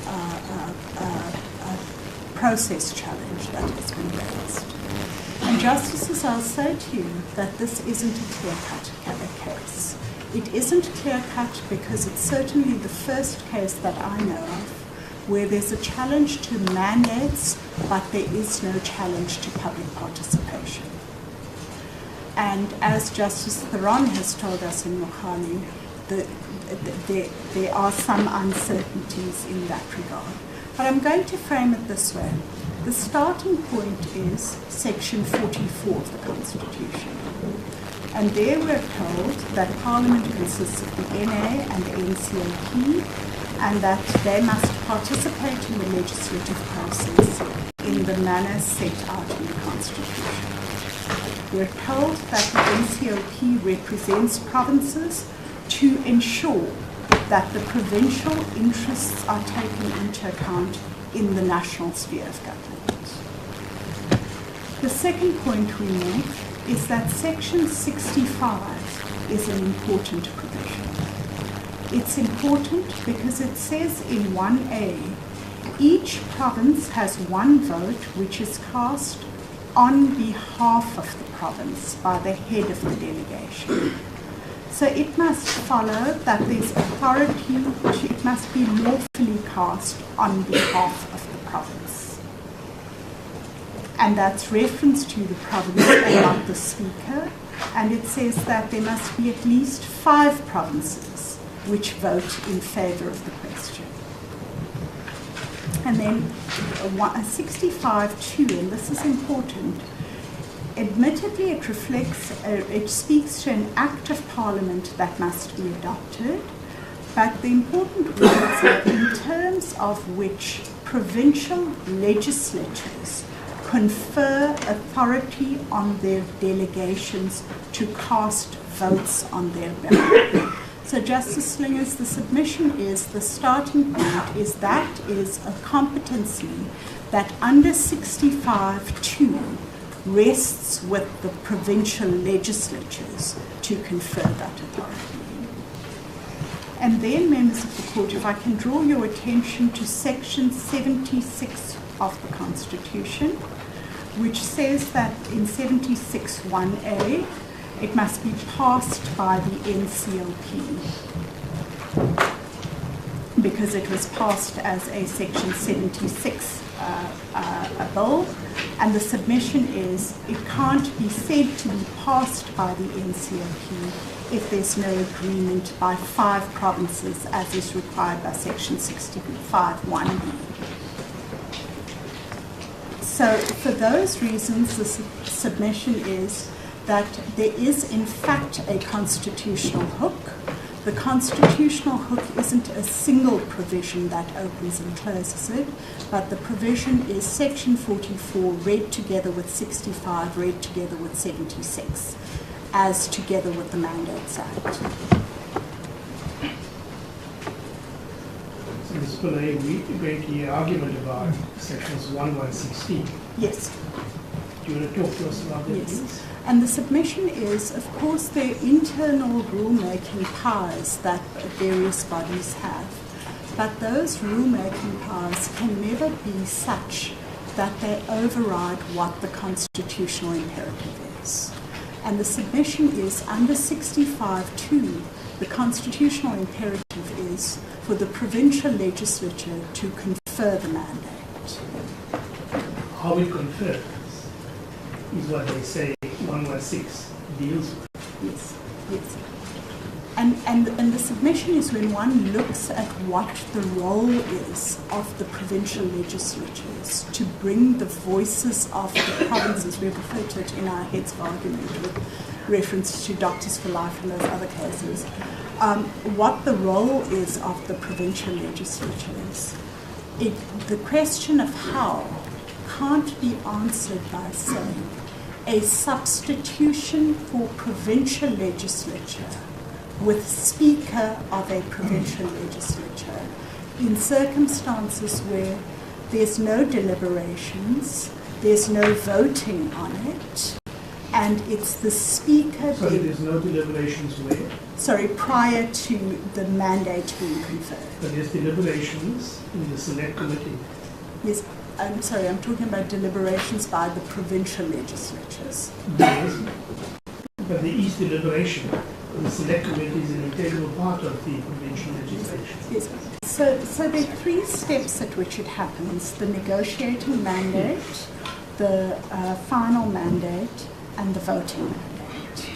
Speaker 2: process challenge that has been raised? And Justices, I'll say to you that this isn't a clear-cut case. It isn't clear-cut because it's certainly the first case that I know of where there's a challenge to mandates, but there is no challenge to public participation. And as Justice Theron has told us in Mohali, there are some uncertainties in that regard. But I'm going to frame it this way. The starting point is Section 44 of the Constitution. And there we're told that Parliament consists of the NA and the NCOP, and that they must participate in the legislative process in the manner set out in the Constitution. We're told that the NCOP represents provinces to ensure that the provincial interests are taken into account in the national sphere of government. The second point we make is that Section 65 is an important provision. It's important because it says in 1A, each province has one vote which is cast on behalf of the province by the head of the delegation. So it must follow that there's authority, it must be lawfully cast on behalf of the province. And that's reference to the province and not the Speaker. And it says that there must be at least 5 provinces which vote in favour of the question. And then 65.2, and this is important, admittedly it reflects, it speaks to an act of Parliament that must be adopted, but the important words are in terms of which provincial legislatures confer authority on their delegations to cast votes on their bill. So Justice Slingers, the submission is, the starting point is that is a competency that under 65.2 rests with the provincial legislatures to confer that authority. And then, members of the court, if I can draw your attention to Section 76 of the Constitution, which says that in 76.1a, it must be passed by the NCOP because it was passed as a Section 76 a bill, and the submission is it can't be said to be passed by the NCOP if there's no agreement by 5 provinces as is required by Section 65.1b. So for those reasons, the submission is that there is in fact a constitutional hook. The constitutional hook isn't a single provision that opens and closes it, but the provision is Section 44 read together with 65, read together with 76, as together with the Mandates Act.
Speaker 1: So Ms. Pillay, we're going to hear argument about Sections 116.
Speaker 2: Yes.
Speaker 1: Do you want to talk to us about that,
Speaker 2: Yes.
Speaker 1: please?
Speaker 2: And the submission is, of course, the internal rulemaking powers that various bodies have. but those rulemaking powers can never be such that they override what the constitutional imperative is. And the submission is under 65(2), the constitutional imperative is for the provincial legislature to confer the mandate.
Speaker 1: How it confers is what they say 116 deals with.
Speaker 2: Yes, yes. And the submission is when one looks at what the role is of the provincial legislatures to bring the voices of the provinces, we've referred to it in our heads of argument with reference to Doctors for Life and those other cases, what the role is of the provincial legislatures. The question of how can't be answered by saying a substitution for provincial legislature with speaker of a provincial legislature in circumstances where there's no deliberations, there's no voting on it, and it's the speaker...
Speaker 1: Sorry, there's no deliberations where?
Speaker 2: Sorry, prior to the mandate being conferred.
Speaker 1: But there's deliberations in the select committee.
Speaker 2: Yes, I'm sorry, I'm talking about deliberations by the provincial legislatures.
Speaker 1: Yes, but there is deliberation. The select committee is an integral part of the provincial legislation.
Speaker 2: Yes. So there are three steps at which it happens: the negotiating mandate, the final mandate, and the voting mandate.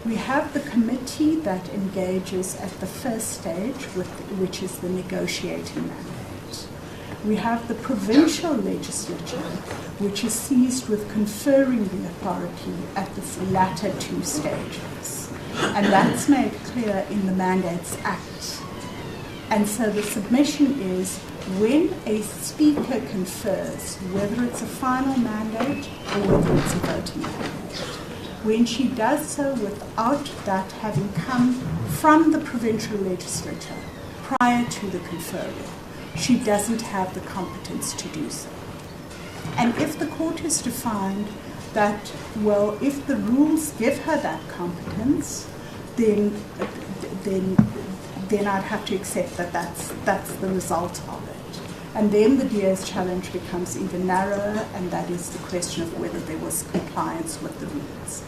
Speaker 2: We have the committee that engages at the first stage, which is the negotiating mandate. We have the provincial legislature, which is seized with conferring the authority at the latter two stages. And that's made clear in the Mandates Act. And so the submission is when a speaker confers, whether it's a final mandate or whether it's a voting mandate, when she does so without that having come from the provincial legislature prior to the conferring, she doesn't have the competence to do so. And if the court is to find that, well, if the rules give her that competence, then I'd have to accept that that's the result of it. And then the DA's challenge becomes even narrower, and that is the question of whether there was compliance with the rules.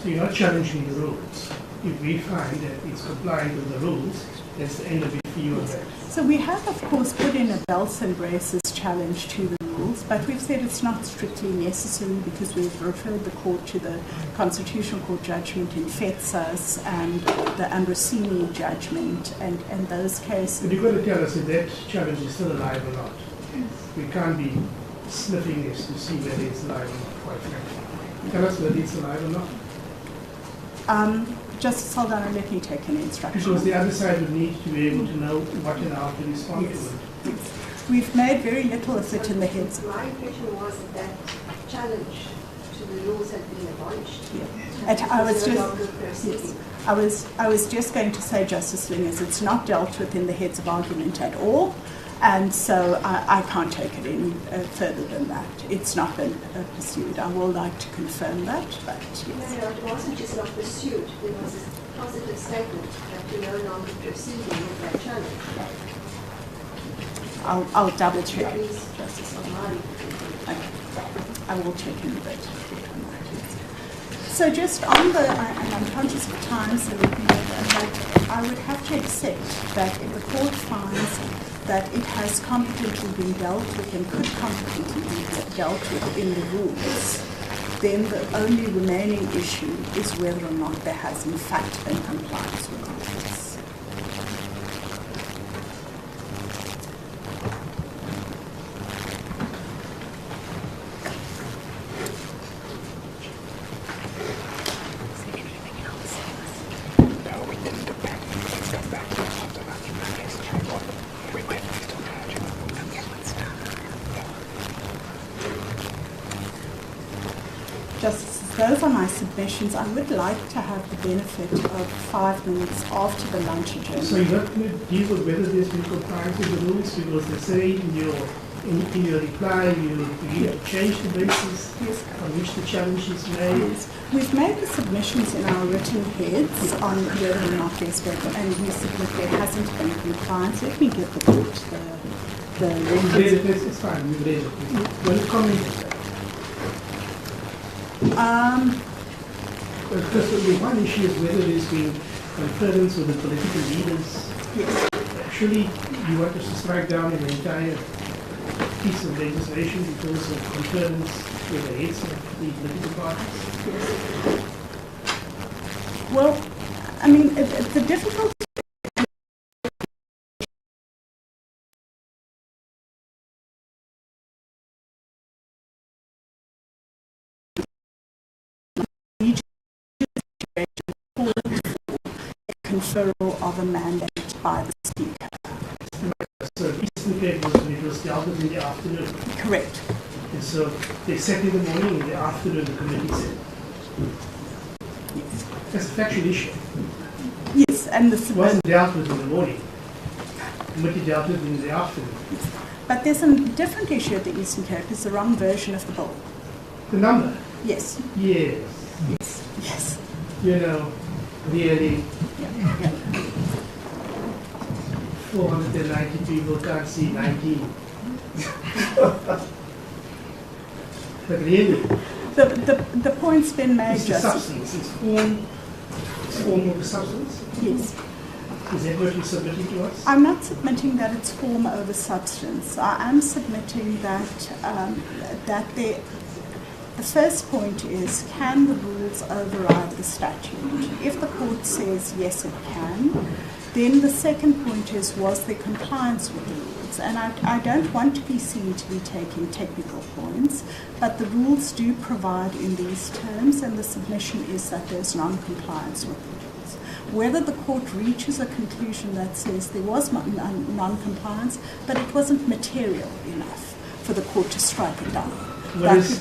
Speaker 1: So you're not challenging the rules. If we find that it's compliant with the rules, that's the end of it for you and that.
Speaker 2: So we have, of course, put in a belts and braces challenge to the rules, but we've said it's not strictly necessary because we've referred the court to the Constitutional Court judgment in Fetsas and the Ambrosini judgment and those cases.
Speaker 1: But you've got to tell us if that challenge is still alive or not. We can't be sniffing this to see whether it's alive or not, quite frankly. Tell us whether it's alive or not.
Speaker 2: Justice Saldana, let me take an instruction.
Speaker 1: Because the other side would need to be able to know what and how to respond to it.
Speaker 2: Yes. We've made very little of it in the heads.
Speaker 16: My impression was that challenge to the rules had been abolished.
Speaker 2: Yeah. I was just going to say, Justice Lingers, it's not dealt with in the heads of argument at all, and so I can't take it any further than that. It's not been pursued. I will like to confirm that, but yes.
Speaker 16: No, it wasn't just not pursued. There was a positive statement that you're no longer proceeding with that challenge.
Speaker 2: I'll double check.
Speaker 16: Justice Almighty.
Speaker 2: Okay. I will check in a bit. So just on the, and I'm conscious of time, so I would have to accept that if the court finds that it has competently been dealt with and could competently be dealt with in the rules, then the only remaining issue is whether or not there has in fact been compliance with the rules. Justices, those are my submissions. I would like to have the benefit of 5 minutes after the lunch adjournment.
Speaker 1: So you're not going to deal with whether there's been compliance with the rules because they say in your in your reply, you agreed to change the basis on which the challenge is made.
Speaker 2: We've made the submissions in our written heads on whether or not there's been, and we submit there hasn't been compliance. Let me give the court the records.
Speaker 1: It's fine, we've read it. One comment. Because the one issue is whether there's been conference with the political leaders.
Speaker 2: Yes.
Speaker 1: Actually, you want us to strike down an entire piece of legislation because of conference with the heads of the political parties?
Speaker 2: Yes. Well, I mean, the difficulty conferral of a mandate by the Speaker.
Speaker 1: So Eastern Cape was dealt with in the afternoon.
Speaker 2: Correct.
Speaker 1: And so they said in the morning, in the afternoon the committee said.
Speaker 2: Yes.
Speaker 1: That's a factual issue.
Speaker 2: Yes, and
Speaker 1: it wasn't dealt with in the morning. The committee dealt with it in the afternoon.
Speaker 2: Yes. But there's a different issue at the Eastern Cape. It's the wrong version of the bill.
Speaker 1: The number?
Speaker 2: Yes.
Speaker 1: Yes.
Speaker 2: Yes. Yes.
Speaker 1: You know, really, 490 people can't see 19. But really,
Speaker 2: the point's been made.
Speaker 1: It's the substance. It's form of the substance.
Speaker 2: Yes.
Speaker 1: Is that what you're submitting to us?
Speaker 2: I'm not submitting that it's form over substance. I am submitting that the first point is, can the rules override the statute? If the court says yes, it can, then the second point is, was there compliance with the rules? And I don't want to be seen to be taking technical points, but the rules do provide in these terms, and the submission is that there's non-compliance with the rules. Whether the court reaches a conclusion that says there was non-compliance, but it wasn't material enough for the court to strike it down.
Speaker 1: What does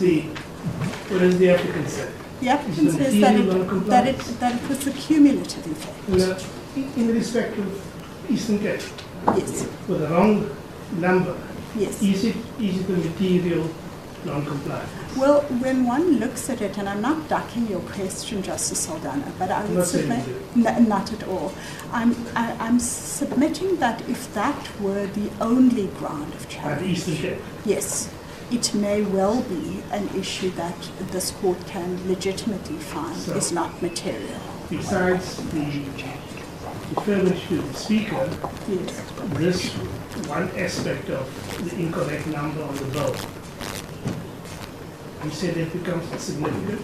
Speaker 1: the applicant say?
Speaker 2: The applicant says that it was a cumulative effect.
Speaker 1: Well, in respect of Eastern Cape?
Speaker 2: Yes.
Speaker 1: With the wrong number?
Speaker 2: Yes.
Speaker 1: Is it a material non-compliance?
Speaker 2: Well, when one looks at it, and I'm not ducking your question, Justice Saldana, but I would submit, not at all. I'm submitting that if that were the only ground of challenge,
Speaker 1: Eastern Cape?
Speaker 2: Yes, it may well be an issue that this court can legitimately find is not material.
Speaker 1: Besides the deferment to the Speaker,
Speaker 2: yes,
Speaker 1: this one aspect of the incorrect number on the bill, you say that becomes significant?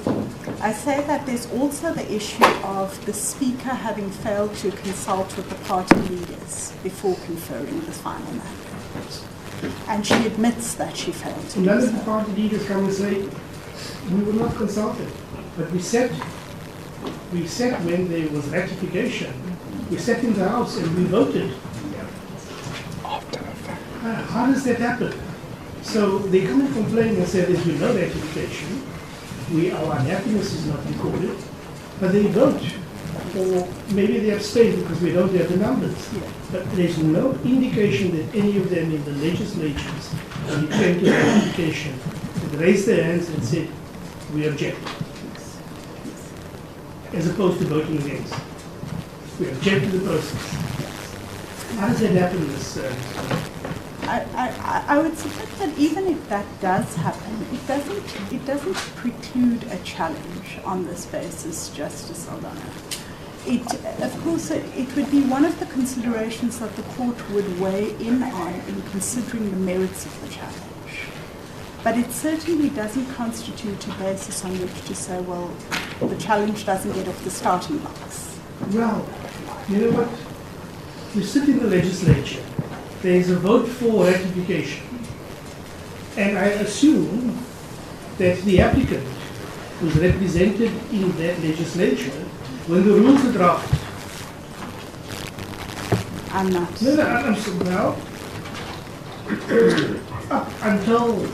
Speaker 2: I say that there's also the issue of the Speaker having failed to consult with the party leaders before conferring the final mandate. And she admits that she failed to do
Speaker 1: None
Speaker 2: so.
Speaker 1: of the party leaders come and say, we were not consulted, but we sat when there was ratification, we sat in the House and we voted. How does that happen? So they come and complain and say there's been no ratification, our unhappiness is not recorded, but they vote. Or maybe they abstain because we don't have the numbers. But there's no indication that any of them in the legislatures, when it came to ratification, had raised their hands and said, we object. As opposed to voting against. We object to the process. How does that happen in this?
Speaker 2: I would submit that even if that does happen, it doesn't preclude a challenge on this basis, Justice Saldana. Of course, it would be one of the considerations that the court would weigh in on in considering the merits of the challenge. But it certainly doesn't constitute a basis on which to say, well, the challenge doesn't get off the starting blocks.
Speaker 1: Well, you know what? You sit in the legislature, there is a vote for ratification. And I assume that the applicant was represented in that legislature when the rules are drafted.
Speaker 2: I'm not.
Speaker 1: No, I'm saying now, up until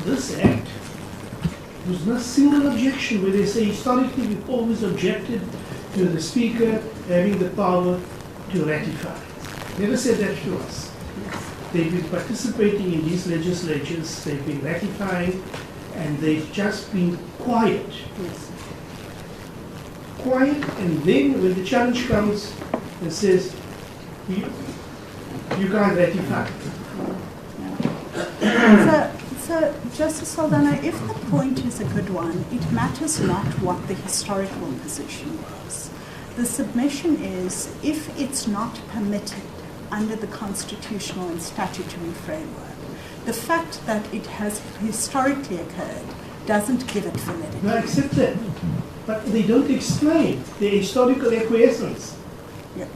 Speaker 1: this act, there was no single objection where they say historically we've always objected to the Speaker having the power to ratify. Never said that to us. They've been participating in these legislatures, they've been ratifying, and they've just been quiet. Quiet, and then when the challenge comes and says, you can't ratify.
Speaker 2: So, Justice Saldana, if the point is a good one, it matters not what the historical position was. The submission is, if it's not permitted under the constitutional and statutory framework, the fact that it has historically occurred doesn't give it validity.
Speaker 1: No, I accept that. But they don't explain the historical acquiescence.
Speaker 2: Yeah.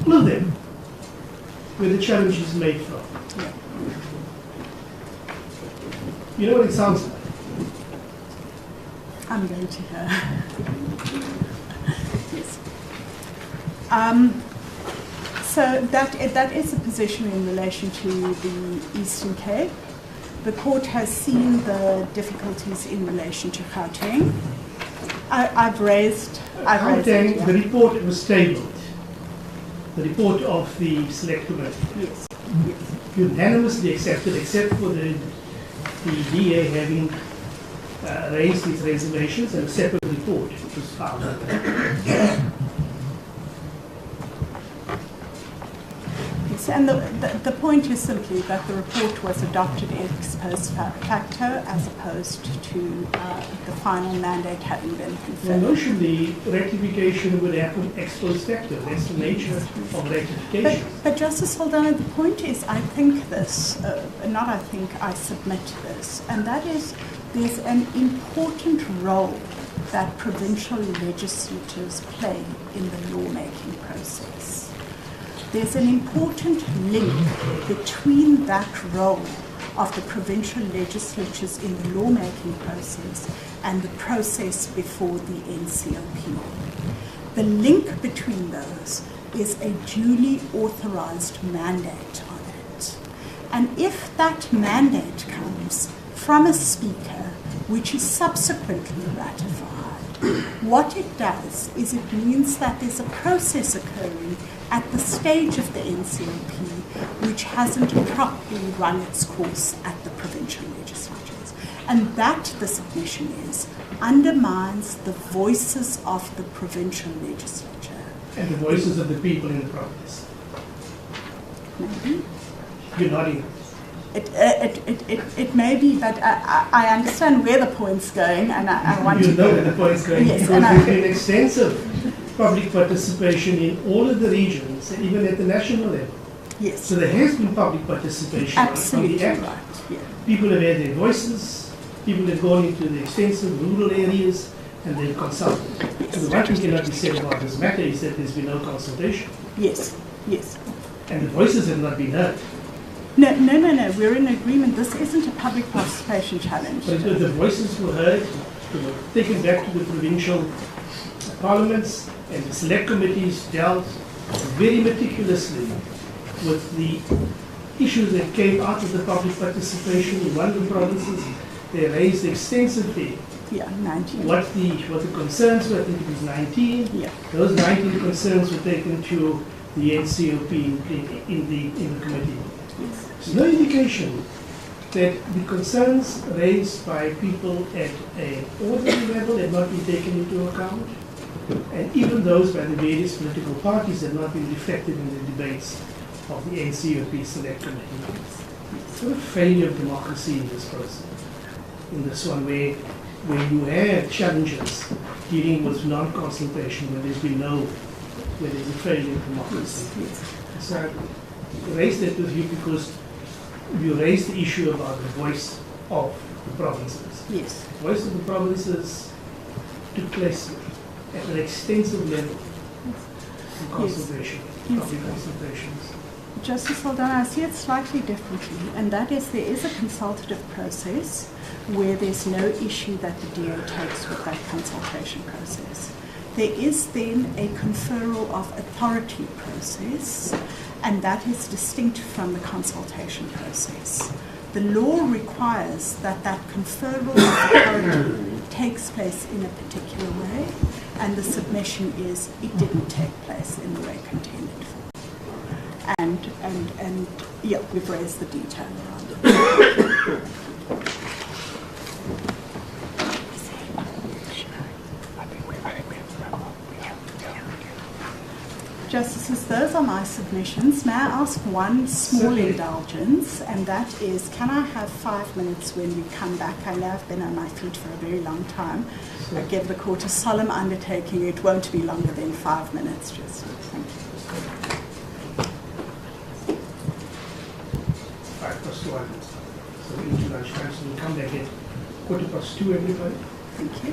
Speaker 1: All of them, where the challenge is made from.
Speaker 2: Yeah.
Speaker 1: You know what it sounds like?
Speaker 2: I'm going to hear. Yes. So that is a position in relation to the Eastern Cape. The court has seen the difficulties in relation to Gauteng. I've raised
Speaker 1: Gauteng,
Speaker 2: it,
Speaker 1: the report was tabled. The report of the select committee.
Speaker 2: Yes.
Speaker 1: Unanimously accepted, except for the DA having raised its reservations and a separate report which was filed.
Speaker 2: Yes, and the point is simply that the report was adopted ex post facto as opposed to the final mandate having been
Speaker 1: Well,
Speaker 2: confirmed.
Speaker 1: notionally, ratification would happen ex post facto. That's the nature of ratification.
Speaker 2: But Justice Saldana, the point is, I think this, not I think, I submit this, and that is there's an important role that provincial legislatures play in the lawmaking process. There's an important link between that role of the provincial legislatures in the lawmaking process and the process before the NCOP. The link between those is a duly authorized mandate on it. And if that mandate comes from a speaker which is subsequently ratified, what it does is it means that there's a process occurring at the stage of the NCOP which hasn't properly run its course at the provincial legislatures. And that, the submission is, undermines the voices of the provincial legislature.
Speaker 1: And the voices of the people in the province.
Speaker 2: Maybe.
Speaker 1: You're nodding.
Speaker 2: It may be, but I understand where the point's going, and I want to...
Speaker 1: You know where the point's going,
Speaker 2: yes,
Speaker 1: because there's been extensive public participation in all of the regions, and even at the national level.
Speaker 2: Yes.
Speaker 1: So there has been public participation
Speaker 2: Absolutely
Speaker 1: on the Act.
Speaker 2: right. Yeah.
Speaker 1: People have had their voices, people have gone into the extensive rural areas, and they've consulted. So the one thing cannot be said about this matter is that there's been no consultation.
Speaker 2: Yes, yes.
Speaker 1: And the voices have not been heard.
Speaker 2: No, we're in agreement. This isn't a public participation challenge.
Speaker 1: But the voices were heard, they were taken back to the provincial parliaments, and the select committees dealt very meticulously with the issues that came out of the public participation in one of the provinces. They raised extensively
Speaker 2: 19.
Speaker 1: What the concerns were. I think it was 19.
Speaker 2: Yeah.
Speaker 1: Those 19 concerns were taken to the NCOP in the committee.
Speaker 2: Yes.
Speaker 1: There's no indication that the concerns raised by people at an ordinary level had not been taken into account, and even those by the various political parties had not been reflected in the debates of the NCOP Select Committee. Sort of failure of democracy in this process, in this one where you have challenges dealing with non-consultation, where there's a failure of democracy. So I raised that with you because you raised the issue about the voice of the provinces.
Speaker 2: Yes.
Speaker 1: The voice of the provinces took place at an extensive level in consultation, public consultations.
Speaker 2: Justice Saldana, I see it slightly differently, and that is there is a consultative process where there's no issue that the DA takes with that consultation process. There is then a conferral of authority process, and that is distinct from the consultation process. The law requires that that conferral of authority takes place in a particular way, and the submission is it didn't take place in the way contended for. and yeah, we've raised the detail around it. Justices, those are my submissions. May I ask one small indulgence, and that is, can I have 5 minutes when we come back? I know I've been on my feet for a very long time. I give the court a solemn undertaking. It won't be longer than 5 minutes, Justice. Thank you.
Speaker 1: 2 items. So we need to lunch time, so we'll come back at 2:15, everybody.
Speaker 2: Thank you.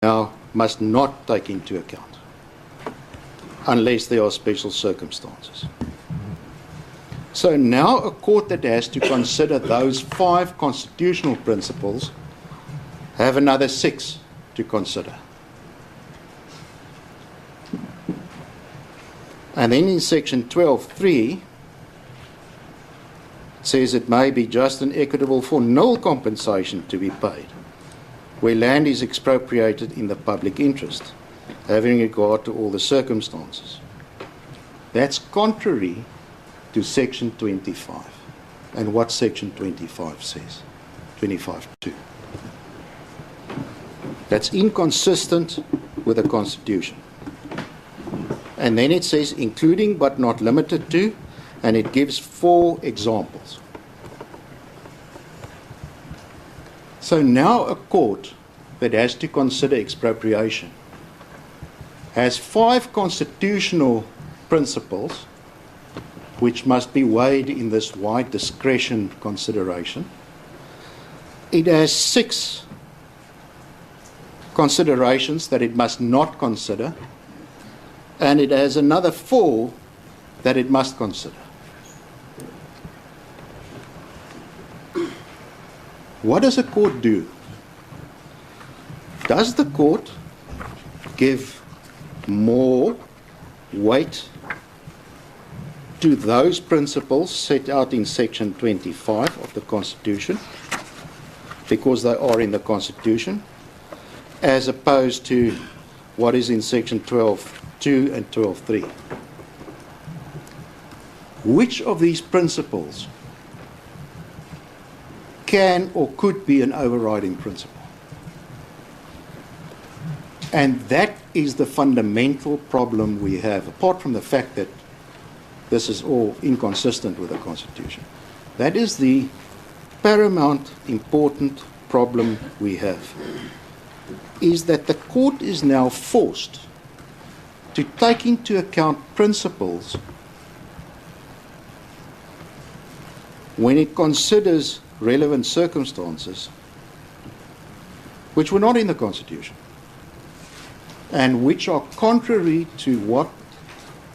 Speaker 3: now must not take into account unless there are special circumstances. So now a court that has to consider those 5 constitutional principles have another 6 to consider. And then in section 12.3 says it may be just and equitable for nil compensation to be paid where land is expropriated in the public interest, having regard to all the circumstances. That's contrary to section 25. And what section 25 says? 25.2. That's inconsistent with the Constitution. And then it says, including but not limited to, and it gives 4 examples. So now a court that has to consider expropriation has 5 constitutional principles which must be weighed in this wide discretion consideration. It has 6 considerations that it must not consider, and it has another 4 that it must consider. What does a court do? Does the court give more weight to those principles set out in section 25 of the Constitution, because they are in the Constitution, as opposed to what is in section 12.2 and 12.3? Which of these principles can or could be an overriding principle? And that is the fundamental problem we have, apart from the fact that this is all inconsistent with the Constitution. That is the paramount important problem we have, is that the court is now forced to take into account principles when it considers relevant circumstances which were not in the Constitution and which are contrary to what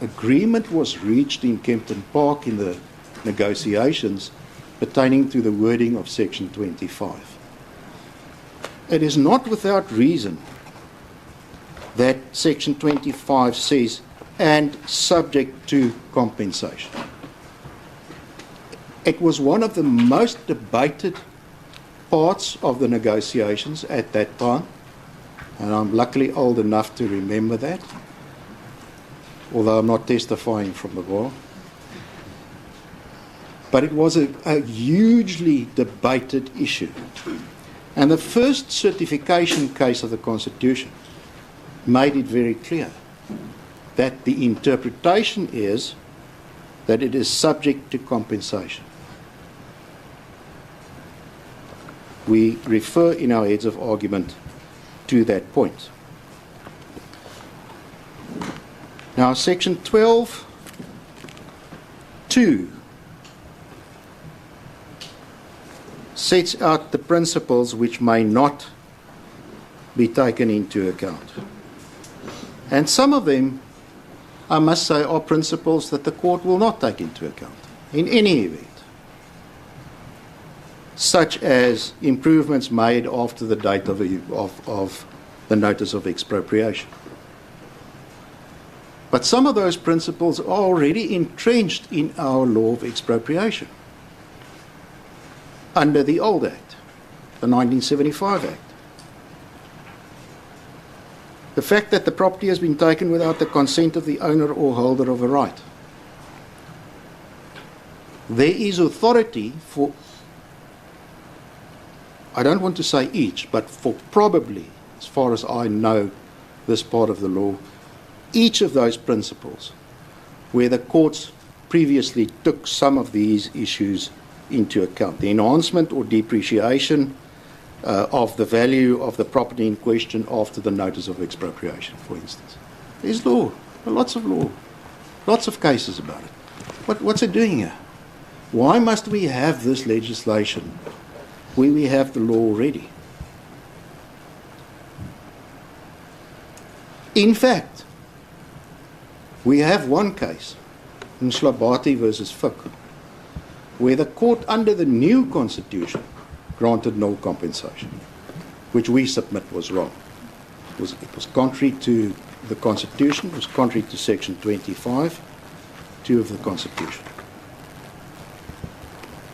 Speaker 3: agreement was reached in Kempton Park in the negotiations pertaining to the wording of section 25. It is not without reason that section 25 says, and subject to compensation. It was one of the most debated parts of the negotiations at that time, and I'm luckily old enough to remember that, although I'm not testifying from the bar. But it was a hugely debated issue. And the first certification case of the Constitution made it very clear that the interpretation is that it is subject to compensation. We refer in our heads of argument to that point. Now, section 12.2 sets out the principles which may not be taken into account. And some of them, I must say, are principles that the court will not take into account in any event, such as improvements made after the date of the notice of expropriation. But some of those principles are already entrenched in our law of expropriation under the old Act, the 1975 Act. The fact that the property has been taken without the consent of the owner or holder of a right. There is authority for, I don't want to say each, but for probably, as far as I know this part of the law, each of those principles where the courts previously took some of these issues into account. The enhancement or depreciation of the value of the property in question after the notice of expropriation, for instance. There's law, lots of law, lots of cases about it. What's it doing here? Why must we have this legislation where we have the law already?
Speaker 17: In fact, we have one case, Mslabati versus Fick, where the court under the new constitution granted no compensation, which we submit was wrong. It was contrary to the constitution, it was contrary to section 25(2) of the constitution.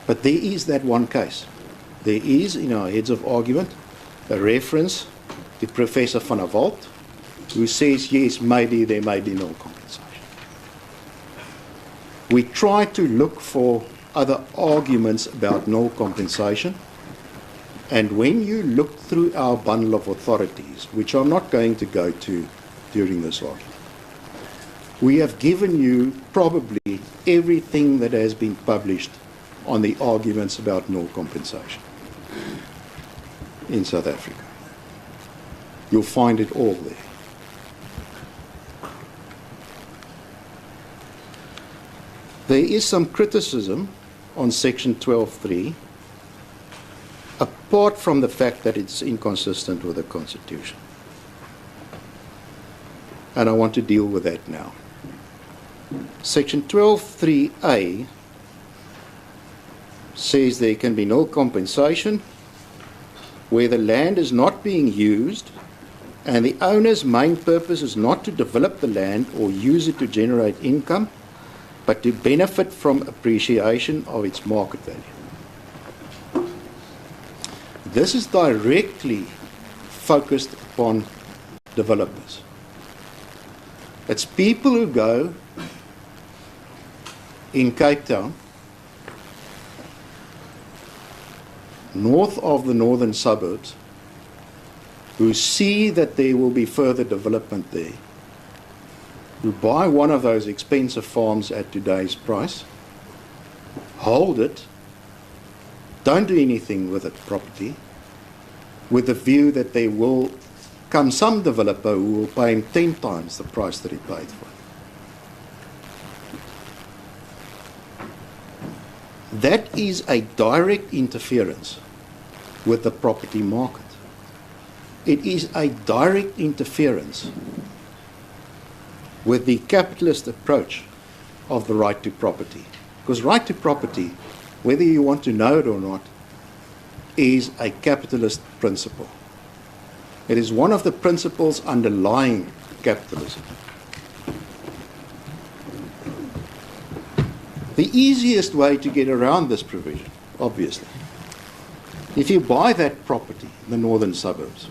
Speaker 17: But there is that one case. There is, in our heads of argument, a reference to Professor van der Walt, who says, yes, maybe there may be no compensation. We try to look for other arguments about no compensation, and when you look through our bundle of authorities, which I'm not going to go to during this argument, we have given you probably everything that has been published on the arguments about no compensation in South Africa. You'll find it all there. There is some criticism on section 12(3), apart from the fact that it's inconsistent with the constitution. And I want to deal with that now. Section 12(3)(a) says there can be no compensation where the land is not being used and the owner's main purpose is not to develop the land or use it to generate income, but to benefit from appreciation of its market value. This is directly focused upon developers. It's people who go in Cape Town, north of the northern suburbs, who see that there will be further development there, who buy one of those expensive farms at today's price, hold it, don't do anything with it property, with the view that there will come some developer who will pay him 10 times the price that he paid for it. That is a direct interference with the property market. It is a direct interference with the capitalist approach of the right to property. Because right to property, whether you want to know it or not, is a capitalist principle. It is one of the principles underlying capitalism. The easiest way to get around this provision, obviously, if you buy that property in the northern suburbs,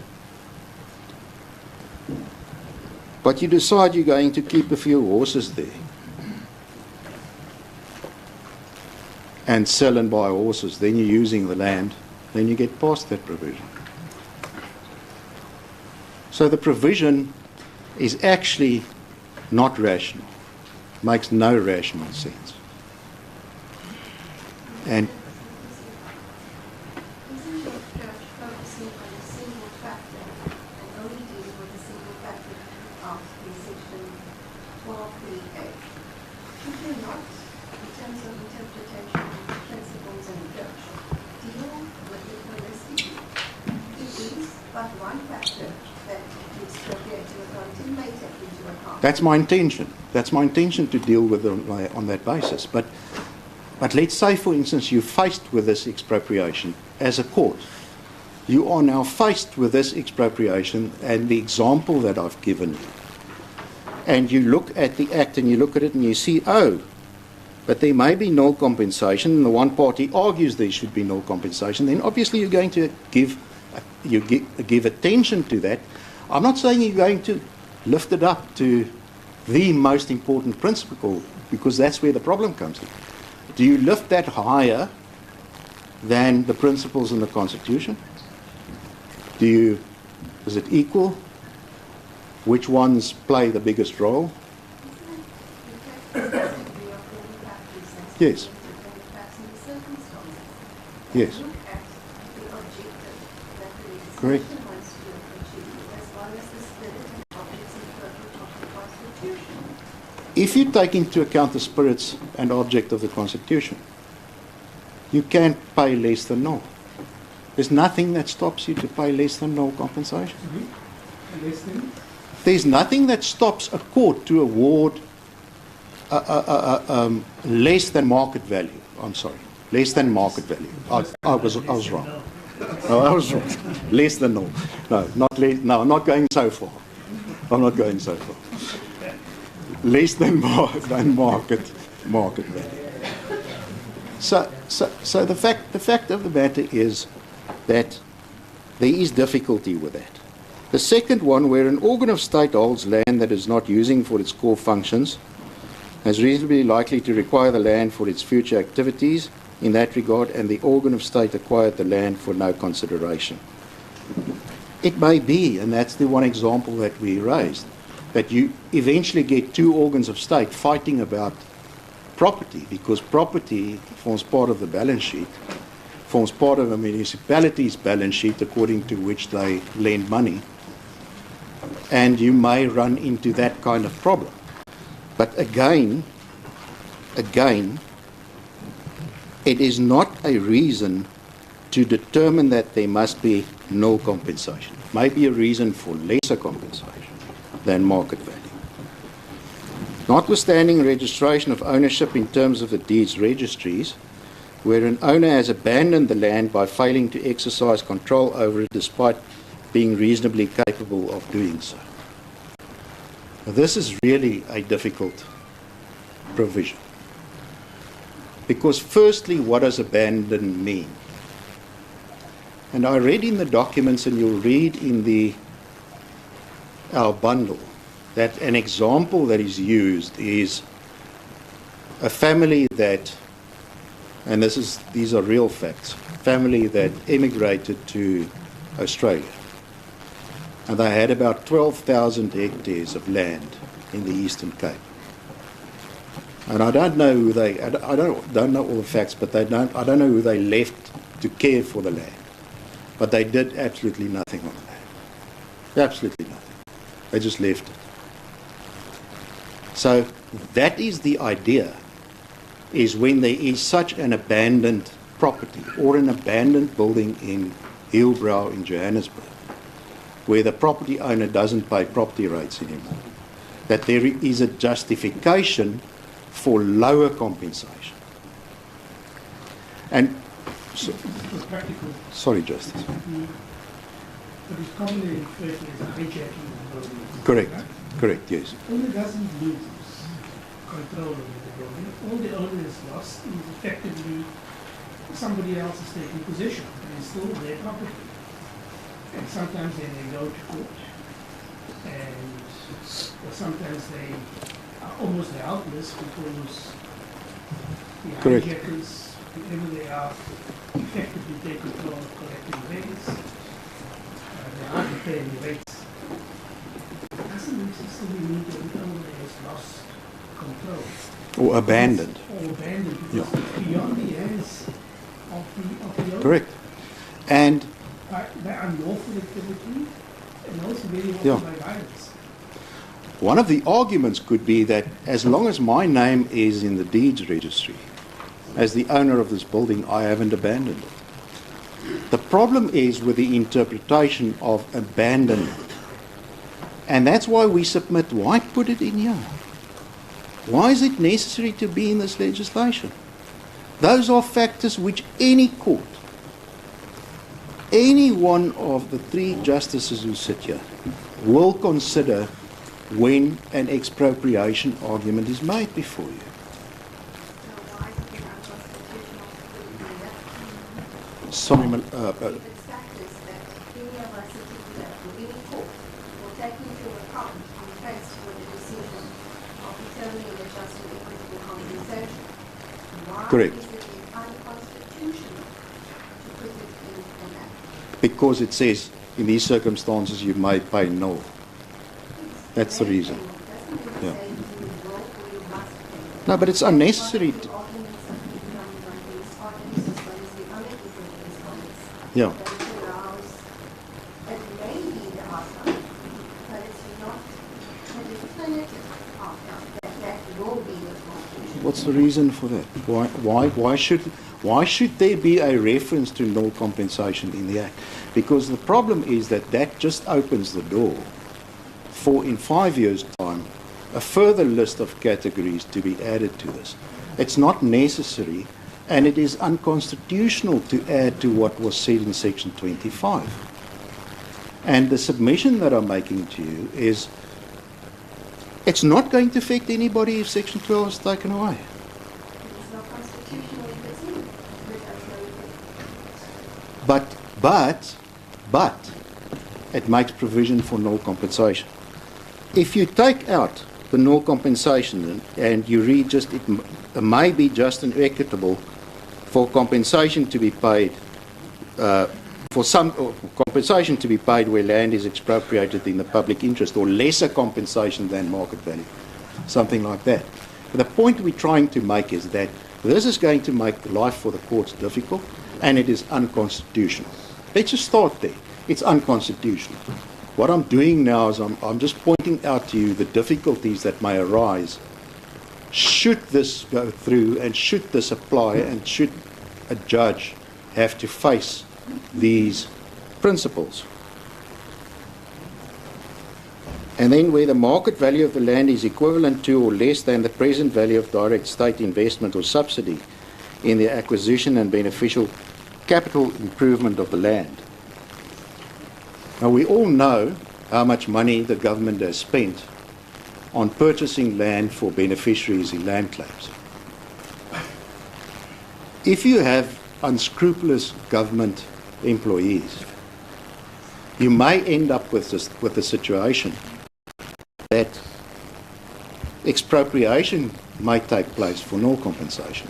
Speaker 17: but you decide you're going to keep a few horses there and sell and buy horses, then you're using the land, then you get past that provision. So the provision is actually not rational, makes no rational sense. And
Speaker 16: isn't your approach focusing on a single factor and only dealing with a single factor of the section 12(3)(a)? Should you not, in terms of interpretation of principles and approach, deal with it holistically? It is but one factor that the expropriating authority may take into account.
Speaker 17: that's my intention. That's my intention to deal with them on that basis. But let's say, for instance, you're faced with this expropriation as a court. You are now faced with this expropriation and the example that I've given you. And you look at the Act and you look at it and you see, oh, but there may be no compensation, and the one party argues there should be no compensation, then obviously you're going to give attention to that. I'm not saying you're going to lift it up to the most important principle, because that's where the problem comes in. Do you lift that higher than the principles in the Constitution? Is it equal? Which ones play the biggest role? Yes. Yes. Correct. If you take into account the spirits and object of the Constitution, you can't pay less than no. There's nothing that stops you to pay less than no compensation.
Speaker 1: Less than?
Speaker 17: There's nothing that stops a court to award less than market value. I'm sorry, less than market value. I was wrong. No, I was wrong. Less than no. No, not less. No, I'm not going so far. I'm not going so far. Less than market value. So the fact of the matter is that there is difficulty with that. The second one, where an organ of state holds land that is not using for its core functions, is reasonably likely to require the land for its future activities in that regard, and the organ of state acquired the land for no consideration. It may be, and that's the one example that we raised, that you eventually get two organs of state fighting about property, because property forms part of the balance sheet, forms part of a municipality's balance sheet according to which they lend money, and you may run into that kind of problem. But again, it is not a reason to determine that there must be no compensation. It may be a reason for lesser compensation than market value. Notwithstanding registration of ownership in terms of the deeds registries, where an owner has abandoned the land by failing to exercise control over it despite being reasonably capable of doing so. Now, this is really a difficult provision. Because firstly, what does abandon mean? And I read in the documents, and you'll read in our bundle, that an example that is used is a family that, and these are real facts, family that emigrated to Australia. And they had about 12,000 hectares of land in the Eastern Cape. And I don't know who I don't know all the facts, but I don't know who they left to care for the land. But they did absolutely nothing on the land. Absolutely nothing. They just left it. So that is the idea, is when there is such an abandoned property or an abandoned building in Hillbrow in Johannesburg, where the property owner doesn't pay property rates anymore, that there is a justification for lower compensation. And sorry, Justice.
Speaker 1: But it's commonly referred to as hijacking of the building.
Speaker 17: Correct. Correct, yes.
Speaker 1: Owner doesn't lose control over the building. All the owner has lost is effectively somebody else is taking possession, and it's still their property. And sometimes they go to court, or sometimes they are almost helpless because the hijackers, whoever they are, effectively take control of collecting rates. They hardly pay any rates. It doesn't necessarily mean that the owner has lost control.
Speaker 17: Or abandoned.
Speaker 1: Or abandoned, because it's beyond the hands of the owner.
Speaker 17: Correct. And
Speaker 1: by unlawful activity, and also very often by violence.
Speaker 17: one of the arguments could be that as long as my name is in the deeds registry, as the owner of this building, I haven't abandoned it. The problem is with the interpretation of abandonment. And that's why we submit, why put it in here? Why is it necessary to be in this legislation? Those are factors which any court, any one of the three justices who sit here, will consider when an expropriation argument is made before you. Sorry, correct. Because it says, in these circumstances, you may pay no. That's the reason. Yeah. No, but it's unnecessary. Yeah. What's the reason for that? Why should there be a reference to null compensation in the Act? Because the problem is that just opens the door for in 5 years' time a further list of categories to be added to this. It's not necessary, and it is unconstitutional to add to what was said in Section 25. And the submission that I'm making to you is it's not going to affect anybody if Section 12 is taken away.
Speaker 16: It's not constitutional if it's in.
Speaker 17: But it makes provision for null compensation. If you take out the null compensation and you read just it may be just and equitable for compensation to be paid compensation to be paid where land is expropriated in the public interest, or lesser compensation than market value, something like that. But the point we're trying to make is that this is going to make life for the courts difficult, and it is unconstitutional. Let's just start there. It's unconstitutional. What I'm doing now is I'm just pointing out to you the difficulties that may arise should this go through, and should this apply, and should a judge have to face these principles. And then where the market value of the land is equivalent to or less than the present value of direct state investment or subsidy in the acquisition and beneficial capital improvement of the land. Now we all know how much money the government has spent on purchasing land for beneficiaries in land claims. If you have unscrupulous government employees, you may end up with the situation that expropriation may take place for null compensation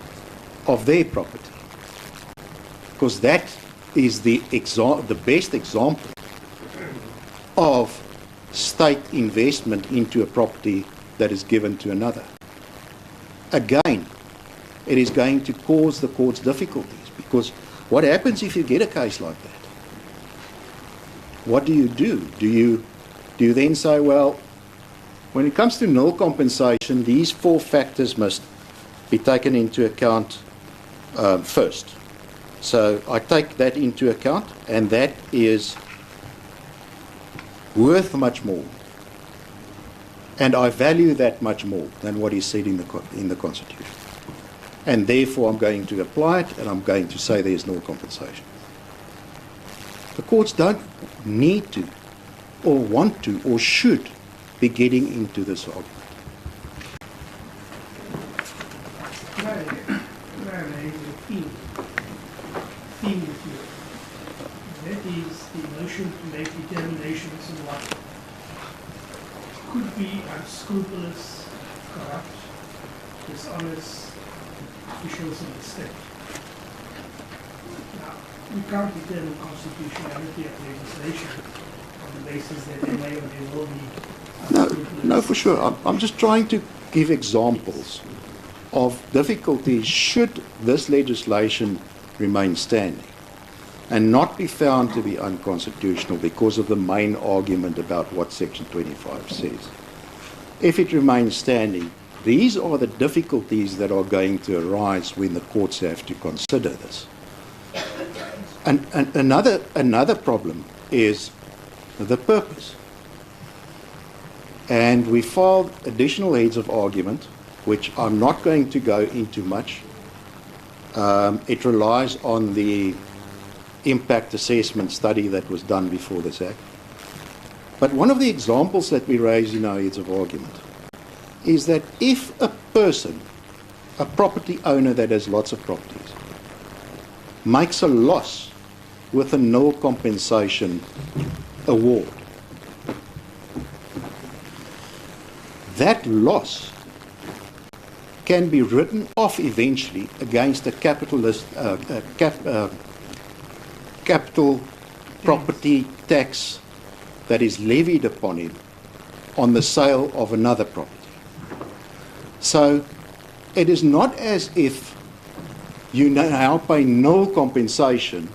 Speaker 17: of their property, because that is the best example of state investment into a property that is given to another. Again, it is going to cause the courts difficulties, because what happens if you get a case like that? What do you do? Do you then say, well, when it comes to null compensation, these 4 factors must be taken into account first. So I take that into account, and that is worth much more, and I value that much more than what is said in the Constitution. And therefore I'm going to apply it, and I'm going to say there's no compensation. The courts don't need to, or want to, or should be getting into this argument.
Speaker 1: Theme with you. That is the notion to make determinations in what could be unscrupulous, corrupt, dishonest officials in the state. Now, we can't determine constitutionality of legislation on the basis that there may or there will be unscrupulous.
Speaker 17: No, for sure. I'm just trying to give examples of difficulties should this legislation remain standing and not be found to be unconstitutional because of the main argument about what Section 25 says. If it remains standing, these are the difficulties that are going to arise when the courts have to consider this. And another problem is the purpose. And we filed additional heads of argument, which I'm not going to go into much. It relies on the impact assessment study that was done before this Act. But one of the examples that we raise in our heads of argument is that if a person, a property owner that has lots of properties, makes a loss with a null compensation award, that loss can be written off eventually against a capital property tax that is levied upon him on the sale of another property. So it is not as if you now pay null compensation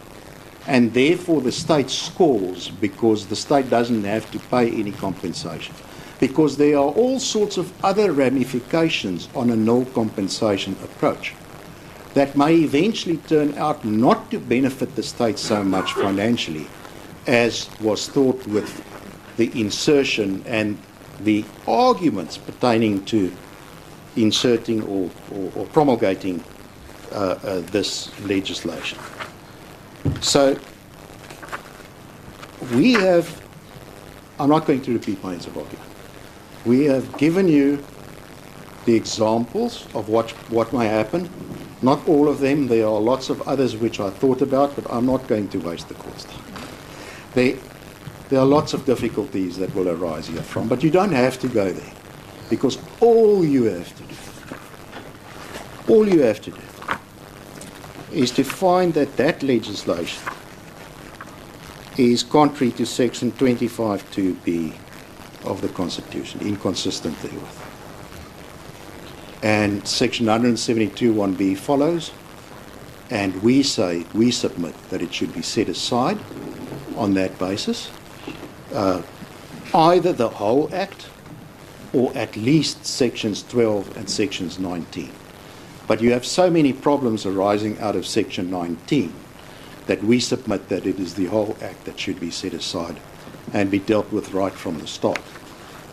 Speaker 17: and therefore the state scores because the state doesn't have to pay any compensation. Because there are all sorts of other ramifications on a null compensation approach that may eventually turn out not to benefit the state so much financially as was thought with the insertion and the arguments pertaining to inserting or promulgating this legislation. So we have, I'm not going to repeat my answer, argument. We have given you the examples of what may happen. Not all of them. There are lots of others which I thought about, but I'm not going to waste the court's time. There are lots of difficulties that will arise here from, but you don't have to go there, because all you have to do is to find that legislation is contrary to section 25(2)(b) of the Constitution, inconsistent therewith. And section 172(1)(b) follows, and we submit that it should be set aside on that basis, either the whole Act or at least sections 12 and sections 19. But you have so many problems arising out of section 19 that we submit that it is the whole Act that should be set aside and be dealt with right from the start.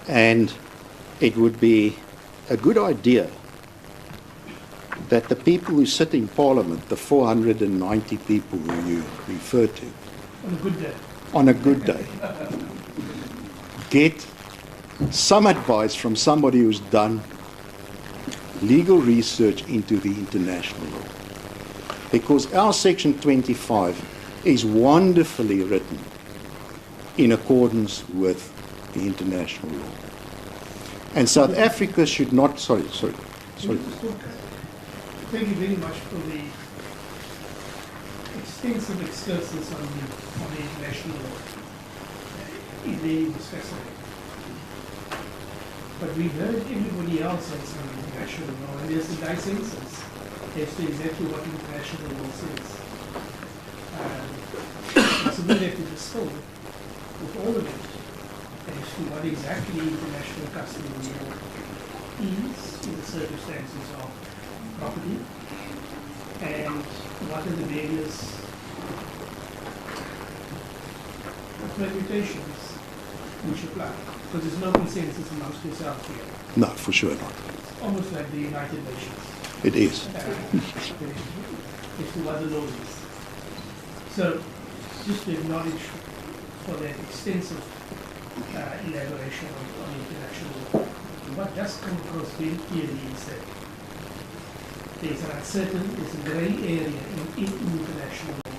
Speaker 17: And it would be a good idea that the people who sit in Parliament, the 490 people who you refer to, on a good day, get some advice from somebody who's done legal research into the international law. Because our section 25 is wonderfully written in accordance with the international law. And South Africa should not, sorry.
Speaker 1: Thank you very much for the extensive excursus on the international law. It really was fascinating. But we've heard everybody else on some international law, and there's a nice instance as to exactly what international law says. So we'll have to distill with all of it as to what exactly international customary law is in the circumstances of property, and what are the various permutations which apply. Because there's no consensus amongst yourselves here.
Speaker 17: No, for sure not.
Speaker 1: It's almost like the United Nations.
Speaker 17: It is.
Speaker 1: As to what the law is. So, just to acknowledge for that extensive elaboration on international law. And what does come across very clearly is that there's an uncertain, there's a grey area in international law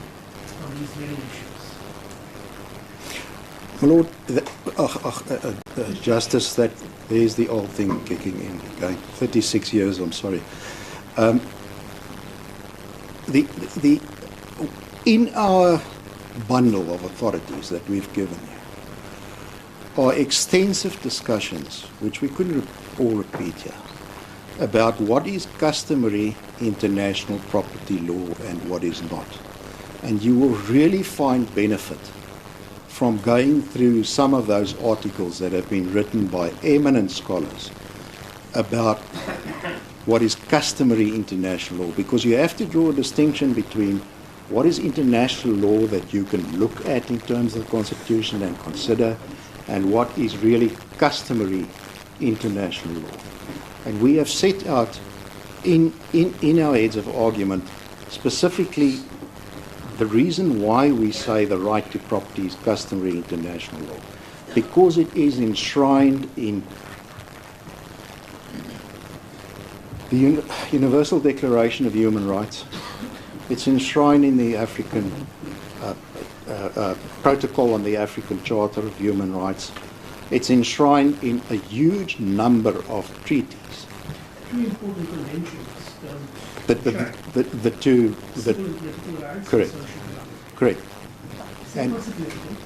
Speaker 1: on these very issues.
Speaker 17: My Lord, Justice, that there's the old thing kicking in again. 36 years, I'm sorry. In our bundle of authorities that we've given you are extensive discussions, which we couldn't all repeat here, about what is customary international property law and what is not. And you will really find benefit from going through some of those articles that have been written by eminent scholars about what is customary international law, because you have to draw a distinction between what is international law that you can look at in terms of the Constitution and consider, and what is really customary international law. And we have set out in our heads of argument specifically the reason why we say the right to property is customary international law, because it is enshrined in the Universal Declaration of Human Rights. It's enshrined in the African Protocol on the African Charter of Human Rights. It's enshrined in a huge number of treaties.
Speaker 1: Two important conventions.
Speaker 17: The two.
Speaker 1: Civil and political rights.
Speaker 17: Correct.
Speaker 1: And social rights.
Speaker 17: Correct.
Speaker 1: Is that not significant?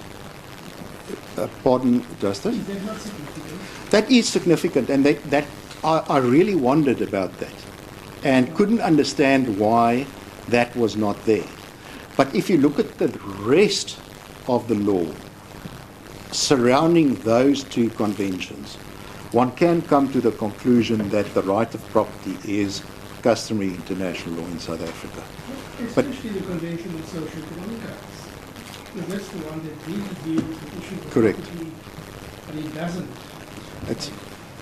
Speaker 17: Pardon, Justice?
Speaker 1: Is that not significant?
Speaker 17: That is significant, and I really wondered about that and couldn't understand why that was not there. But if you look at the rest of the law surrounding those two conventions, one can come to the conclusion that the right of property is customary international law in South Africa.
Speaker 1: Especially the Convention on Social Economic Rights. Because that's the one that really deals with issues of
Speaker 17: Correct.
Speaker 1: property, but it doesn't
Speaker 17: It's,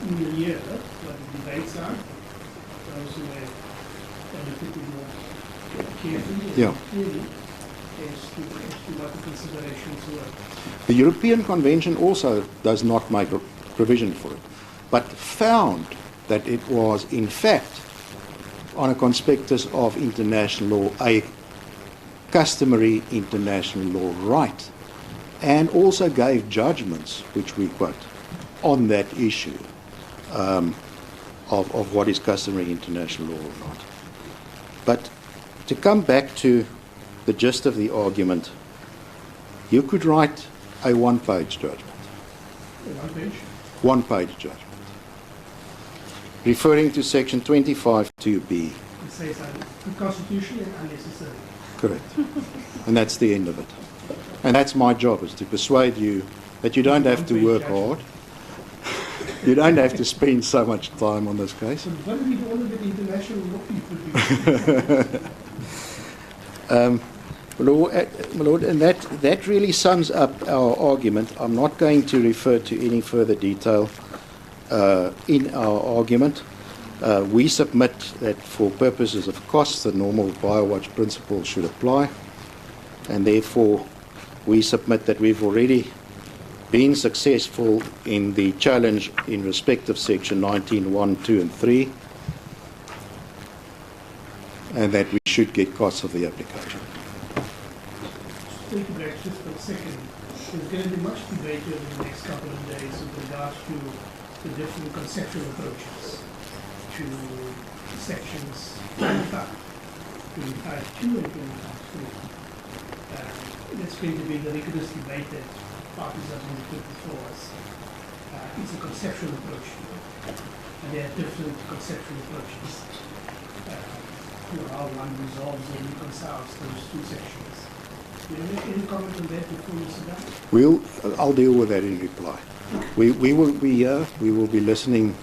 Speaker 1: in the year, what the debates are, those who have looked at it more carefully
Speaker 17: Yeah.
Speaker 1: and clearly as to what the considerations were.
Speaker 17: the European Convention also does not make a provision for it, but found that it was in fact on a conspectus of international law, a customary international law right, and also gave judgments, which we quote, on that issue of what is customary international law or not. But to come back to the gist of the argument, you could write a one-page judgment.
Speaker 1: One page.
Speaker 17: One-page judgment. Referring to section 25(2)(b).
Speaker 1: It says unconstitutional and unnecessary.
Speaker 17: Correct. And that's the end of it. And that's my job, is to persuade you that you don't have to work hard. You don't have to spend so much time on this case.
Speaker 1: So what do we do all of the international law people do?
Speaker 17: My Lord, and that really sums up our argument. I'm not going to refer to any further detail in our argument. We submit that for purposes of cost, the normal BioWatch principle should apply, and therefore we submit that we've already been successful in the challenge in respect of section 19(1), 2 and 3, and that we should get costs of the application.
Speaker 1: Thank you, Greg. Just for a second. There's going to be much debate over the next couple of days with regards to the different conceptual approaches to sections 25, 25(2) and 25(3). That's going to be the rigorous debate that parties are going to put before us. It's a conceptual approach to it, and there are different conceptual approaches to how one resolves or reconciles those two sections. Do you have any comment on that before you sit down?
Speaker 17: I'll deal with that in reply. We will be here. We will be listening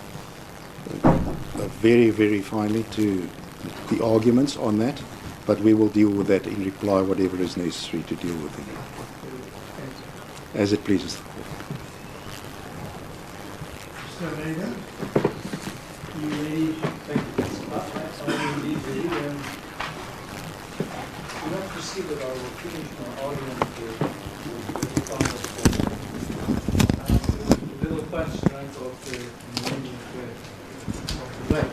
Speaker 17: very, very finely to the arguments on that, but we will deal with that in reply, whatever is necessary to deal with it, as it pleases the court.
Speaker 1: Mr. Vega, you ready? Thank you.
Speaker 4: Do not proceed that I will finish my argument with a little punchline of the meaning of the way.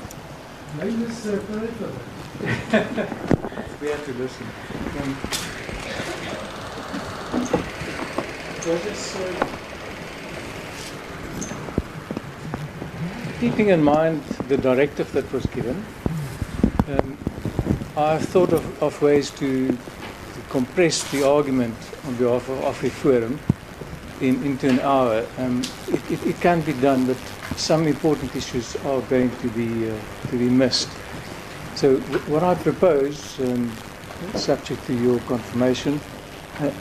Speaker 1: Maybe this peripheral.
Speaker 4: We have to listen. Keeping in mind the directive that was given, I've thought of ways to compress the argument on behalf of AfriForum into an hour. It can be done, but some important issues are going to be missed. So what I propose, subject to your confirmation,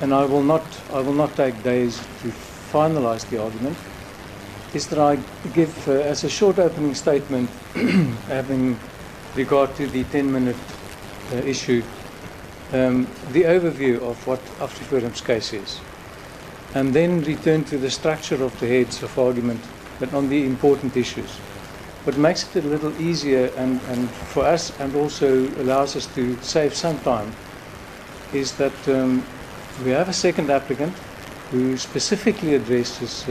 Speaker 4: and I will not take days to finalize the argument, is that I give as a short opening statement, having regard to the 10-minute issue, the overview of what AfriForum's case is, and then return to the structure of the heads of argument, but on the important issues. What makes it a little easier and for us, and also allows us to save some time, is that we have a second applicant who specifically addresses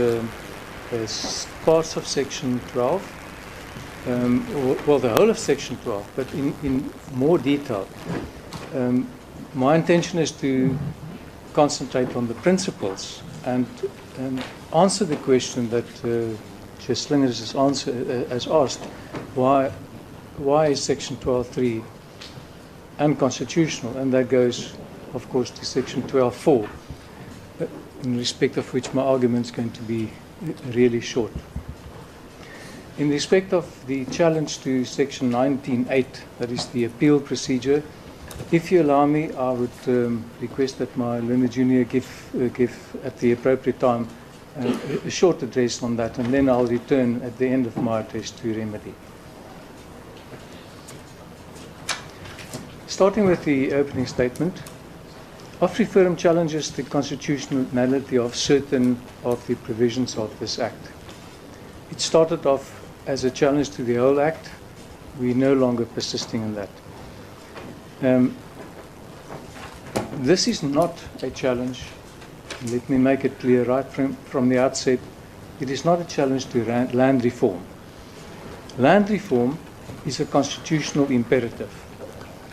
Speaker 4: parts of section 12, well, the whole of section 12, but in more detail. My intention is to concentrate on the principles and answer the question that Chair Slingers has asked, why is section 12.3 unconstitutional? And that goes, of course, to section 12.4, in respect of which my argument is going to be really short. In respect of the challenge to section 19.8, that is the appeal procedure, if you allow me, I would request that my learned junior give at the appropriate time a short address on that, and then I'll return at the end of my address to remedy. Starting with the opening statement, AfriForum challenges the constitutionality of certain of the provisions of this Act.
Speaker 18: It started off as a challenge to the whole Act. We're no longer persisting in that. This is not a challenge. Let me make it clear right from the outset. It is not a challenge to land reform. Land reform is a constitutional imperative.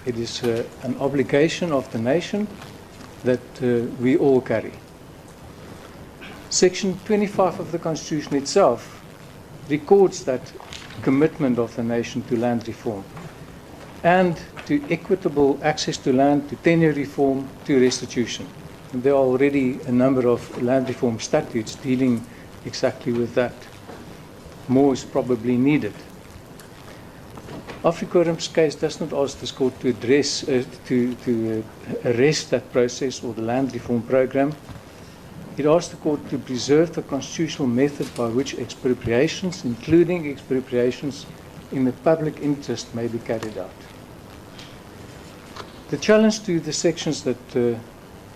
Speaker 18: It is an obligation of the nation that we all carry. Section 25 of the Constitution itself records that commitment of the nation to land reform and to equitable access to land, to tenure reform, to restitution. And there are already a number of land reform statutes dealing exactly with that. More is probably needed. AfriForum's case does not ask this court to address, to arrest that process or the land reform program. It asks the court to preserve the constitutional method by which expropriations, including expropriations in the public interest, may be carried out. The challenge to the sections that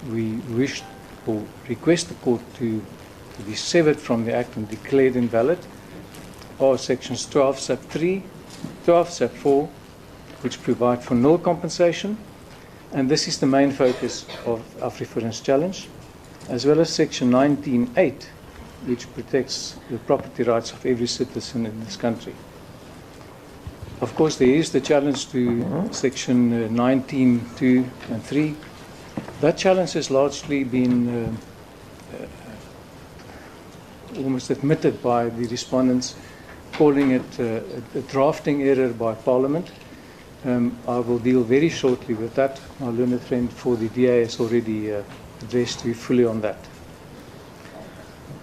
Speaker 18: we wish or request the court to be severed from the Act and declared invalid are sections 12 sub 3, 12 sub 4, which provide for nil compensation, and this is the main focus of AfriForum's challenge, as well as section 19.8, which protects the property rights of every citizen in this country. Of course, there is the challenge to section 19.2 and 3. That challenge has largely been almost admitted by the respondents, calling it a drafting error by Parliament. I will deal very shortly with that. My learned friend for the DA has already addressed you fully on that.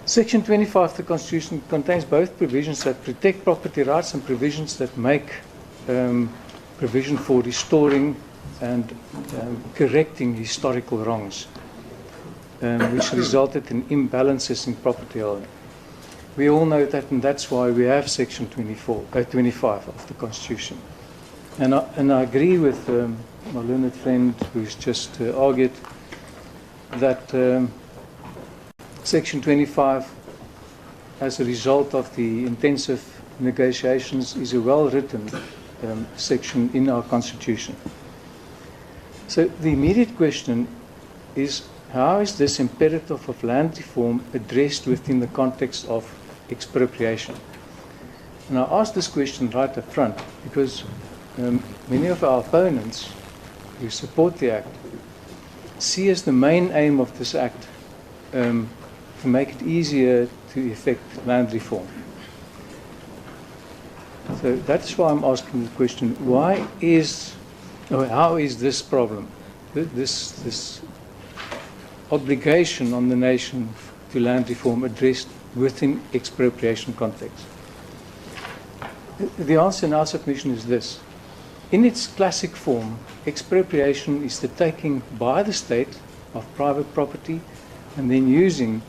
Speaker 18: Section 25 of the Constitution contains both provisions that protect property rights and provisions that make provision for restoring and correcting historical wrongs, which resulted in imbalances in property ownership. We all know that, and that's why we have Section 25 of the Constitution. And I agree with my learned friend who's just argued that Section 25, as a result of the intensive negotiations, is a well-written section in our Constitution. So the immediate question is, how is this imperative of land reform addressed within the context of expropriation? And I ask this question right up front because many of our opponents who support the Act see as the main aim of this Act to make it easier to effect land reform. So that's why I'm asking the question, how is this problem, this obligation on the nation to land reform addressed within expropriation context? The answer in our submission is this. In its classic form, expropriation is the taking by the state of private property and then using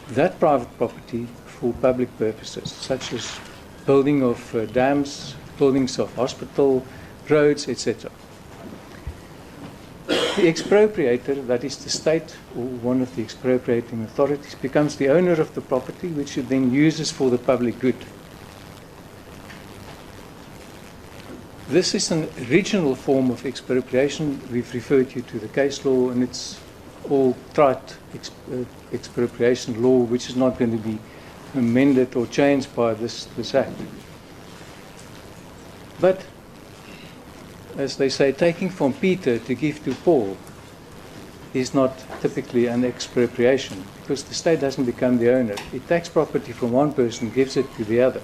Speaker 18: that private property for public purposes, such as building of dams, buildings of hospital, roads, etc. The expropriator, that is the state or one of the expropriating authorities, becomes the owner of the property, which it then uses for the public good. This is an original form of expropriation. We've referred you to the case law, and it's all trite expropriation law, which is not going to be amended or changed by this Act. But, as they say, taking from Peter to give to Paul is not typically an expropriation, because the state doesn't become the owner. It takes property from one person, gives it to the other.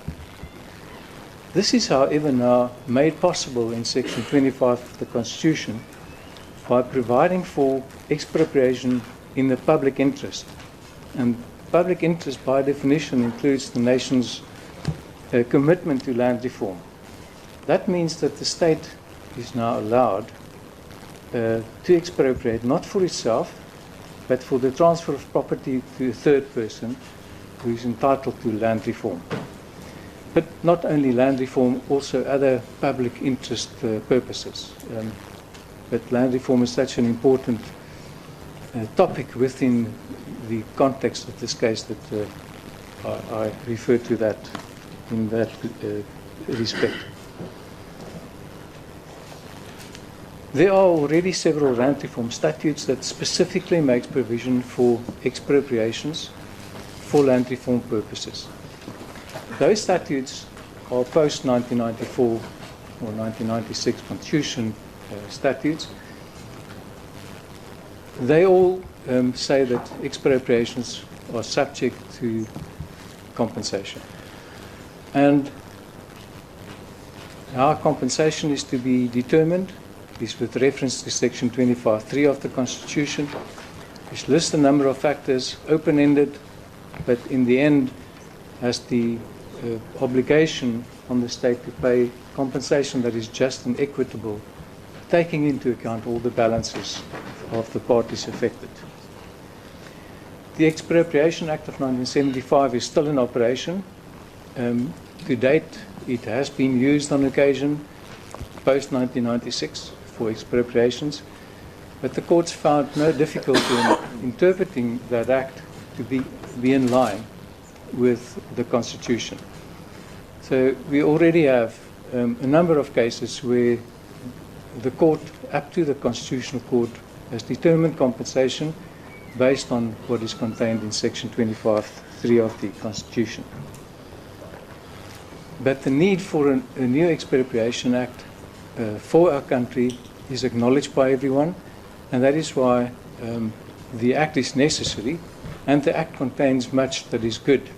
Speaker 18: This is, however, now made possible in Section 25 of the Constitution by providing for expropriation in the public interest. And public interest, by definition, includes the nation's commitment to land reform. That means that the state is now allowed to expropriate, not for itself, but for the transfer of property to a third person who is entitled to land reform. But not only land reform, also other public interest purposes. But land reform is such an important topic within the context of this case that I refer to that in that respect. There are already several land reform statutes that specifically make provision for expropriations for land reform purposes. Those statutes are post-1994 or 1996 Constitution statutes. They all say that expropriations are subject to compensation. And how compensation is to be determined is with reference to Section 25(3) of the Constitution, which lists a number of factors, open-ended, but in the end has the obligation on the state to pay compensation that is just and equitable, taking into account all the balances of the parties affected. The Expropriation Act of 1975 is still in operation. To date, it has been used on occasion post-1996 for expropriations, but the courts found no difficulty in interpreting that act to be in line with the Constitution. So we already have a number of cases where the court, up to the Constitutional Court, has determined compensation based on what is contained in Section 25(3) of the Constitution. But the need for a new Expropriation Act for our country is acknowledged by everyone, and that is why the Act is necessary, and the Act contains much that is good.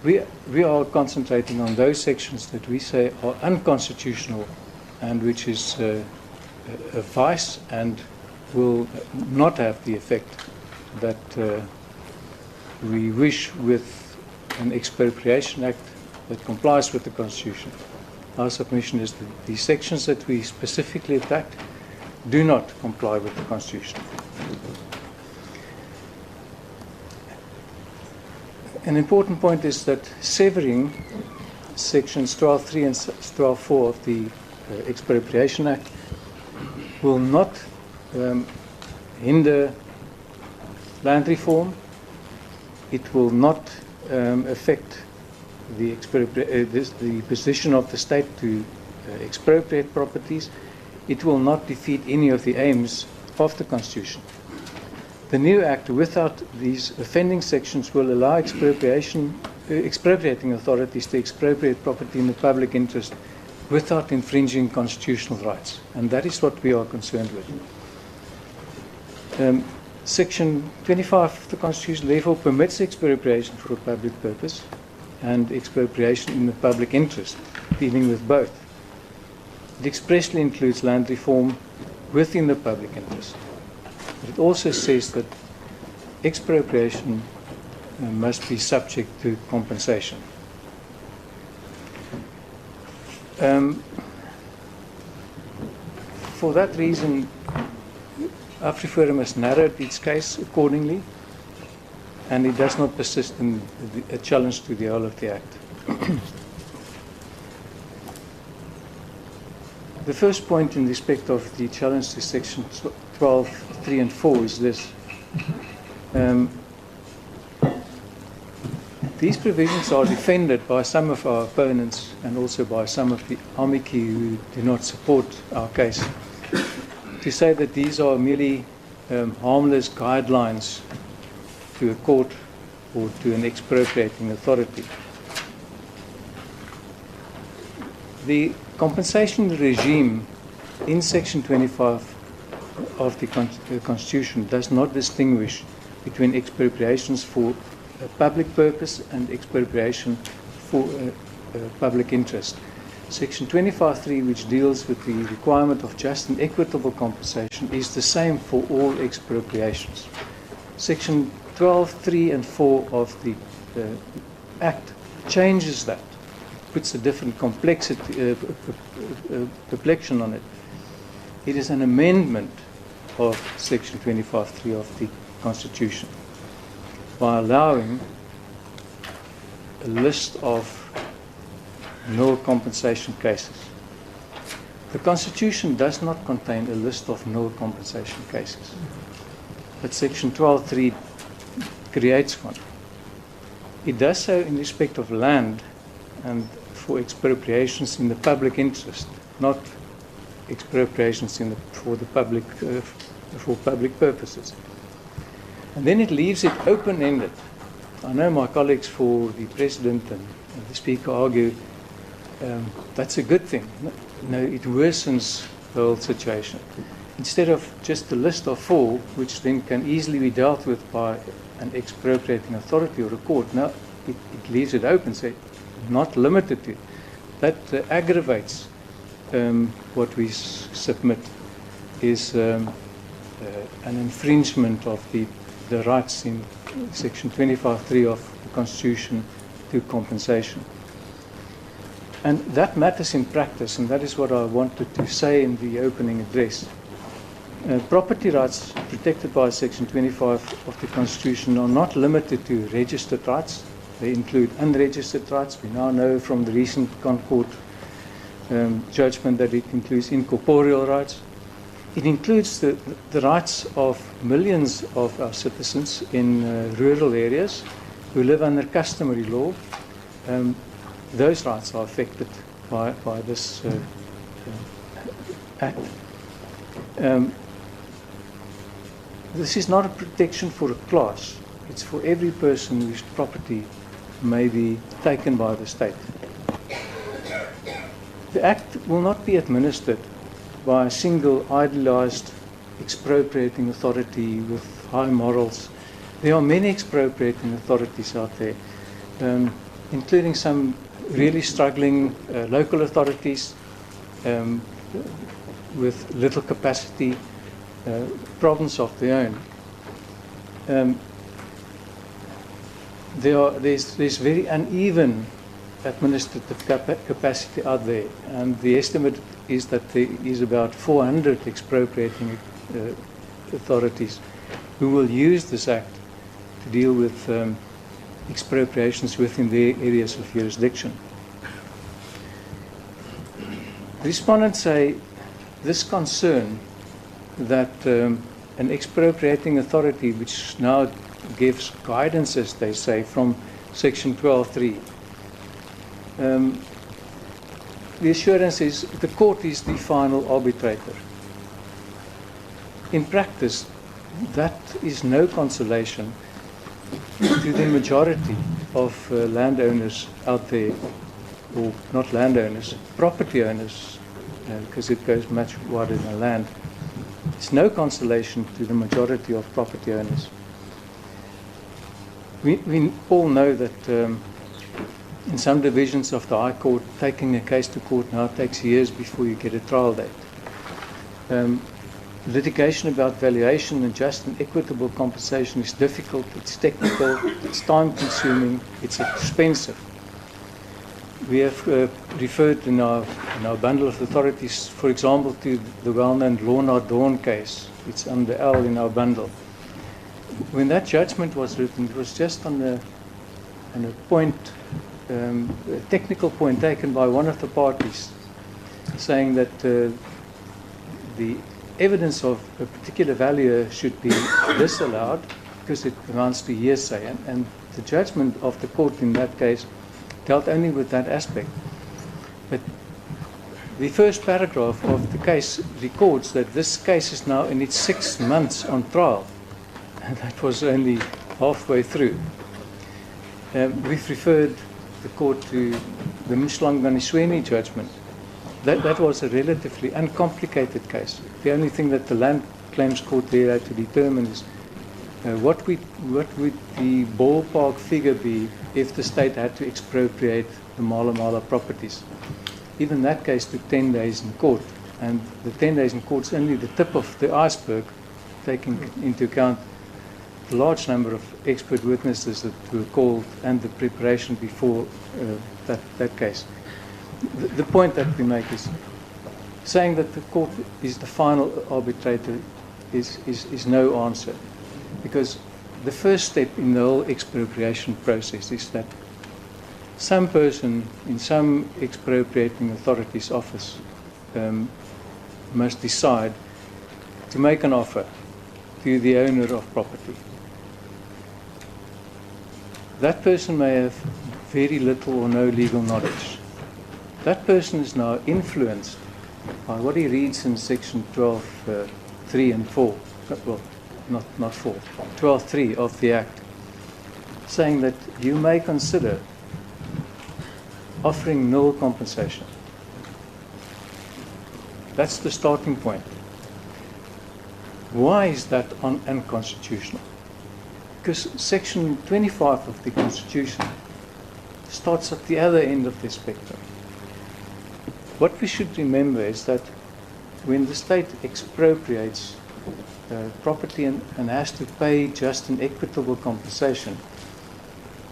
Speaker 18: We are concentrating on those sections that we say are unconstitutional and which is a vice and will not have the effect that we wish with an Expropriation Act that complies with the Constitution. Our submission is that the sections that we specifically attacked do not comply with the Constitution. An important point is that severing sections 12(3) and 12(4) of the Expropriation Act will not hinder land reform. It will not affect the position of the state to expropriate properties. It will not defeat any of the aims of the Constitution. The new Act, without these offending sections, will allow expropriating authorities to expropriate property in the public interest without infringing constitutional rights. And that is what we are concerned with. Section 25 of the Constitution therefore permits expropriation for a public purpose and expropriation in the public interest, dealing with both. It expressly includes land reform within the public interest. But it also says that expropriation must be subject to compensation. For that reason, AfriForum has narrowed its case accordingly, and it does not persist in a challenge to the whole of the Act. The first point in respect of the challenge to Section 12(3) and 4 is this. These provisions are defended by some of our opponents and also by some of the amici who do not support our case, to say that these are merely harmless guidelines to a court or to an expropriating authority. The compensation regime in Section 25 of the Constitution does not distinguish between expropriations for a public purpose and expropriation for public interest. Section 25(3), which deals with the requirement of just and equitable compensation, is the same for all expropriations. Section 12(3) and 4 of the Act changes that, puts a different complexity, complexion on it. It is an amendment of Section 25(3) of the Constitution by allowing a list of no compensation cases. The Constitution does not contain a list of no compensation cases, but Section 12(3) creates one. It does so in respect of land and for expropriations in the public interest, not expropriations for public purposes. And then it leaves it open-ended. I know my colleagues for the President and the Speaker argue that's a good thing. No, it worsens the whole situation. Instead of just a list of 4, which then can easily be dealt with by an expropriating authority or a court, now it leaves it open, say, not limited to. That aggravates what we submit is an infringement of the rights in Section 25(3) of the Constitution to compensation. And that matters in practice, and that is what I wanted to say in the opening address. Property rights protected by Section 25 of the Constitution are not limited to registered rights. They include unregistered rights. We now know from the recent Concord judgment that it includes incorporeal rights. It includes the rights of millions of our citizens in rural areas who live under customary law. Those rights are affected by this Act. This is not a protection for a class. It's for every person whose property may be taken by the state. The Act will not be administered by a single idealized expropriating authority with high morals. There are many expropriating authorities out there, including some really struggling local authorities with little capacity, problems of their own. There's very uneven administrative capacity out there, and the estimate is that there is about 400 expropriating authorities who will use this Act to deal with expropriations within their areas of jurisdiction. Respondents say this concern that an expropriating authority, which now gives guidance, as they say, from Section 12(3), the assurance is the court is the final arbitrator. In practice, that is no consolation to the majority of landowners out there, or not landowners, property owners, because it goes much wider than land. It's no consolation to the majority of property owners. We all know that in some divisions of the High Court, taking a case to court now takes years before you get a trial date. Litigation about valuation and just and equitable compensation is difficult, it's technical, it's time-consuming, it's expensive. We have referred in our bundle of authorities, for example, to the well-known Lorna Dawn case. It's under L in our bundle. When that judgment was written, it was just on a point, a technical point taken by one of the parties, saying that the evidence of a particular valuer should be disallowed because it amounts to hearsay. And the judgment of the court in that case dealt only with that aspect. But the first paragraph of the case records that this case is now in its 6 months on trial. And that was only halfway through. We've referred the court to the Mshlanganisweni judgment. That was a relatively uncomplicated case. The only thing that the Land Claims Court there had to determine is what would the ballpark figure be if the state had to expropriate the Mala properties. Even that case took 10 days in court, and the 10 days in court is only the tip of the iceberg, taking into account the large number of expert witnesses that were called and the preparation before that case. The point that we make is saying that the court is the final arbitrator is no answer, because the first step in the whole expropriation process is that some person in some expropriating authority's office must decide to make an offer to the owner of property. that person may have very little or no legal knowledge. That person is now influenced by what he reads in section 12(3) and 4, well, not 4, 12(3) of the Act, saying that you may consider offering nil compensation. That's the starting point. Why is that unconstitutional? Because section 25 of the Constitution starts at the other end of the spectrum. What we should remember is that when the state expropriates property and has to pay just and equitable compensation,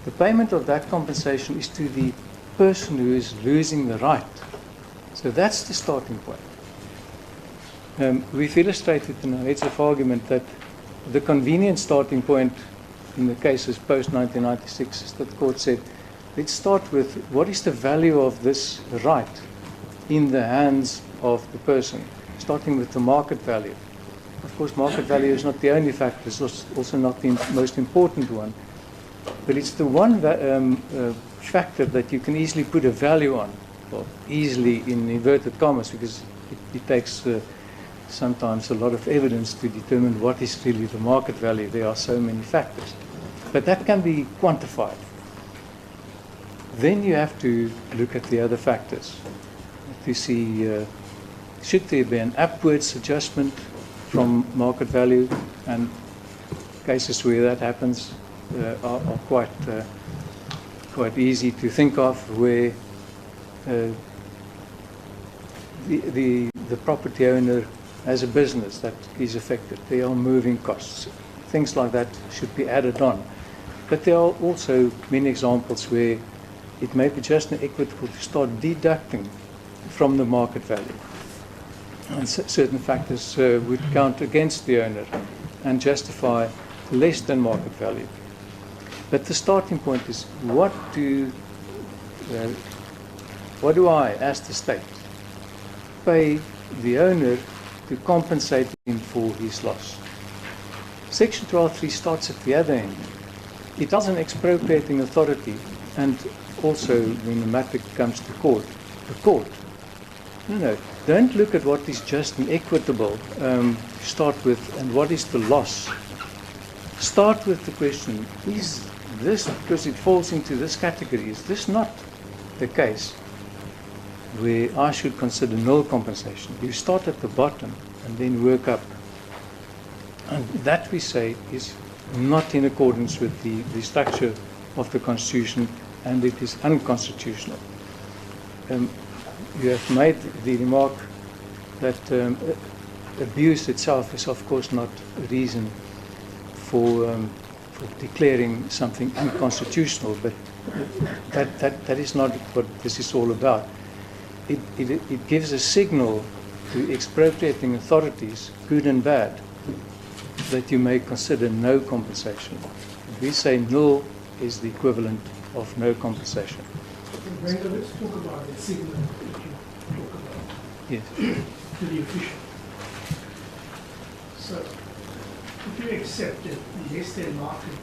Speaker 18: the payment of that compensation is to the person who is losing the right. So that's the starting point. We've illustrated in our heads of argument that the convenient starting point in the cases post-1996 is that the court said, let's start with what is the value of this right in the hands of the person, starting with the market value. Of course, market value is not the only factor, it's also not the most important one, but it's the one factor that you can easily put a value on, well, easily in inverted commas, because it takes sometimes a lot of evidence to determine what is really the market value. There are so many factors. But that can be quantified. Then you have to look at the other factors to see, should there be an upwards adjustment from market value, and cases where that happens are quite easy to think of, where the property owner has a business that is affected. There are moving costs. Things like that should be added on. But there are also many examples where it may be just equitable to start deducting from the market value. And certain factors would count against the owner and justify less than market value. But the starting point is, what do I, as the state, pay the owner to compensate him for his loss? Section 12(3) starts at the other end. It tells an expropriating authority, and also when the matter comes to court, the court, no, don't look at what is just and equitable to start with and what is the loss. Start with the question, is this, because it falls into this category, is this not the case where I should consider no compensation? You start at the bottom and then work up. And that, we say, is not in accordance with the structure of the Constitution, and it is unconstitutional. You have made the remark that abuse itself is, of course, not a reason for declaring something unconstitutional, but that is not what this is all about. It gives a signal to expropriating authorities, good and bad, that you may consider no compensation. We say nil is the equivalent of no compensation.
Speaker 1: Brenda, let's talk about the signal that you talk about.
Speaker 18: Yes.
Speaker 1: To the official. So, if you accept that the less than market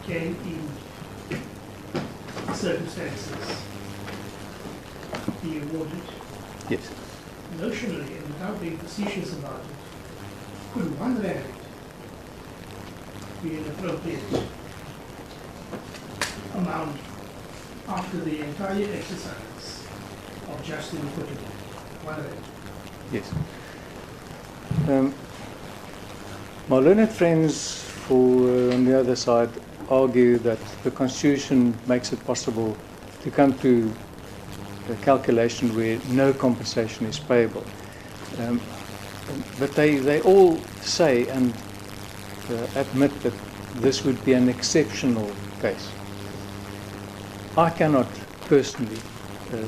Speaker 1: can, in circumstances, be awarded,
Speaker 18: yes,
Speaker 1: notionally, and without being facetious about it, could one rand be an appropriate amount after the entire exercise of just and equitable? 1 rand.
Speaker 18: Yes. My learned friends on the other side argue that the Constitution makes it possible to come to a calculation where no compensation is payable. But they all say and admit that this would be an exceptional case. I cannot personally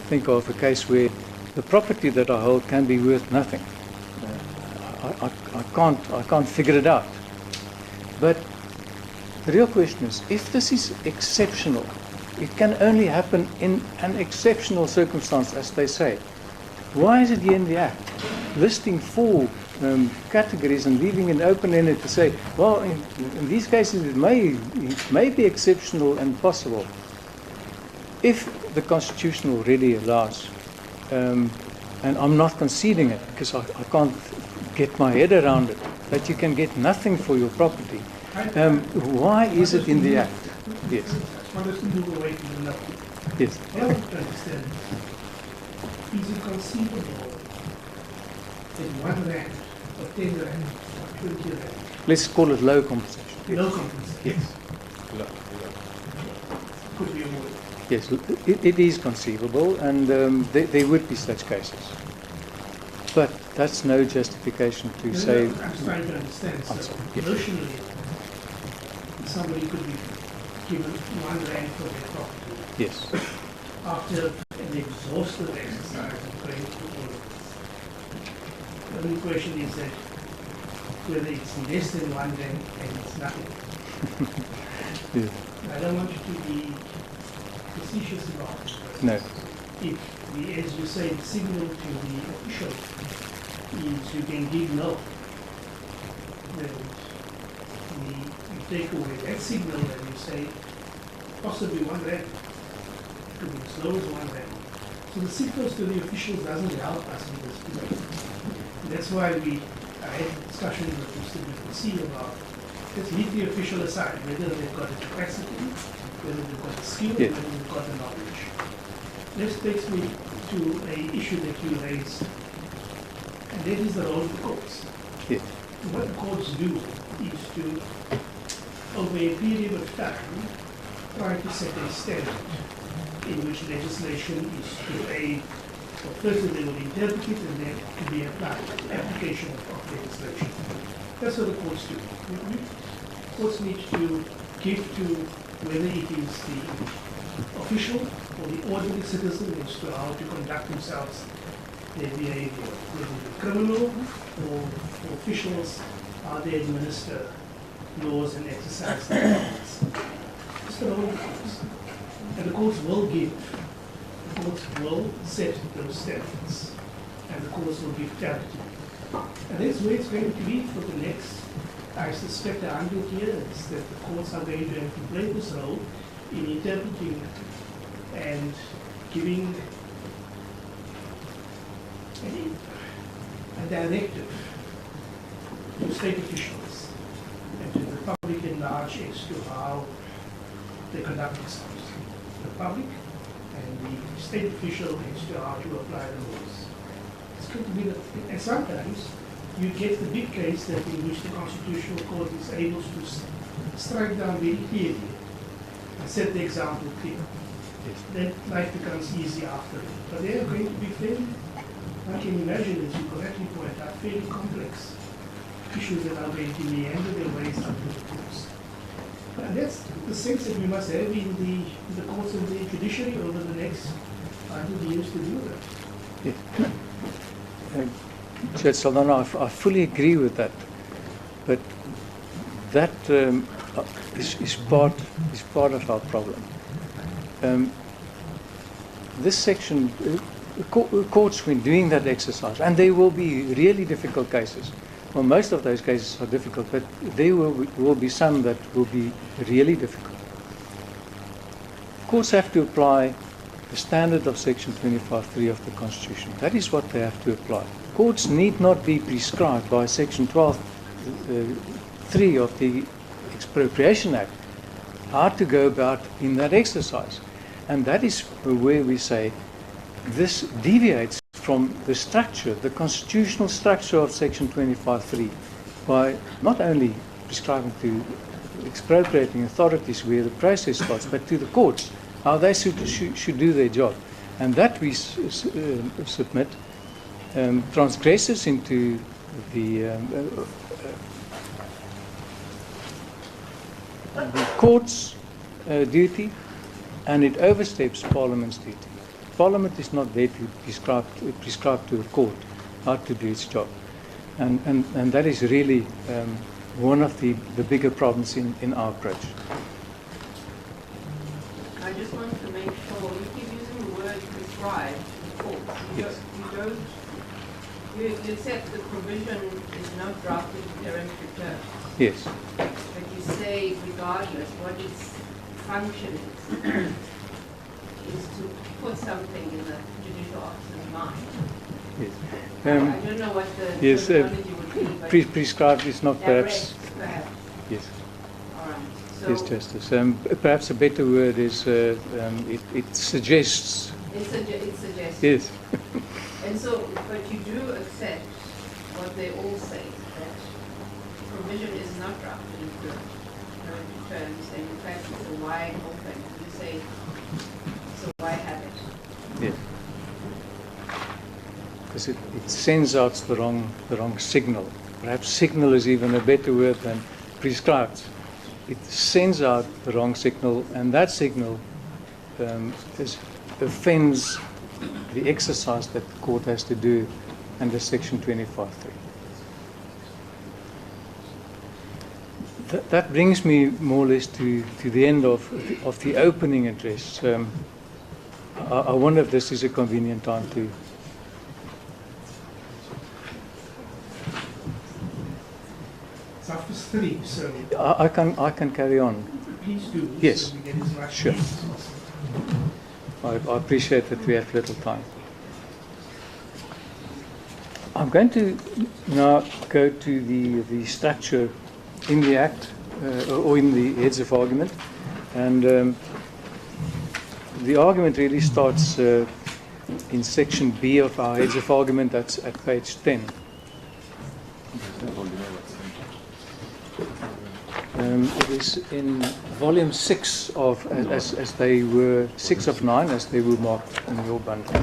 Speaker 18: think of a case where the property that I hold can be worth nothing. I can't figure it out. But the real question is, if this is exceptional, it can only happen in an exceptional circumstance, as they say. Why is it here in the Act? listing four categories and leaving it open-ended to say, well, in these cases it may be exceptional and possible. If the Constitution already allows, and I'm not conceding it because I can't get my head around it, that you can get nothing for your property, why is it in the Act? Yes.
Speaker 1: I want us to move away from the law.
Speaker 18: Yes.
Speaker 1: I want to understand, is it conceivable that 1 rand or 10 rand or 20 rand?
Speaker 18: Let's call it low compensation.
Speaker 1: Low compensation?
Speaker 18: Yes.
Speaker 1: Could be avoided.
Speaker 18: Yes, it is conceivable, and there would be such cases. But that's no justification to say...
Speaker 1: I'm just trying to understand. So, notionally, somebody could be given 1 rand for their property.
Speaker 18: Yes.
Speaker 1: After an exhaustive exercise of going through all of this. The only question is that whether it's less than 1 rand and it's nothing.
Speaker 18: Yes.
Speaker 1: I don't want you to be facetious about it.
Speaker 18: No.
Speaker 1: If the, as you say, the signal to the official is you can give no, then you take away that signal and you say possibly 1 rand. It could be as low as 1 rand. So the signals to the officials doesn't help us in this debate. That's why I had a discussion with Mr. BPC about, let's leave the official aside, whether they've got the capacity, whether they've got the skill,
Speaker 18: yes,
Speaker 1: whether they've got the knowledge. This takes me to an issue that you raised, and that is the role of the courts.
Speaker 18: Yes.
Speaker 1: What the courts do is to, over a period of time, try to set a standard in which legislation is to aid, so first they will interpret it and then to be applied, application of legislation. That's what the courts do. Courts need to give to whether it is the official or the ordinary citizen as to how to conduct themselves, their behavior, whether it be criminal or for officials, how they administer laws and exercise their powers. It's the role of the courts. And the courts will give, the courts will set those standards, and the courts will give clarity. And that's where it's going to be for the next, I suspect, 100 years, that the courts are going to have to play this role in interpreting and giving a directive to state officials and to the public at large as to how they conduct themselves. The public and the state official as to how to apply the laws. It's going to be and sometimes you get the big case that in which the Constitutional Court is able to strike down very clearly and set the example clear. Then life becomes easy after it. But they are going to be fairly, I can imagine, as you correctly point out, fairly complex issues that are going to meander their ways up to the courts. And that's the sense that we must have in the courts and the judiciary over the next 100 years to do that.
Speaker 18: Yeah. Judge Saldana, I fully agree with that, but that is part of our problem. This section, courts, when doing that exercise, and there will be really difficult cases. Well, most of those cases are difficult, but there will be some that will be really difficult. Courts have to apply the standard of Section 25(3) of the Constitution. That is what they have to apply. Courts need not be prescribed by Section 12(3) of the Expropriation Act how to go about in that exercise. And that is where we say this deviates from the structure, the constitutional structure of Section 25(3) by not only prescribing to expropriating authorities where the process starts, but to the courts, how they should do their job. And that we submit transgresses into the court's duty, and it oversteps Parliament's duty. Parliament is not there to prescribe to the court how to do its job. And that is really one of the bigger problems in our approach.
Speaker 14: I just want to make sure, you keep using the word prescribed to courts. You don't You said the provision is not drafted in peremptory terms.
Speaker 18: Yes.
Speaker 14: But you say regardless what its function is to put something in the judicial officer's mind.
Speaker 18: Yes.
Speaker 14: I don't know what the
Speaker 18: yes,
Speaker 14: terminology would be, but
Speaker 18: prescribed is not perhaps.
Speaker 14: perhaps.
Speaker 18: Yes.
Speaker 14: All right. So
Speaker 18: Yes, Justice. Perhaps a better word is it suggests.
Speaker 14: it suggests.
Speaker 18: Yes.
Speaker 14: And so, but you do accept what they all say, that provision is not drafted in peremptory terms, and in fact it's a wide open. You say it's a wide habit.
Speaker 18: Yes. Because it sends out the wrong signal. Perhaps signal is even a better word than prescribed. It sends out the wrong signal, and that signal offends the exercise that the court has to do under Section 25.3. That brings me more or less to the end of the opening address. I wonder if this is a convenient time to.
Speaker 1: It's after 3, so
Speaker 18: I can carry on.
Speaker 1: please do.
Speaker 18: Yes,
Speaker 1: So we get as much
Speaker 18: sure.
Speaker 1: as possible.
Speaker 18: I appreciate that we have little time. I'm going to now go to the structure in the Act or in the heads of argument, and the argument really starts in Section B of our heads of argument. That's at page 10. It is in volume 6 of as they were 6 of 9 as they were marked in your bundle.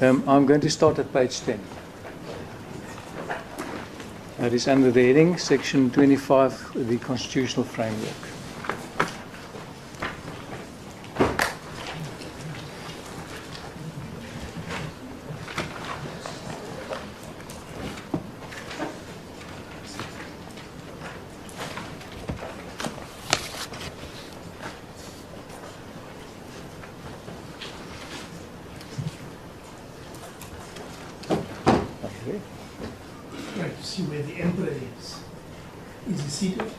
Speaker 18: I'm going to start at page 10. That is under the heading Section 25, the Constitutional Framework.
Speaker 1: Right, to see where the emperor is. Is he seated?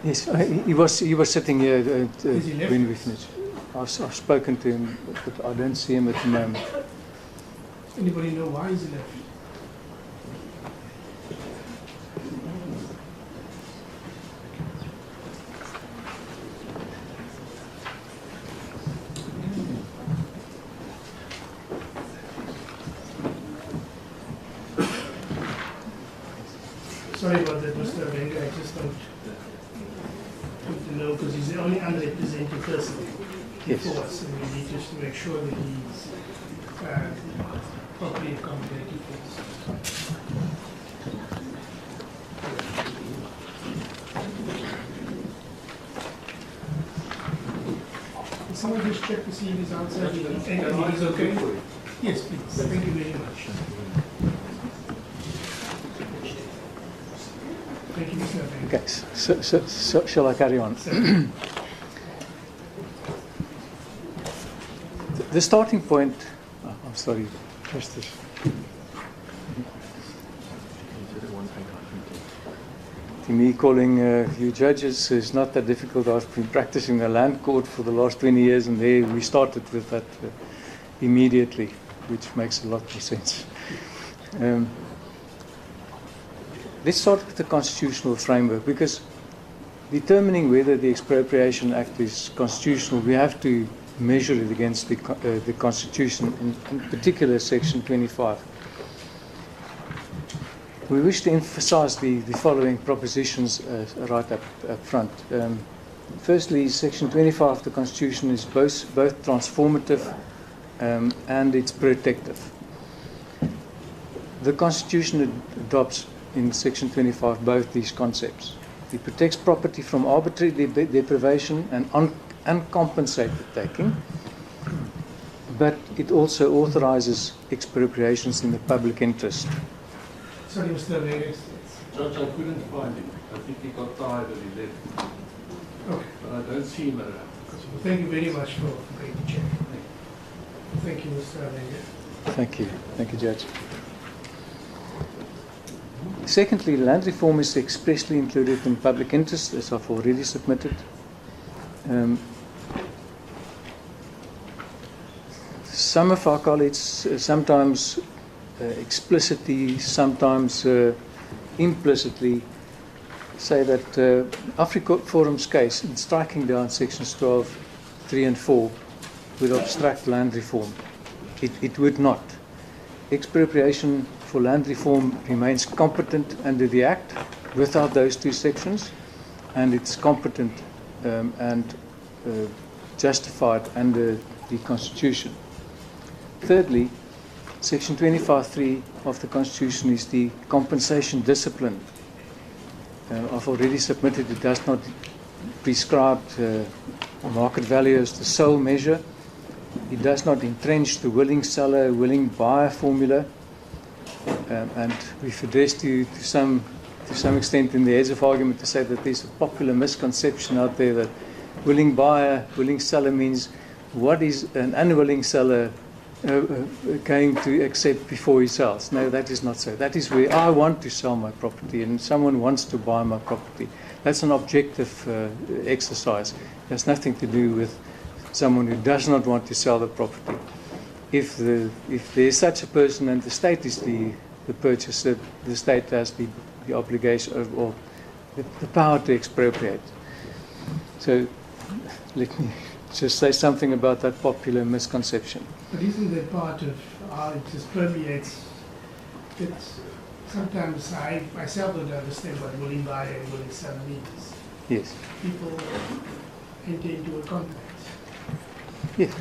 Speaker 18: Yes, he was sitting here
Speaker 1: Is he left?
Speaker 18: when we finished. I've spoken to him, but I don't see him at the moment.
Speaker 1: Anybody know why is he left? Sorry about that, Mr. Venga. I just don't want to know because he's the only unrepresented person before us, and we need just to make sure that he's properly accommodated for us. Can someone just check to see if he's outside? And he's okay? Yes, please. Thank you very much. Thank you, Mr. Venga.
Speaker 18: Okay, so shall I carry on? The starting point, I'm sorry, Justice. To me, calling you judges is not that difficult. I've been practicing the land court for the last 20 years, and there we started with that immediately, which makes a lot more sense. Let's start with the constitutional framework, because determining whether the Expropriation Act is constitutional, we have to measure it against the Constitution, in particular Section 25. We wish to emphasize the following propositions right up front. Firstly, Section 25 of the Constitution is both transformative and it's protective. The Constitution adopts in Section 25 both these concepts. It protects property from arbitrary deprivation and uncompensated taking, but it also authorizes expropriations in the public interest.
Speaker 1: Sorry, Mr. Vegas.
Speaker 6: Judge, I couldn't find him. I think he got tired and he left.
Speaker 1: Okay.
Speaker 6: But I don't see him around.
Speaker 1: Well, thank you very much for bringing the chair. Thank you, Mr. Alenge.
Speaker 18: Thank you. Thank you, Judge. Secondly, land reform is expressly included in public interest, as I've already submitted. Some of our colleagues sometimes explicitly, sometimes implicitly say that AfriForum's case in striking down sections 12, 3 and 4 would obstruct land reform. It would not. Expropriation for land reform remains competent under the Act without those two sections, and it's competent and justified under the Constitution. Thirdly, Section 25(3) of the Constitution is the compensation discipline. I've already submitted it does not prescribe market value as the sole measure. It does not entrench the willing seller, willing buyer formula. And we've addressed you to some extent in the heads of argument to say that there's a popular misconception out there that willing buyer, willing seller means what is an unwilling seller going to accept before he sells. No, that is not so. That is where I want to sell my property and someone wants to buy my property. That's an objective exercise. It has nothing to do with someone who does not want to sell the property. If there is such a person and the state is the purchaser, the state has the obligation or the power to expropriate. So let me just say something about that popular misconception.
Speaker 1: But isn't that part of how it just permeates? It's sometimes I myself don't understand what willing buyer and willing seller means.
Speaker 18: Yes.
Speaker 1: People enter into a contract.
Speaker 18: Yes.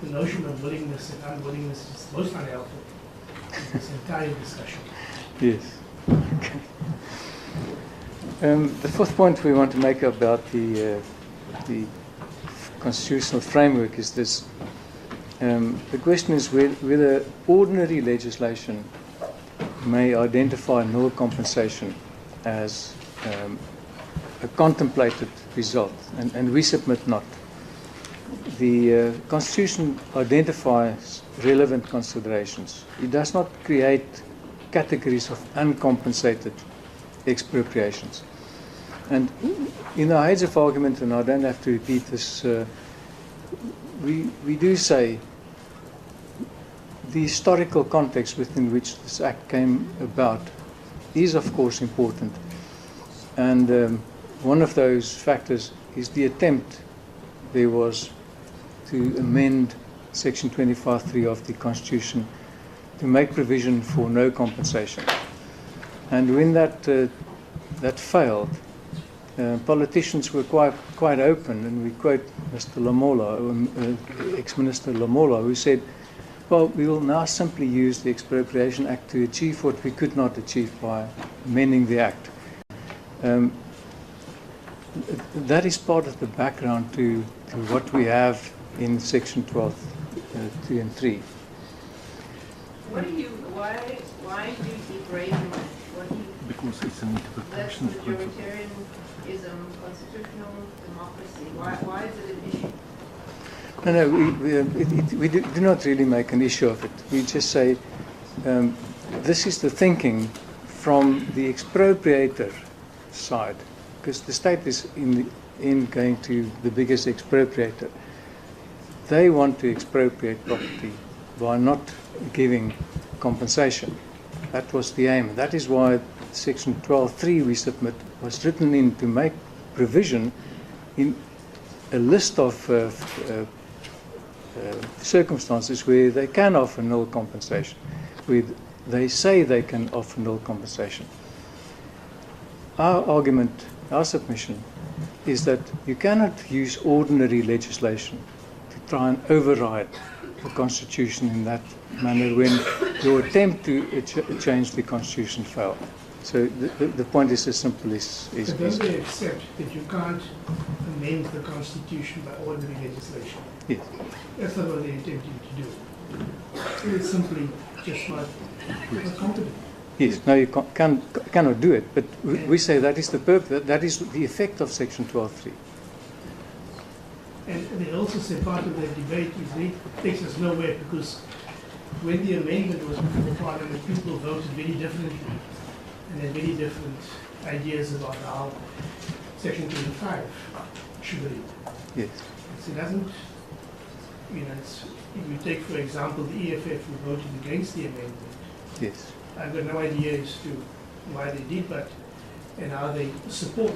Speaker 1: The notion of willingness and unwillingness is most unhelpful in this entire discussion.
Speaker 18: Yes. Okay. The fourth point we want to make about the constitutional framework is this. The question is whether ordinary legislation may identify nil compensation as a contemplated result, and we submit not. The Constitution identifies relevant considerations. It does not create categories of uncompensated expropriations. And in the heights of argument, and I don't have to repeat this, we do say the historical context within which this Act came about is, of course, important. And one of those factors is the attempt there was to amend Section 25(3) of the Constitution to make provision for no compensation. And when that failed, politicians were quite open, and we quote Mr. Lamola, ex-Minister Lamola, who said, well, we will now simply use the Expropriation Act to achieve what we could not achieve by amending the Act. That is part of the background to what we have in Section 12, 2 and 3.
Speaker 14: Why do you keep raising that?
Speaker 17: Because it's an interpretation.
Speaker 14: That's majoritarianism, constitutional democracy. Why is it an issue?
Speaker 18: No, we do not really make an issue of it. We just say this is the thinking from the expropriator side, because the state is in going to the biggest expropriator. They want to expropriate property by not giving compensation. That was the aim. That is why Section 12(3) we submit was written in to make provision in a list of circumstances where they can offer nil compensation, where they say they can offer nil compensation. Our argument, our submission, is that you cannot use ordinary legislation to try and override the Constitution in that manner when your attempt to change the Constitution failed. So the point is as simple as...
Speaker 1: But don't they accept that you can't amend the Constitution by ordinary legislation?
Speaker 18: Yes.
Speaker 1: That's not what they're attempting to do. It's simply just not competent.
Speaker 18: Yes, no, you cannot do it, but we say that is the purpose, that is the effect of Section 12.3.
Speaker 1: And they also say part of that debate takes us nowhere, because when the amendment was before Parliament, people voted very differently and had very different ideas about how Section 25 should read.
Speaker 18: Yes.
Speaker 1: So it doesn't, if you take, for example, the EFF who voted against the amendment.
Speaker 18: Yes.
Speaker 1: I've got no idea as to why they did, and how they support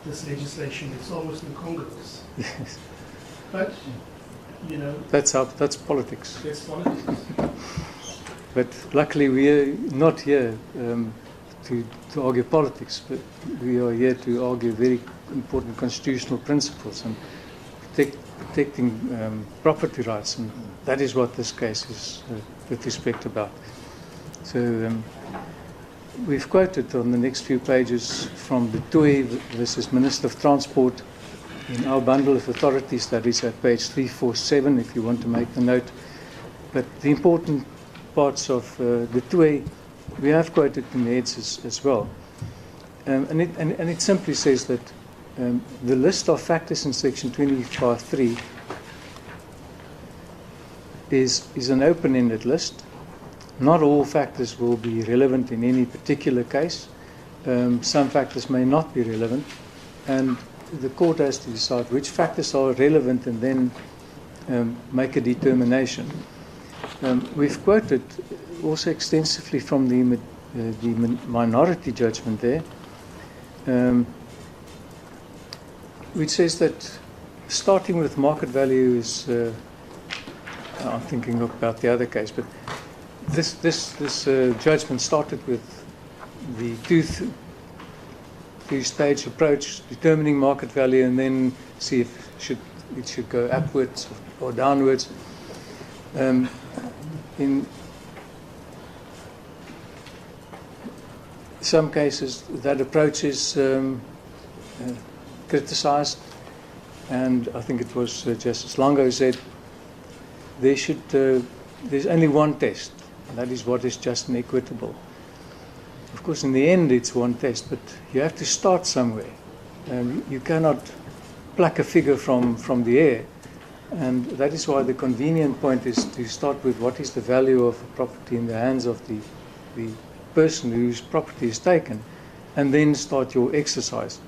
Speaker 1: this legislation. It's almost incongruous.
Speaker 18: Yes.
Speaker 1: But,
Speaker 18: that's politics.
Speaker 1: That's politics.
Speaker 18: But luckily we are not here to argue politics, but we are here to argue very important constitutional principles and protecting property rights, and that is what this case is with respect about. So we've quoted on the next few pages from the TUI versus Minister of Transport in our bundle of authorities, that is at page 347 if you want to make the note. But the important parts of the TUI we have quoted in the heads as well. And it simply says that the list of factors in Section 25.3 is an open-ended list. Not all factors will be relevant in any particular case. Some factors may not be relevant, and the court has to decide which factors are relevant and then make a determination. We've quoted also extensively from the minority judgment there, which says that starting with market value is, I'm thinking about the other case, but this judgment started with the two-stage approach, determining market value, and then see if it should go upwards or downwards. In some cases, that approach is criticized, and I think it was Justice Longo who said there's only one test, and that is what is just and equitable. Of course, in the end, it's one test, but you have to start somewhere. You cannot pluck a figure from the air, and that is why the convenient point is to start with what is the value of a property in the hands of the person whose property is taken, and then start your exercise.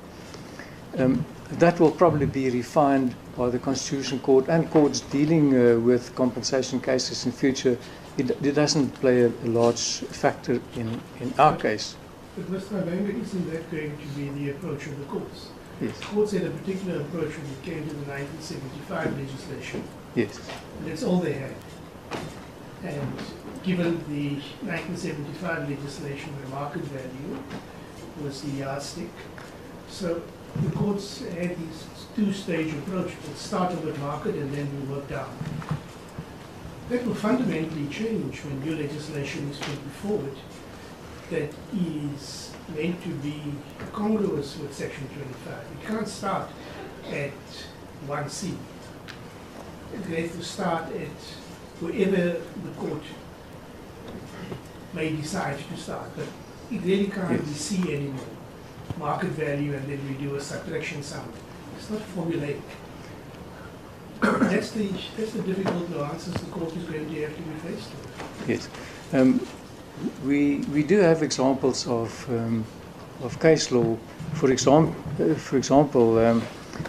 Speaker 18: That will probably be refined by the Constitutional Court and courts dealing with compensation cases in future. It doesn't play a large factor in our case.
Speaker 1: But Mr. Mabenga, isn't that going to be the approach of the courts?
Speaker 18: Yes.
Speaker 1: The courts had a particular approach when it came to the 1975 legislation.
Speaker 18: Yes.
Speaker 1: And that's all they had. And given the 1975 legislation, the market value was the yardstick. So the courts had this two-stage approach. We'll start with market and then we work down. That will fundamentally change when new legislation is put forward that is meant to be congruous with Section 25. It can't start at 1C. It has to start at wherever the court may decide to start. But it really can't be C anymore. Market value, and then we do a subtraction sum. It's not formulaic. That's the difficult nuances the court is going to have to be faced with.
Speaker 18: Yes. We do have examples of case law. For example,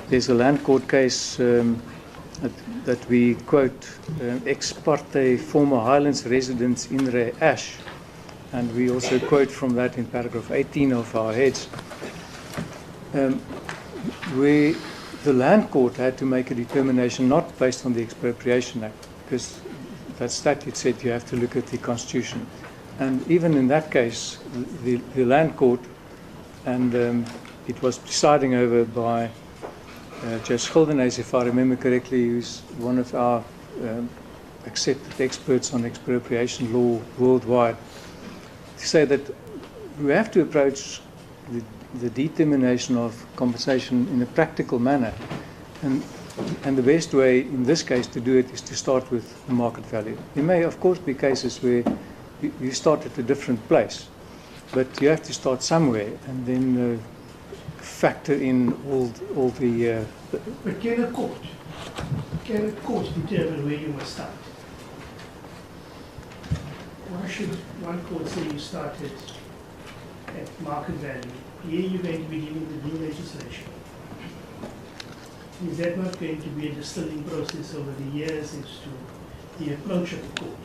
Speaker 18: there's a land court case that we quote, ex parte former Highlands residents in re Ash, and we also quote from that in paragraph 18 of our heads, where the land court had to make a determination not based on the Expropriation Act, because that statute said you have to look at the Constitution. And even in that case, the land court, and it was presiding over by Judge Schildeneys, if I remember correctly, who's one of our accepted experts on expropriation law worldwide, to say that we have to approach the determination of compensation in a practical manner, and the best way in this case to do it is to start with the market value. There may of course be cases where you start at a different place, but you have to start somewhere and then factor in all the.
Speaker 1: But can a court determine where you must start? Why should one court say you started at market value? Here you're going to be dealing with new legislation. Is that not going to be a distilling process over the years as to the approach of the court?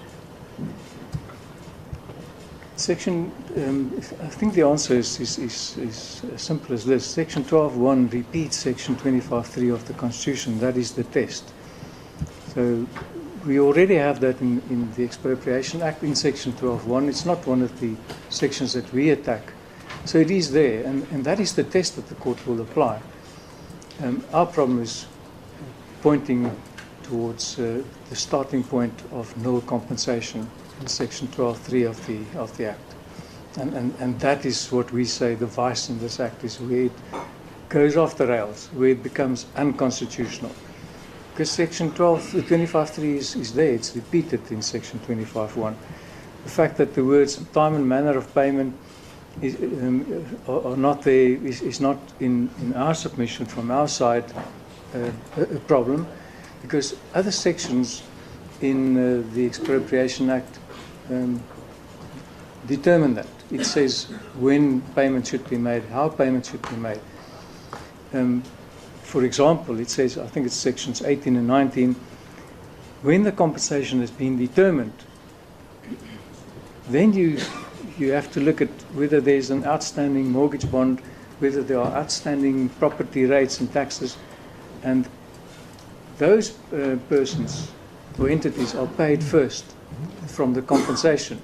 Speaker 18: Section, I think the answer is as simple as this. Section 12.1 repeats Section 25.3 of the Constitution. That is the test. So we already have that in the Expropriation Act in Section 12.1. It's not one of the sections that we attack. So it is there, and that is the test that the court will apply. Our problem is pointing towards the starting point of nil compensation in Section 12.3 of the Act. And that is what we say the vice in this Act is, where it goes off the rails, where it becomes unconstitutional. Because Section 25.3 is there, it's repeated in Section 25.1. The fact that the words time and manner of payment are not there is not in our submission from our side a problem, because other sections in the Expropriation Act determine that. It says when payment should be made, how payment should be made. For example, it says, I think it's sections 18 and 19, when the compensation has been determined, then you have to look at whether there's an outstanding mortgage bond, whether there are outstanding property rates and taxes, and those persons or entities are paid first from the compensation.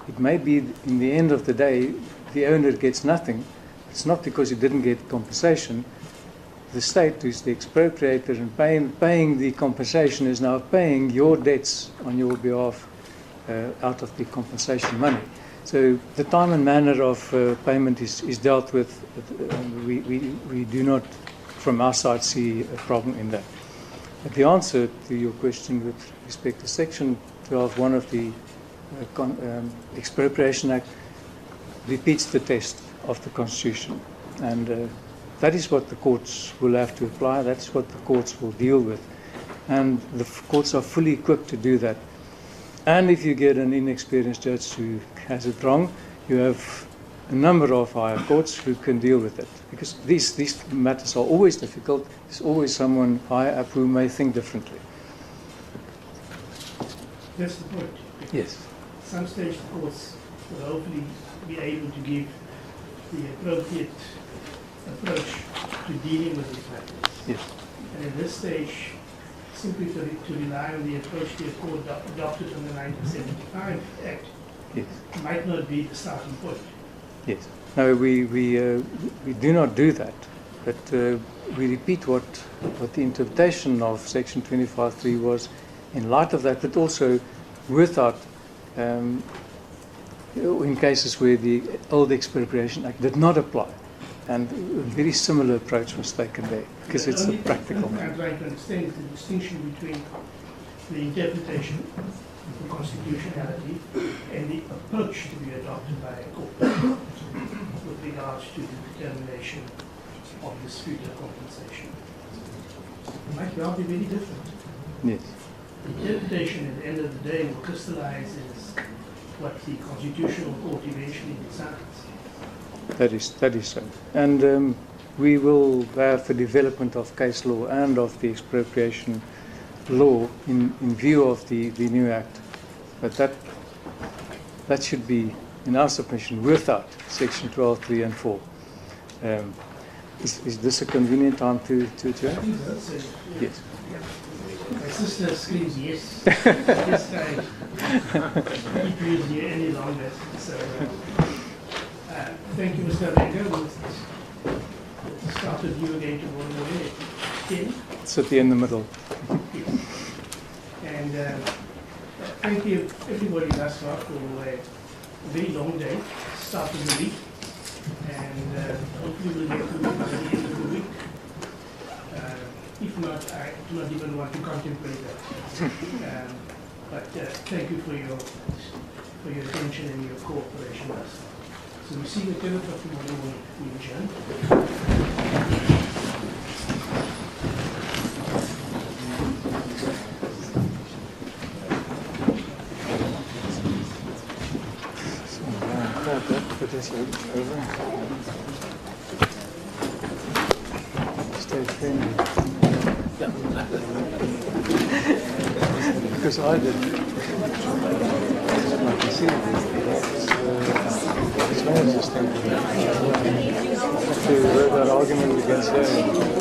Speaker 18: It may be in the end of the day the owner gets nothing. It's not because he didn't get compensation. The state, who's the expropriator and paying the compensation, is now paying your debts on your behalf out of the compensation money. So the time and manner of payment is dealt with. We do not, from our side, see a problem in that. But the answer to your question with respect to Section 12.1 of the Expropriation Act repeats the test of the Constitution. And that is what the courts will have to apply. That's what the courts will deal with. And the courts are fully equipped to do that. And if you get an inexperienced judge who has it wrong, you have a number of higher courts who can deal with it. Because these matters are always difficult. There's always someone higher up who may think differently.
Speaker 1: That's the point.
Speaker 18: Yes.
Speaker 1: At some stage the courts will hopefully be able to give the appropriate approach to dealing with these matters.
Speaker 18: Yes.
Speaker 1: And at this stage, simply to rely on the approach the court adopted on the 1975 Act
Speaker 18: yes.
Speaker 1: might not be the starting point.
Speaker 18: Yes. No, we do not do that, but we repeat what the interpretation of Section 25.3 was in light of that, but also without, in cases where the old Expropriation Act did not apply. And a very similar approach was taken there, because it's a practical matter.
Speaker 1: I'm trying to understand the distinction between the interpretation, the constitutionality, and the approach to be adopted by a court with regards to the determination of disputed compensation. It might well be very different.
Speaker 18: Yes.
Speaker 1: The interpretation at the end of the day will crystallize as what the Constitutional Court eventually decides.
Speaker 18: That is so. And we will have a development of case law and of the expropriation law in view of the new Act. But that should be, in our submission, without Section 12.3 and 4. Is this a convenient time to adjourn? Yes.
Speaker 1: My sister screams yes. Yes, I keep you here any longer. So, thank you, Mr. Renga. We'll start with you again tomorrow morning at 10.
Speaker 18: Sit here in the middle.
Speaker 1: And thank you, everybody, thus far for a very long day, start of the week. And hopefully we'll get to by the end of the week. If not, I do not even want to contemplate that. But thank you for your attention and your cooperation thus far. So we see the 10:50 morning we adjourn.
Speaker 18: Stay friendly. Because I did. I can see it's one of those things. To that argument against her.